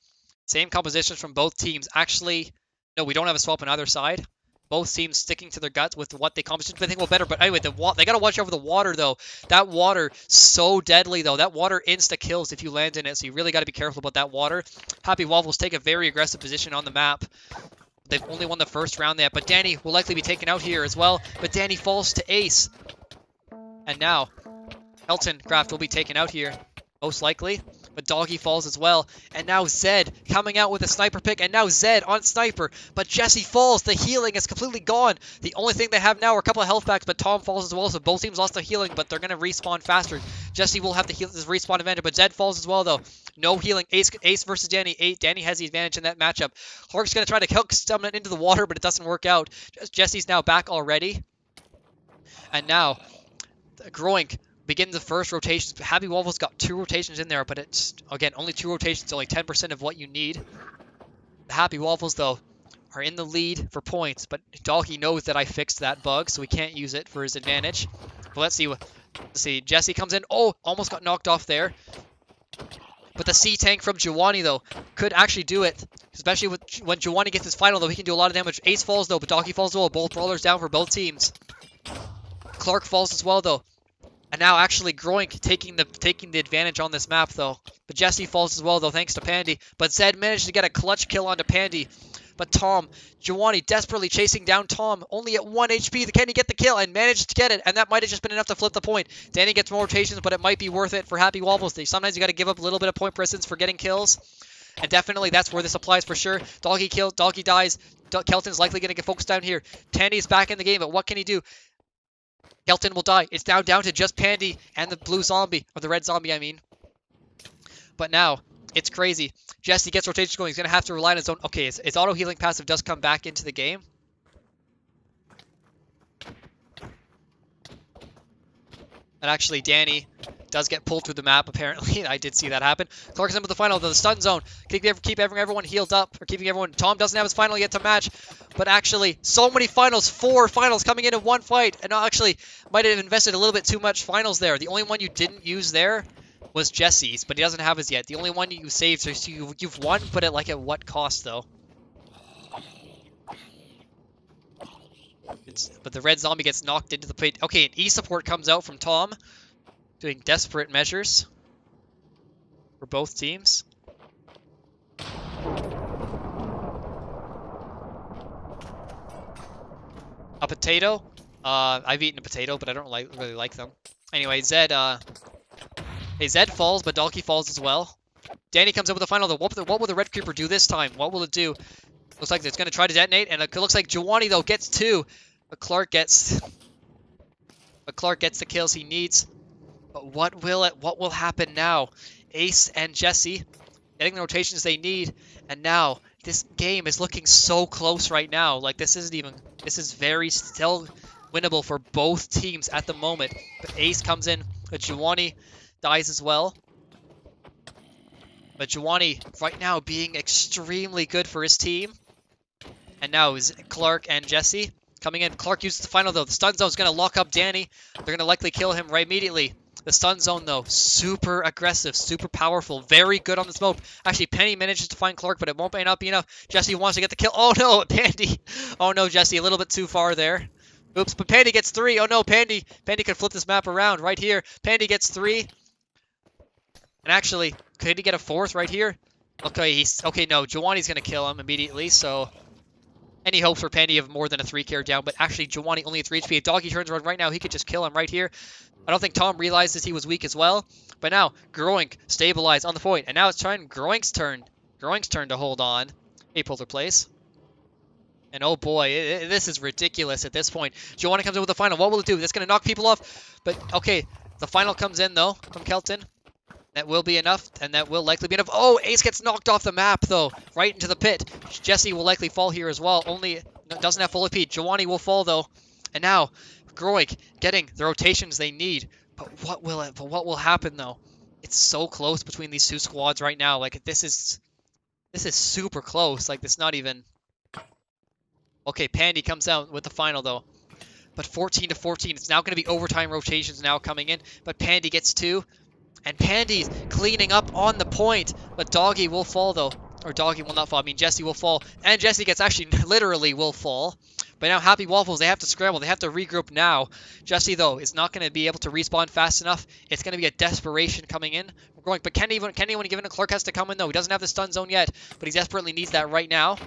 same compositions from both teams. Actually, no, we don't have a swap on either side. Both teams sticking to their guts with what they composition. But I think well better. But anyway, they got to watch over the water though. That water so deadly though. That water insta kills if you land in it. So you really got to be careful about that water. Happy Waffles take a very aggressive position on the map. They've only won the first round there, but Danny will likely be taken out here as well. But Danny falls to Ace. And now, Elton Craft will be taken out here, most likely. But Doggy falls as well. And now Zed coming out with a sniper pick. And now Zed on sniper. But Jesse falls. The healing is completely gone. The only thing they have now are a couple of health packs. But Tom falls as well. So both teams lost their healing. But they're going to respawn faster. Jesse will have the heal this respawn advantage. But Zed falls as well, though. No healing. Ace versus Danny. Danny has the advantage in that matchup. Clark's going to try to hook someone into the water. But it doesn't work out. Jesse's now back already. And now, Groïnk begin the first rotations. Happy Waffles got 2 rotations in there, but it's, again, only 2 rotations, only 10% of what you need. The Happy Waffles, though, are in the lead for points, but Doggy knows that I fixed that bug, so he can't use it for his advantage. But let's see. Jesse comes in. Oh, almost got knocked off there. But the C-Tank from Giovanni, though, could actually do it, especially when Giovanni gets his final, though. He can do a lot of damage. Ace falls, though, but Doggy falls as well. Both brawlers down for both teams. Clark falls as well, though. And now actually Groïnk taking the advantage on this map, though. But Jesse falls as well, though, thanks to Pandy. But Zed managed to get a clutch kill onto Pandy. But Giovanni desperately chasing down Tom, only at 1 HP. Can he get the kill? And managed to get it. And that might have just been enough to flip the point. Danny gets more rotations, but it might be worth it for Happy Waffles. Sometimes you got to give up a little bit of point presence for getting kills. And definitely that's where this applies for sure. Doggy dies. Kelton's likely going to get focused down here. Tandy's back in the game, but what can he do? Kelton will die. It's now down to just Pandy and the blue zombie, or the red zombie, I mean. But now, it's crazy. Jesse gets rotation going. He's going to have to rely on his own. Okay, his auto-healing passive does come back into the game. And actually, Danny does get pulled through the map, apparently. I did see that happen. Clark's in with the final, the stun zone. Keep everyone healed up, or keeping everyone... Tom doesn't have his final yet to match, but actually, so many finals, 4 finals coming in one fight, and actually, might have invested a little bit too much finals there. The only one you didn't use there was Jesse's, but he doesn't have his yet. The only one you saved, so you've won, but at what cost, though? But the red zombie gets knocked into the plate. Okay, an E-support comes out from Tom, doing desperate measures for both teams. A potato. I've eaten a potato, but I don't really like them. Anyway, Zed falls, but Dalky falls as well. Danny comes up with the final. What will the red creeper do this time? What will it do? Looks like it's going to try to detonate, and it looks like Giovanni, though, gets 2. But Clark gets the kills he needs. But what will happen now? Ace and Jesse getting the rotations they need, and now this game is looking so close right now. Like, this is very still winnable for both teams at the moment. But Ace comes in, but Giovanni dies as well. But Giovanni right now being extremely good for his team. And now is Clark and Jesse coming in. Clark uses the final, though. The stun zone is going to lock up Danny. They're going to likely kill him right immediately. The stun zone, though, super aggressive, super powerful, very good on the smoke. Actually, Penny manages to find Clark, but it may not be enough. Jesse wants to get the kill. Oh, no, Pandy. Oh, no, Jesse, a little bit too far there. Oops, but Pandy gets 3. Oh, no, Pandy could flip this map around right here. Pandy gets 3. And actually, could he get a fourth right here? Okay, no, Jawani's gonna kill him immediately, so any hopes for Pandy of more than a 3 down, but actually Jawani only at 3 HP. If Doggy turns around right now, he could just kill him right here. I don't think Tom realizes he was weak as well. But now, GroИnk stabilized on the point. And now it's GroInk's turn. GroInk's turn to hold on. A polar place. And oh boy, this is ridiculous at this point. Jawani comes in with the final. What will it do? That's going to knock people off. But okay, the final comes in though from Kelton. That will be enough, and that will likely be enough. Oh, Ace gets knocked off the map though, right into the pit. Jesse will likely fall here as well. Only doesn't have full AP. Jawani will fall though. And now, GroInk getting the rotations they need. But what will happen though? It's so close between these two squads right now. Like this is super close. Like it's not even. Okay, Pandy comes out with the final though. But 14 to 14. It's now going to be overtime rotations now coming in. But Pandy gets 2. And Pandy's cleaning up on the point. But Doggy will fall though. Or Doggy will not fall. I mean, Jesse will fall. And Jesse gets actually literally will fall. But now Happy Waffles, they have to scramble. They have to regroup now. Jesse, though, is not going to be able to respawn fast enough. It's going to be a desperation coming in. We're going, but can anyone give it? Clark has to come in, though. He doesn't have the stun zone yet, but he desperately needs that right now.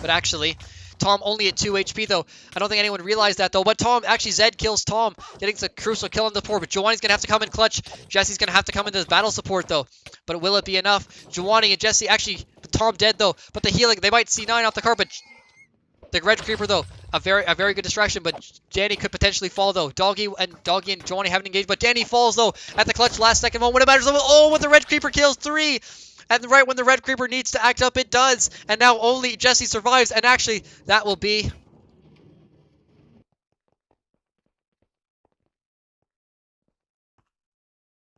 But actually, Tom only at 2 HP, though. I don't think anyone realized that, though. But Tom, actually, Zed kills Tom, getting the crucial kill on the poor. But Jawani's going to have to come in clutch. Jesse's going to have to come into his battle support, though. But will it be enough? Jawani and Jesse, actually, Tom dead, though. But the healing, they might see 9 off the card, but the Red Creeper, though, a very good distraction, but Danny could potentially fall, though. Doggy and Jawani haven't engaged, but Danny falls, though, at the clutch last second moment. When it matters, oh, when the Red Creeper kills 3! And right when the Red Creeper needs to act up, it does. And now only Jesse survives, and actually, that will be...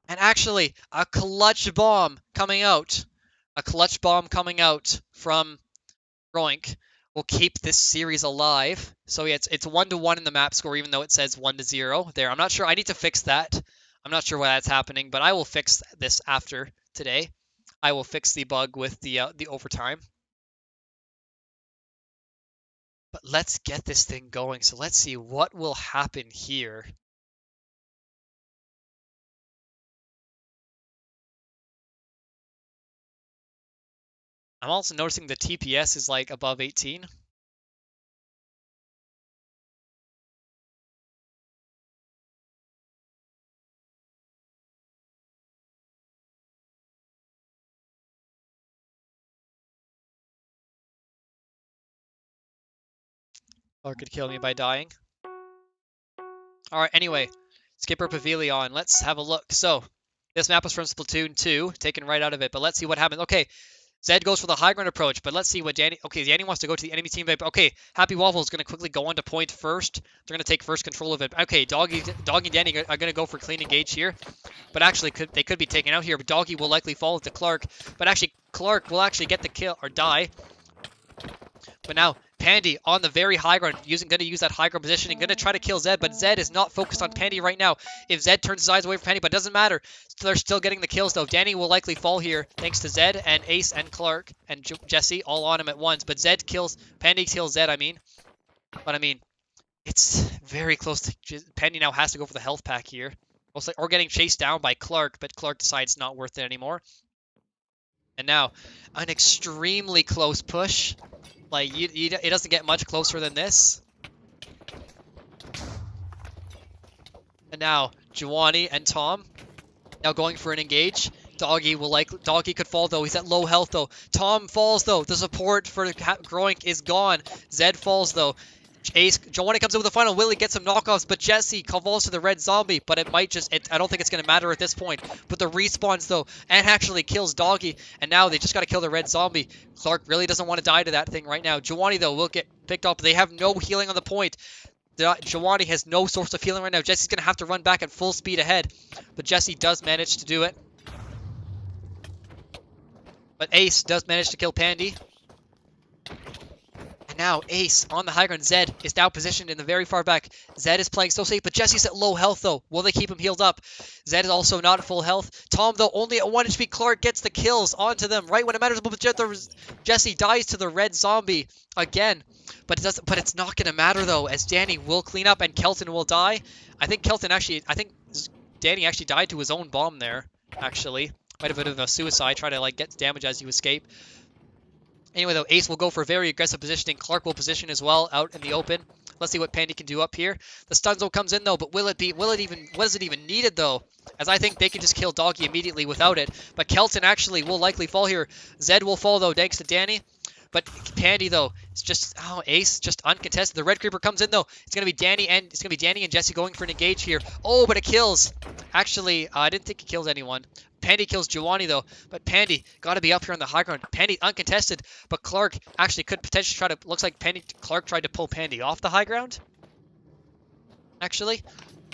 And actually, a clutch bomb coming out. A clutch bomb coming out from GroInk will keep this series alive. So yeah, it's 1-1 in the map score, even though it says 1-0 there. I'm not sure. I need to fix that. I'm not sure why that's happening, but I will fix this after today. I will fix the bug with the overtime. But let's get this thing going. So let's see what will happen here. I'm also noticing the TPS is like above 18. Or could kill me by dying. Alright, anyway. Skipper Pavilion. Let's have a look. So, this map is from Splatoon 2, taken right out of it. But let's see what happens. Okay, Zed goes for the high ground approach, but let's see what Danny... Okay, Danny wants to go to the enemy team. Okay, Happy Waffles is going to quickly go on to point first. They're going to take first control of it. Okay, Doggy and Danny are going to go for clean engage here. But actually, they could be taken out here. But Doggy will likely fall to Clark. But actually, Clark will actually get the kill, or die. But now, Pandy on the very high ground, going to use that high ground positioning, going to try to kill Zed, but Zed is not focused on Pandy right now. If Zed turns his eyes away from Pandy, but it doesn't matter. They're still getting the kills, though. Danny will likely fall here, thanks to Zed and Ace and Clark and Jesse all on him at once. But Pandy kills Zed, I mean. But I mean, it's very close to... Pandy now has to go for the health pack here. Or getting chased down by Clark, but Clark decides it's not worth it anymore. And now, an extremely close push. Like, it doesn't get much closer than this. And now, Jawani and Tom now going for an engage. Doggy could fall, though. He's at low health, though. Tom falls, though. The support for GroInk is gone. Zed falls, though. Jawani comes in with the final. Willie gets some knockoffs, but Jesse falls to the red zombie. But it might just... I don't think it's going to matter at this point. But the respawns, though, and actually kills Doggy. And now they just got to kill the red zombie. Clark really doesn't want to die to that thing right now. Jawani, though, will get picked up. They have no healing on the point. Jawani has no source of healing right now. Jesse's going to have to run back at full speed ahead. But Jesse does manage to do it. But Ace does manage to kill Pandy. Now, Ace on the high ground. Zed is now positioned in the very far back. Zed is playing so safe, but Jesse's at low health, though. Will they keep him healed up? Zed is also not at full health. Tom, though, only at 1 HP. Clark gets the kills onto them right when it matters. But Jesse dies to the red zombie again. But it's not going to matter, though, as Danny will clean up and Kelton will die. I think Danny actually died to his own bomb there. actually. Might have been a bit of a suicide, try to like get damage as you escape. Anyway, though, Ace will go for very aggressive positioning. Clark will position as well out in the open. Let's see what Pandy can do up here. The stun zone comes in though, but was it even needed though? As I think they can just kill Doggy immediately without it. But Kelton actually will likely fall here. Zed will fall though, thanks to Danny. But Pandy though, it's just Ace just uncontested. The red creeper comes in though. It's gonna be Danny and Jesse going for an engage here. Oh, but it kills. Actually, I didn't think it kills anyone. Pandy kills Giovanni though, but Pandy gotta be up here on the high ground. Pandy uncontested, but Clark actually could potentially try to. Looks like Clark tried to pull Pandy off the high ground. Actually,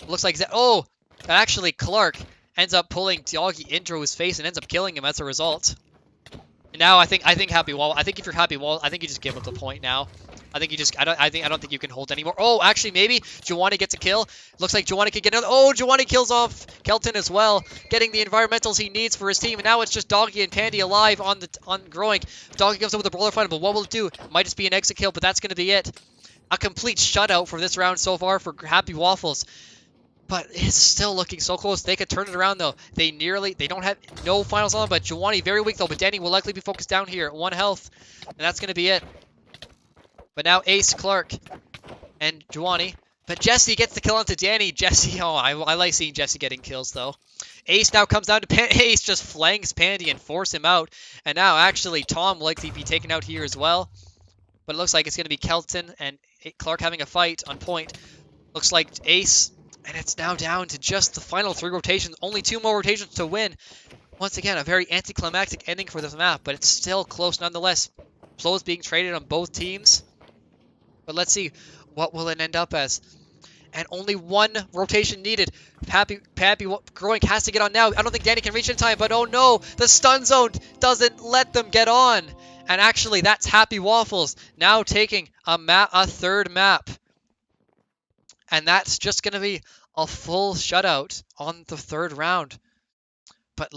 looks like oh, actually Clark ends up pulling Doggy into his face and ends up killing him as a result. And now I think Happy Wall. I think if you're Happy Wall, I think you just give up the point now. I think you just I don't think you can hold anymore. Oh, actually maybe Giovanni gets a kill. Looks like Giovanni could get another. Oh, Giovanni kills off Kelton as well, getting the environmentals he needs for his team. And now it's just Doggy and Pandy alive on Groïnk. Doggy comes up with a brawler fight, but what will it do? It might just be an exit kill, but that's gonna be it. A complete shutout for this round so far for Happy Waffles. But it's still looking so close. They could turn it around though. They don't have no finals on, but Giovanni very weak though. But Danny will likely be focused down here at 1 health, and that's gonna be it. But now Ace, Clark, and Giovanni. But Jesse gets the kill onto Danny. Jesse, oh, I like seeing Jesse getting kills though. Ace now comes down to Ace just flanks Pandy and force him out. And now actually Tom will likely be taken out here as well. But it looks like it's gonna be Kelton and Clark having a fight on point. Looks like Ace. And it's now down to just the final 3 rotations. Only 2 more rotations to win. Once again, a very anticlimactic ending for this map, but it's still close nonetheless. Blows being traded on both teams. But let's see, what will it end up as? And only 1 rotation needed. Happy Groïnk has to get on now. I don't think Danny can reach in time, but oh no, the stun zone doesn't let them get on. And actually, that's Happy Waffles now taking a 3rd map. And that's just going to be a full shutout on the 3rd round. But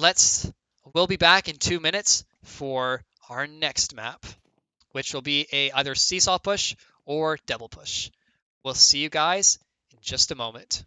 we'll be back in 2 minutes for our next map, which will be either seesaw push or double push. We'll see you guys in just a moment.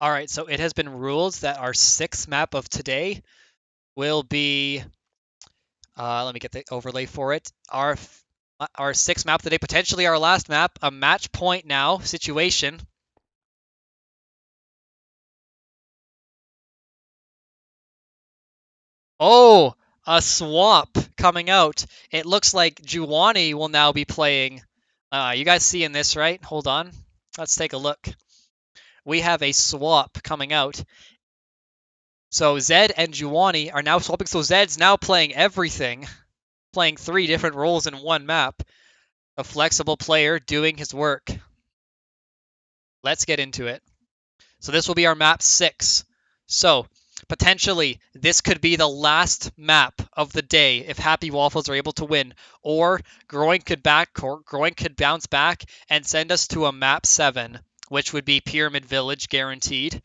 All right, so it has been ruled that our 6th map of today will be, let me get the overlay for it. Our 6th map of the day, potentially our last map, a match point now situation. Oh, a swap coming out. It looks like Juwani will now be playing. You guys seeing this, right? Hold on. Let's take a look. We have a swap coming out. So Zed and Juwani are now swapping. So Zed's now playing everything. Playing 3 different roles in one map. A flexible player doing his work. Let's get into it. So this will be our map 6. So potentially this could be the last map of the day if Happy Waffles are able to win, or GroИnk could bounce back and send us to a map 7, which would be Pyramid Village guaranteed,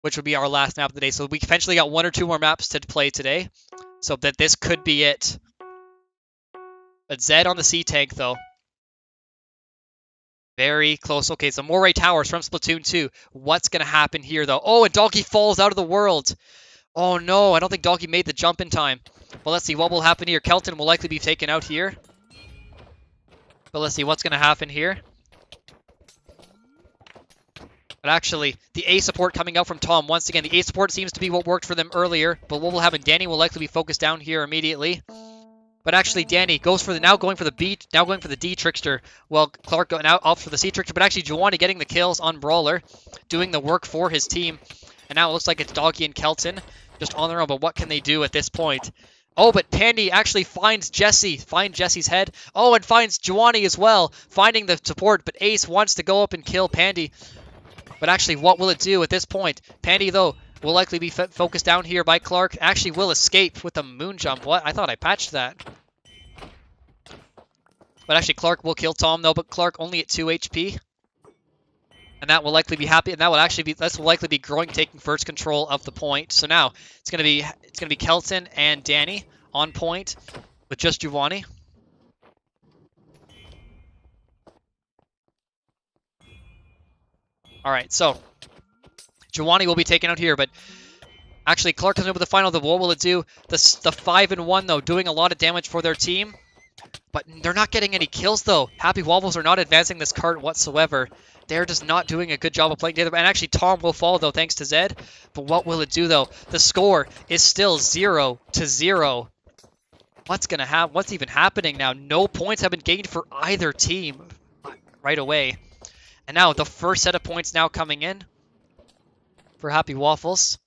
which would be our last map of the day. So we potentially got 1 or 2 more maps to play today, so that this could be it. But Zed on the sea tank though. Very close. Okay, so Moray Towers from Splatoon 2. What's going to happen here, though? Oh, and Doggy falls out of the world. Oh, no. I don't think Doggy made the jump in time. Well, let's see. What will happen here? Kelton will likely be taken out here. But let's see what's going to happen here. But actually, the A support coming out from Tom. Once again, the A support seems to be what worked for them earlier. But what will happen? Danny will likely be focused down here immediately. But actually, Danny goes for the going for the D Trickster. Well, Clark going out off for the C Trickster. But actually, Juwani getting the kills on Brawler, doing the work for his team. And now it looks like it's Doggy and Kelton just on their own. But what can they do at this point? Oh, but Pandy actually finds Jesse's head. Oh, and finds Juwani as well, finding the support. But Ace wants to go up and kill Pandy. But actually, what will it do at this point? Pandy, though, will likely be focused down here by Clark. Actually will escape with a moon jump. What? I thought I patched that. But actually Clark will kill Tom though, but Clark only at 2 HP. And that will likely be happy, and this will likely be GroInk taking first control of the point. So now it's gonna be Kelton and Danny on point with just Juwani. Alright, so Juwani will be taken out here, but actually Clark comes in with the final. What will it do? The 5-1 though, doing a lot of damage for their team. But they're not getting any kills though. Happy Waffles are not advancing this cart whatsoever. They're just not doing a good job of playing together. And actually Tom will fall though thanks to Zed. But what will it do though? The score is still 0-0. What's even happening now? No points have been gained for either team right away. And now the first set of points now coming in for Happy Waffles.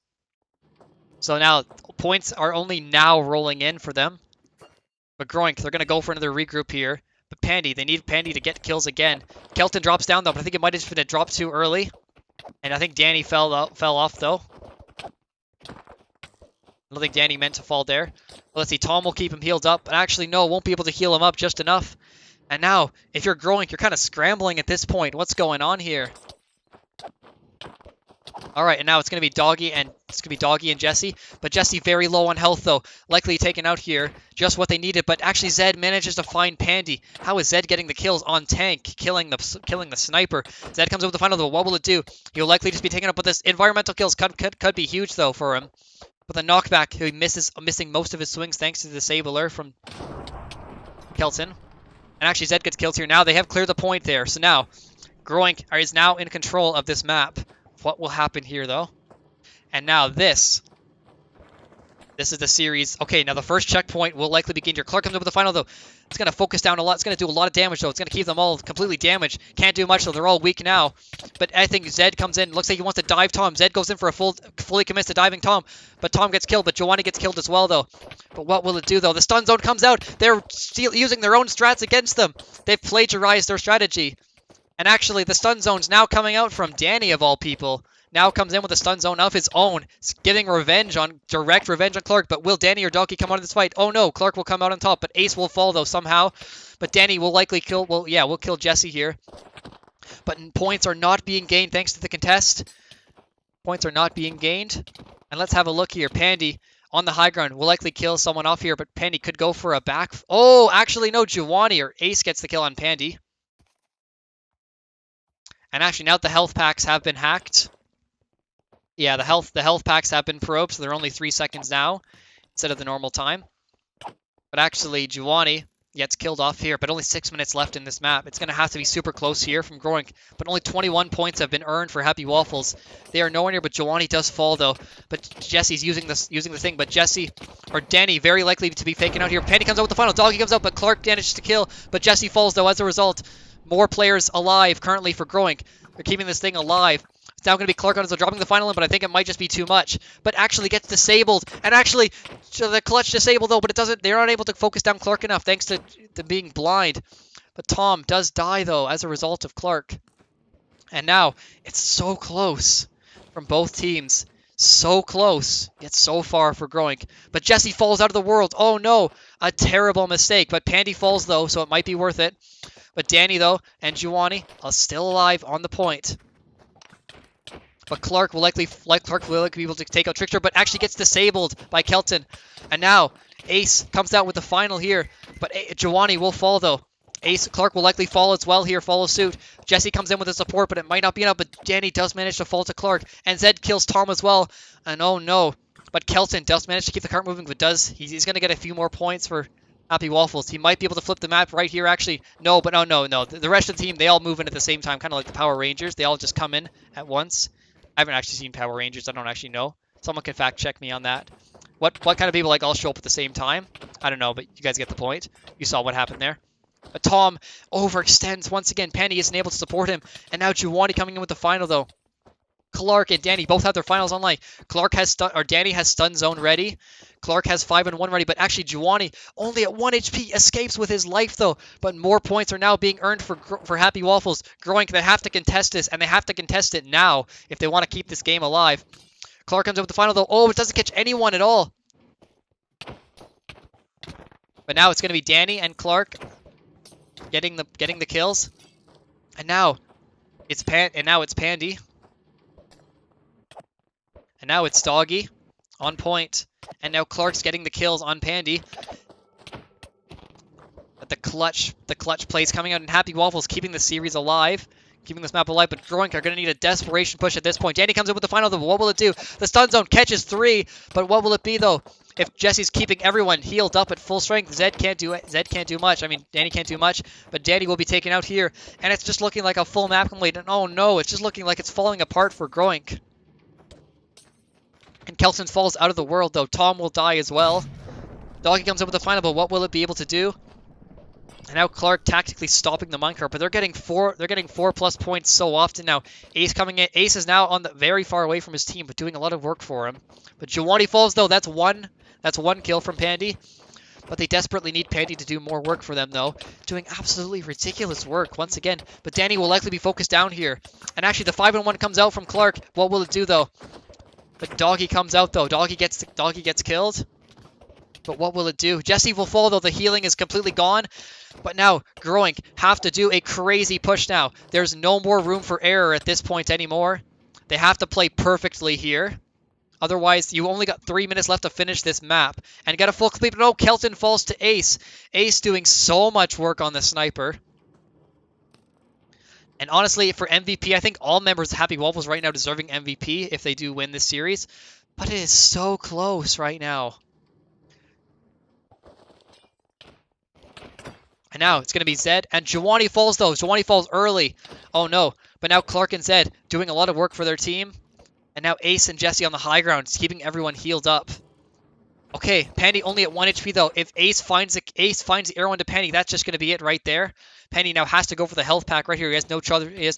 So now points are only now rolling in for them. But GroInk, they're going to go for another regroup here. But Pandy, they need Pandy to get kills again. Kelton drops down though, but I think it might have been a drop too early. And I think Danny fell off though. I don't think Danny meant to fall there. But let's see, Tom will keep him healed up. But actually, no, won't be able to heal him up just enough. And now, if you're GroInk, you're kind of scrambling at this point. What's going on here? All right, and now it's going to be Doggy and Jesse. But Jesse very low on health though, likely taken out here. Just what they needed. But actually, Zed manages to find Pandy. How is Zed getting the kills on tank, killing the sniper? Zed comes up with the final though. What will it do? He'll likely just be taken up with this. Environmental kills could be huge though for him. With a knockback, he missing most of his swings thanks to the disabler from Kelton. And actually, Zed gets killed here. Now they have cleared the point there. So now, GroInk is now in control of this map. What will happen here, though? And now this is the series. Okay, now the first checkpoint will likely be gained here. Clark comes up with the final, though. It's going to focus down a lot. It's going to do a lot of damage, though. It's going to keep them all completely damaged. Can't do much, though. They're all weak now. But I think Zed comes in. Looks like he wants to dive Tom. Zed goes in for a fully commits to diving Tom. But Tom gets killed. But Juwani gets killed as well, though. But what will it do, though? The stun zone comes out. They're still using their own strats against them. They've plagiarized their strategy. And actually, the stun zone's now coming out from Danny, of all people. Now comes in with a stun zone of his own, getting direct revenge on Clark. But will Danny or Doggy come out of this fight? Oh no, Clark will come out on top, but Ace will fall though somehow. But Danny will likely kill, we'll kill Jesse here. But points are not being gained thanks to the contest. Points are not being gained. And let's have a look here. Pandy on the high ground will likely kill someone off here, but Pandy could go for a back. Oh, actually no, Juwani or Ace gets the kill on Pandy. And actually now the health packs have been hacked. Yeah, the health packs have been probed, so they're only 3 seconds now instead of the normal time. But actually, Juwani gets killed off here, but only 6 minutes left in this map. It's going to have to be super close here from GroInk, but only 21 points have been earned for Happy Waffles. They are nowhere near, but Giovanni does fall though. But Jesse's using the thing, but Jesse or Danny very likely to be faking out here. Pandy comes out with the final. Doggy comes out, but Clark manages to kill, but Jesse falls though. As a result, more players alive currently for GroInk. They're keeping this thing alive. It's now going to be Clark on his dropping the final in, but I think it might just be too much. But actually gets disabled, and actually the clutch disabled though, but it doesn't. They're not able to focus down Clark enough thanks to being blind. But Tom does die though as a result of Clark. And now it's so close from both teams. So close, yet so far for GroInk. But Jesse falls out of the world. Oh no, a terrible mistake. But Pandy falls though, so it might be worth it. But Danny though and Giovanni are still alive on the point. But Clark will likely be able to take out Trickster, but actually gets disabled by Kelton. And now Ace comes out with the final here, but Giovanni will fall though. Clark will likely fall as well here, follow suit. Jesse comes in with the support, but it might not be enough. But Danny does manage to fall to Clark, and Zed kills Tom as well. And oh no, but Kelton does manage to keep the cart moving, but he's going to get a few more points for Happy Waffles. He might be able to flip the map right here, actually. No, but no. The rest of the team, they all move in at the same time, kind of like the Power Rangers. They all just come in at once. I haven't actually seen Power Rangers. I don't actually know. Someone can fact check me on that. What kind of people like all show up at the same time? I don't know, but you guys get the point. You saw what happened there. But Tom overextends once again. Pandy isn't able to support him. And now Giovanni coming in with the final though. Clark and Danny both have their finals online. Danny has stun zone ready. Clark has 5 and 1 ready, but actually Giovanni only at 1 HP escapes with his life though. But more points are now being earned for Happy Waffles. GroInk, they have to contest this, and they have to contest it now if they want to keep this game alive. Clark comes up with the final though. Oh, it doesn't catch anyone at all. But now it's going to be Danny and Clark getting the kills. And now it's Pandy. And now it's Doggy on point. And now Clark's getting the kills on Pandy. But the clutch plays coming out, and Happy Waffles keeping the series alive. Keeping this map alive, but GroInk are going to need a desperation push at this point. Danny comes in with the final, though. What will it do? The stun zone catches 3, but what will it be, though? If Jesse's keeping everyone healed up at full strength, Zed can't do much. I mean, Danny can't do much, but Danny will be taken out here, and it's just looking like a full map complete. And oh no, it's just looking like it's falling apart for GroInk. And Kelson falls out of the world, though. Tom will die as well. Doggy comes in with the final, but what will it be able to do? And now Clark tactically stopping the minecart, but they're getting 4+ points so often now. Ace coming in. Ace is now on the very far away from his team, but doing a lot of work for him. But Giovanni falls though. That's one kill from Pandy. But they desperately need Pandy to do more work for them though. Doing absolutely ridiculous work once again. But Danny will likely be focused down here. And actually the 5 and 1 comes out from Clark. What will it do though? But Doggy comes out though. Doggy gets killed. But what will it do? Jesse will fall though. The healing is completely gone. But now GroInk have to do a crazy push now. There's no more room for error at this point anymore. They have to play perfectly here. Otherwise, you only got 3 minutes left to finish this map. And get a full complete. No, Kelton falls to Ace. Ace doing so much work on the sniper. And honestly, for MVP, I think all members of Happy Waffles right now deserving MVP if they do win this series. But it is so close right now. And now it's going to be Zed. And Giovanni falls, though. Giovanni falls early. Oh, no. But now Clark and Zed doing a lot of work for their team. And now Ace and Jesse on the high ground, keeping everyone healed up. Okay, Pandy only at 1 HP, though. If Ace finds the arrow into Pandy, that's just going to be it right there. Pandy now has to go for the health pack right here. He has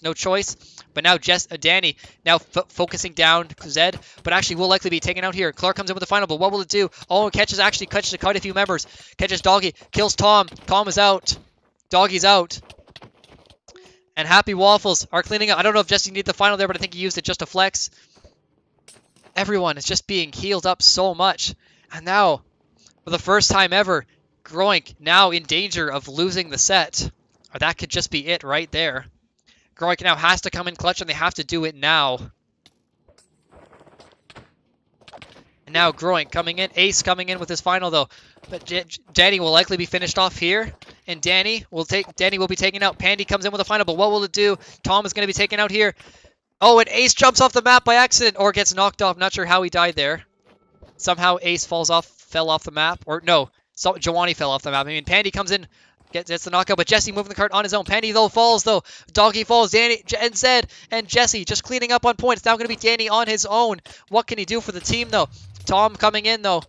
no choice. But now Danny now focusing down Zed, but actually will likely be taken out here. Clark comes in with the final, but what will it do? Oh, it catches quite a few members. Catches Doggy, kills Tom. Tom is out. Doggy's out. And Happy Waffles are cleaning up. I don't know if Jesse needed the final there, but I think he used it just to flex. Everyone is just being healed up so much. And now, for the first time ever, GroInk now in danger of losing the set. Or that could just be it right there. GroInk now has to come in clutch, and they have to do it now. And now GroInk coming in. Ace coming in with his final, though. But Danny will likely be finished off here. And Danny will be taken out. Pandy comes in with a final, but what will it do? Tom is going to be taken out here. Oh, and Ace jumps off the map by accident, or gets knocked off. Not sure how he died there. Somehow Ace fell off the map. Or no, So Giovanni fell off the map. I mean, Pandy comes in, gets the knockout, but Jesse moving the cart on his own. Pandy though falls though. Doggy falls. Danny and Zed and Jesse just cleaning up on point. It's now going to be Danny on his own. What can he do for the team though? Tom coming in though.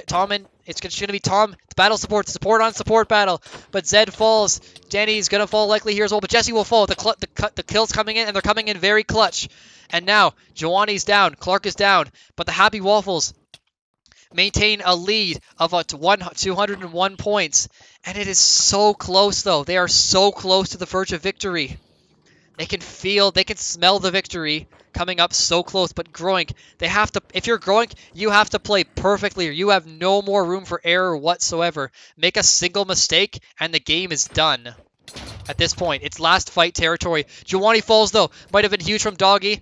Tom and it's going to be Tom. The battle support on support battle. But Zed falls. Danny's going to fall likely here as well. But Jesse will fall. The kills coming in, and they're coming in very clutch. And now Giovanni's down. Clark is down. But the Happy Waffles maintain a lead of 201 points. And it is so close though. They are so close to the verge of victory. They can smell the victory coming up so close. But GroИnk, if you're GroInk, you have to play perfectly or you have no more room for error whatsoever. Make a single mistake and the game is done. At this point, it's last fight territory. Giovanni falls though. Might have been huge from Doggy.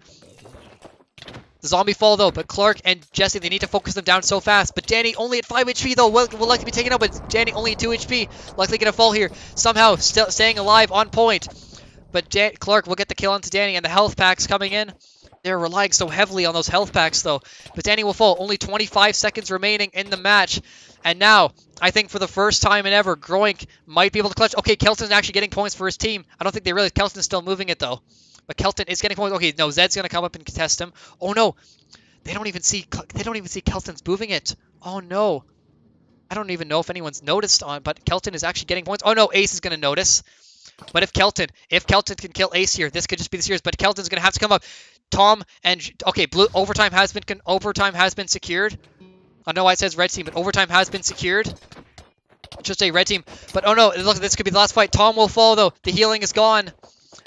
The zombie fall though, but Clark and Jesse, they need to focus them down so fast. But Danny only at 5 HP though, will likely be taken out, but Danny only at 2 HP. Likely gonna fall here. Somehow still staying alive on point. But Clark will get the kill onto Danny, and the health packs coming in. They're relying so heavily on those health packs though. But Danny will fall. Only 25 seconds remaining in the match. And now, I think for the first time in ever, GroInk might be able to clutch. Okay, Kelton's actually getting points for his team. I don't think they realize Kelton's still moving it though. But Kelton is getting points. Okay, no, Zed's gonna come up and contest him. Oh no, they don't even see Kelton's moving it. Oh no, I don't even know if anyone's noticed but Kelton is actually getting points. Oh no, Ace is gonna notice. But if Kelton can kill Ace here, this could just be the series. But Kelton's gonna have to come up. Tom and okay, blue overtime has been secured. I know why it says red team, but overtime has been secured. Just a red team. But oh no, look, this could be the last fight. Tom will fall though. The healing is gone.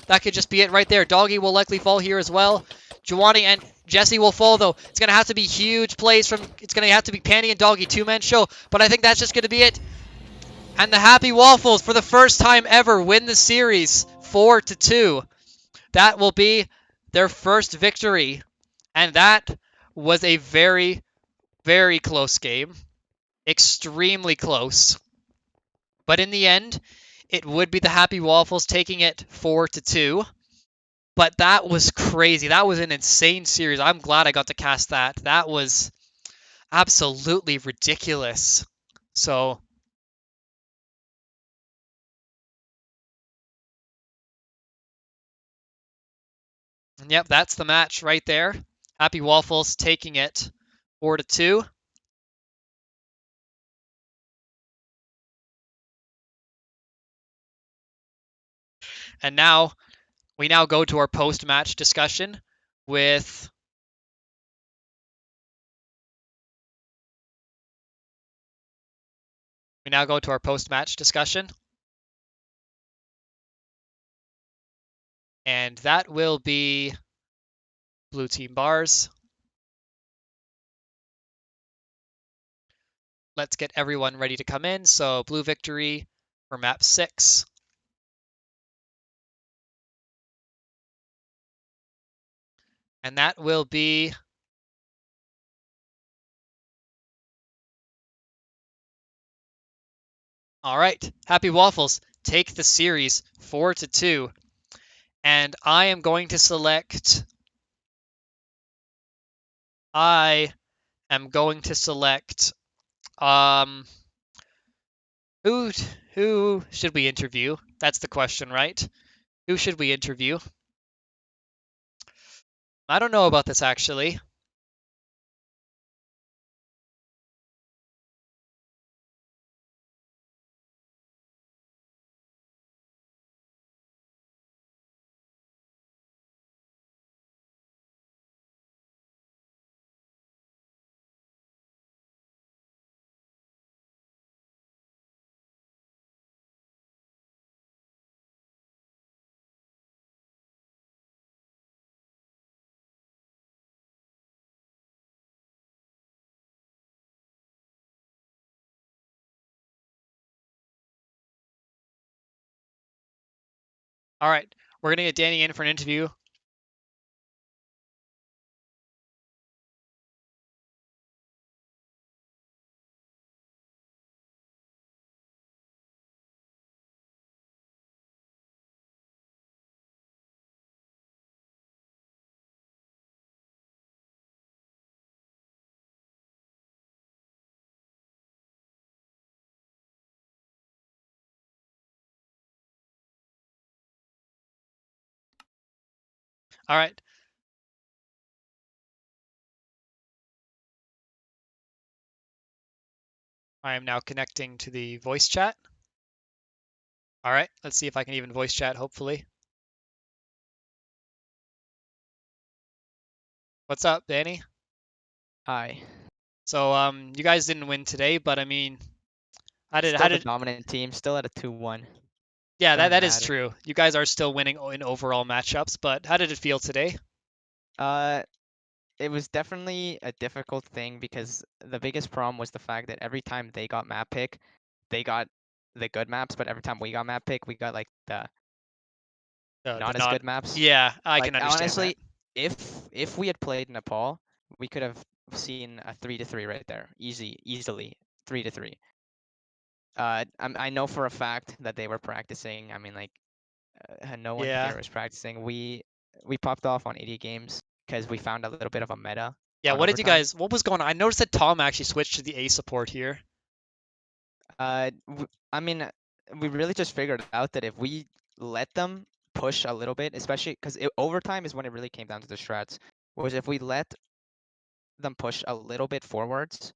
That could just be it right there. Doggy will likely fall here as well. Giovanni and Jesse will fall though. It's gonna have to be huge plays from. It's gonna have to be Pandy and Doggy 2-man show. But I think that's just gonna be it. And the Happy Waffles, for the first time ever, win the series 4-2. That will be their first victory. And that was a very, very close game. Extremely close. But in the end, it would be the Happy Waffles taking it 4-2. But that was crazy. That was an insane series. I'm glad I got to cast that. That was absolutely ridiculous. So... and yep, that's the match right there. Happy Waffles taking it 4-2. And now, we now go to our post-match discussion with... we now go to our post-match discussion. And that will be blue team bars. Let's get everyone ready to come in. So blue victory for map 6. And that will be... all right, Happy Waffles take the series 4-2. And I am going to select... who should we interview? That's the question, right? Who should we interview? I don't know about this actually. All right, we're gonna get Danny in for an interview. All right. I am now connecting to the voice chat. All right, let's see if I can even voice chat, hopefully. What's up, Danny? Hi. So, you guys didn't win today, but I mean, how Still the did? dominant team, still at a 2-1. Yeah, Doesn't that is matter. true. You guys are still winning in overall matchups, but how did it feel today? It was definitely a difficult thing because the biggest problem was the fact that every time they got map pick, they got the good maps, but every time we got map pick, we got like the The not as not. good maps. Yeah, I Like can understand honestly, that. if we had played Nepal, we could have seen a 3-3 right there, easily 3-3. I know for a fact that they were practicing. I mean, like, no one Yeah. here was practicing. We popped off on 80 games because we found a little bit of a meta. Yeah, On what did you overtime. guys? What was going on? I noticed that Tom actually switched to the A support here. I mean, we really just figured out that if we let them push a little bit, especially because overtime is when it really came down to the strats, was if we let them push a little bit forwards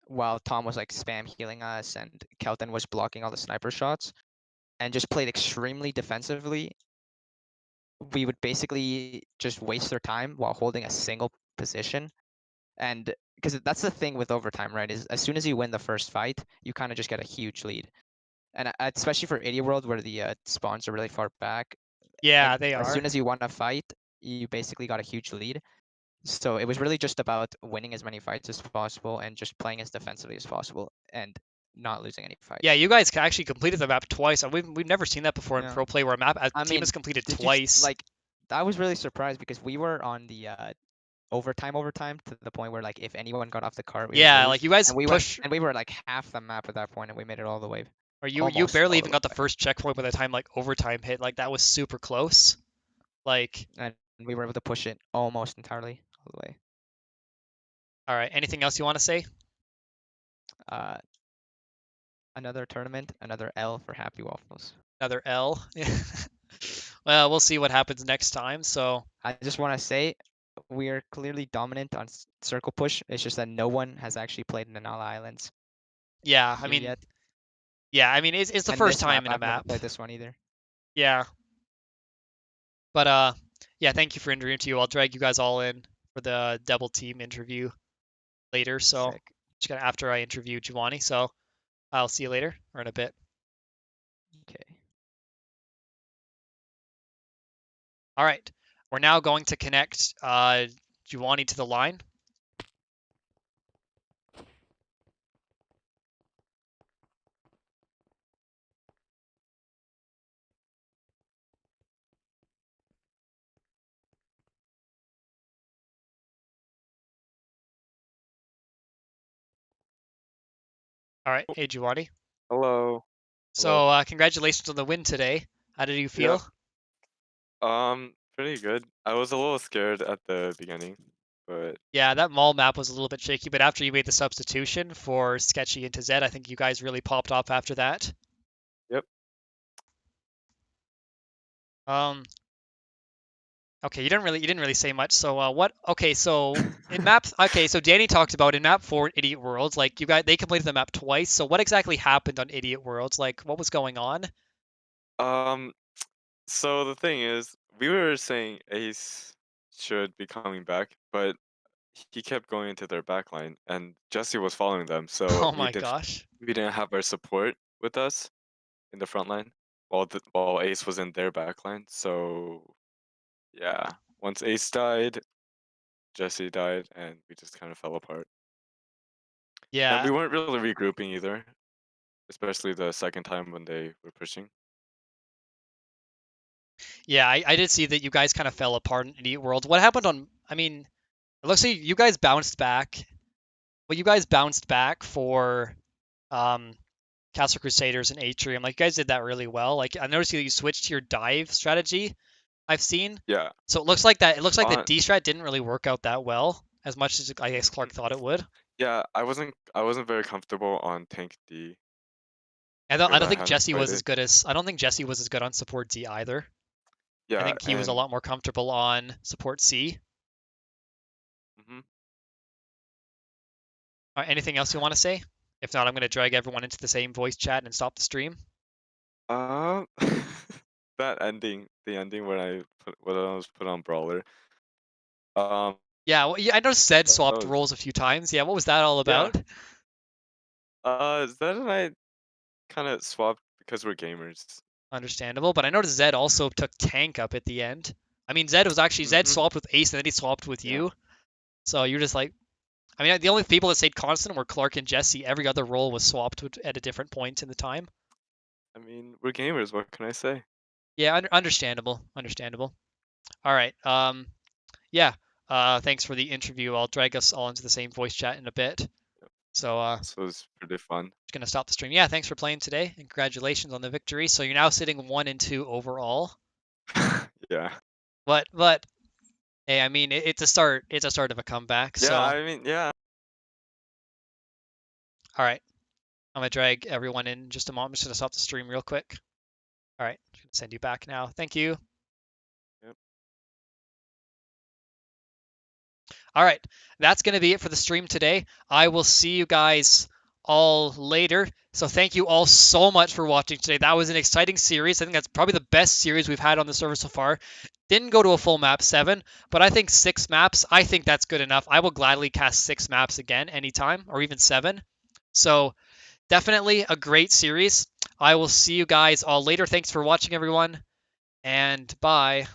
while Tom was like spam healing us and Kelton was blocking all the sniper shots and just played extremely defensively, we would basically just waste their time while holding a single position. And because that's the thing with overtime, right? Is as soon as you win the first fight, you kind of just get a huge lead. And especially for 80 World, where the spawns are really far back, Yeah, they as are. soon as you won a fight, you basically got a huge lead. So it was really just about winning as many fights as possible and just playing as defensively as possible and not losing any fights. Yeah, you guys actually completed the map twice. We've never seen that before in Yeah. pro play where a I team mean, is completed did twice. you like? I was really surprised because we were on the overtime to the point where like if anyone got off the cart, we would Yeah, lose. like you guys And we push, went and we were like half the map at that point, and we made it all the way. or you Almost barely all even the got the way. first checkpoint by the time like overtime hit. Like that was super close. Like, And we were able to push it almost entirely all the way. all right, anything else you want to say? Another tournament, another L for Happy Waffles. Another L. Well, we'll see what happens next time. So I just want to say we are clearly dominant on circle push. It's just that no one has actually played in the Nala Islands yeah, I here mean, yet. it's the And first this time in a I've never map. played this one either. Yeah, but yeah, thank you for interviewing. I'll drag you guys all in for the double team interview later. So Sick. just gonna after I interview Giovanni. So I'll see you later or in a bit. Okay. All right, we're now going to connect Giovanni to the line. All right, hey Giovanni. Hello. So congratulations on the win today. How did you feel? Pretty good. I was a little scared at the beginning, but Yeah, that mall map was a little bit shaky, but after you made the substitution for Sketchy into Zed, I think you guys really popped off after that. Yep. Okay, you didn't really say much. So what? Okay, so in maps. Okay, so Danny talked about in map 4 Idiot Worlds, like they completed the map twice. So what exactly happened on Idiot Worlds? Like what was going on? um, so the thing is, we were saying Ace should be coming back, but he kept going into their backline, and Jesse was following them. So Oh my gosh. we didn't have our support with us in the front line, while Ace was in their backline. So yeah, once Ace died, Jesse died, and we just kind of fell apart. And Yeah. we weren't really regrouping either, especially the second time when they were pushing. Yeah, I did see that you guys kind of fell apart in Idiot Worlds. What happened on? I mean, it looks like you guys bounced back. Well, you guys bounced back for Castle Crusaders and Atrium. Like you guys did that really well. Like I noticed that you switched to your dive strategy. I've seen. Yeah. So it looks like the Uh, D strat didn't really work out that well as much as I guess Clark thought it would. Yeah, I wasn't very comfortable on tank D. I don't Because I think hadn't Jesse played was as it. good as I don't think Jesse was as good on support D either. Yeah, I think he was a and- lot more comfortable on support C. Mhm. Anything else you want to say? If not, I'm going to drag everyone into the same voice chat and stop the stream. That ending, the ending when I was put on Brawler. Yeah, well, yeah, I know Zed swapped was- roles a few times. Yeah, what was that all about? Zed and I kind of swapped because we're gamers. Understandable, but I noticed Zed also took tank up at the end. I mean, Zed Mhm. swapped with Ace and then he swapped with Yeah. you. So you're just like, I mean, the only people that stayed constant were Clark and Jesse. Every other role was swapped at a different point in the time. I mean, we're gamers. What can I say? Yeah, understandable. Understandable. All right. Yeah. Thanks for the interview. I'll drag us all into the same voice chat in a bit. So, This was pretty fun. just gonna stop the stream. Yeah, thanks for playing today, and congratulations on the victory. So you're now sitting 1 and 2 overall. Yeah. But hey, I mean, it's a start. It's a start of a comeback. Yeah, So, I mean, yeah. all right. I'm gonna drag everyone in just a moment. I'm just gonna stop the stream real quick. All right, I'm gonna send you back now. Thank you. Yep. All right, that's gonna be it for the stream today. I will see you guys all later. So thank you all so much for watching today. That was an exciting series. I think that's probably the best series we've had on the server so far. Didn't go to a full map 7, but I think 6 maps, I think that's good enough. I will gladly cast 6 maps again anytime, or even 7. So definitely a great series. I will see you guys all later. Thanks for watching, everyone, and bye.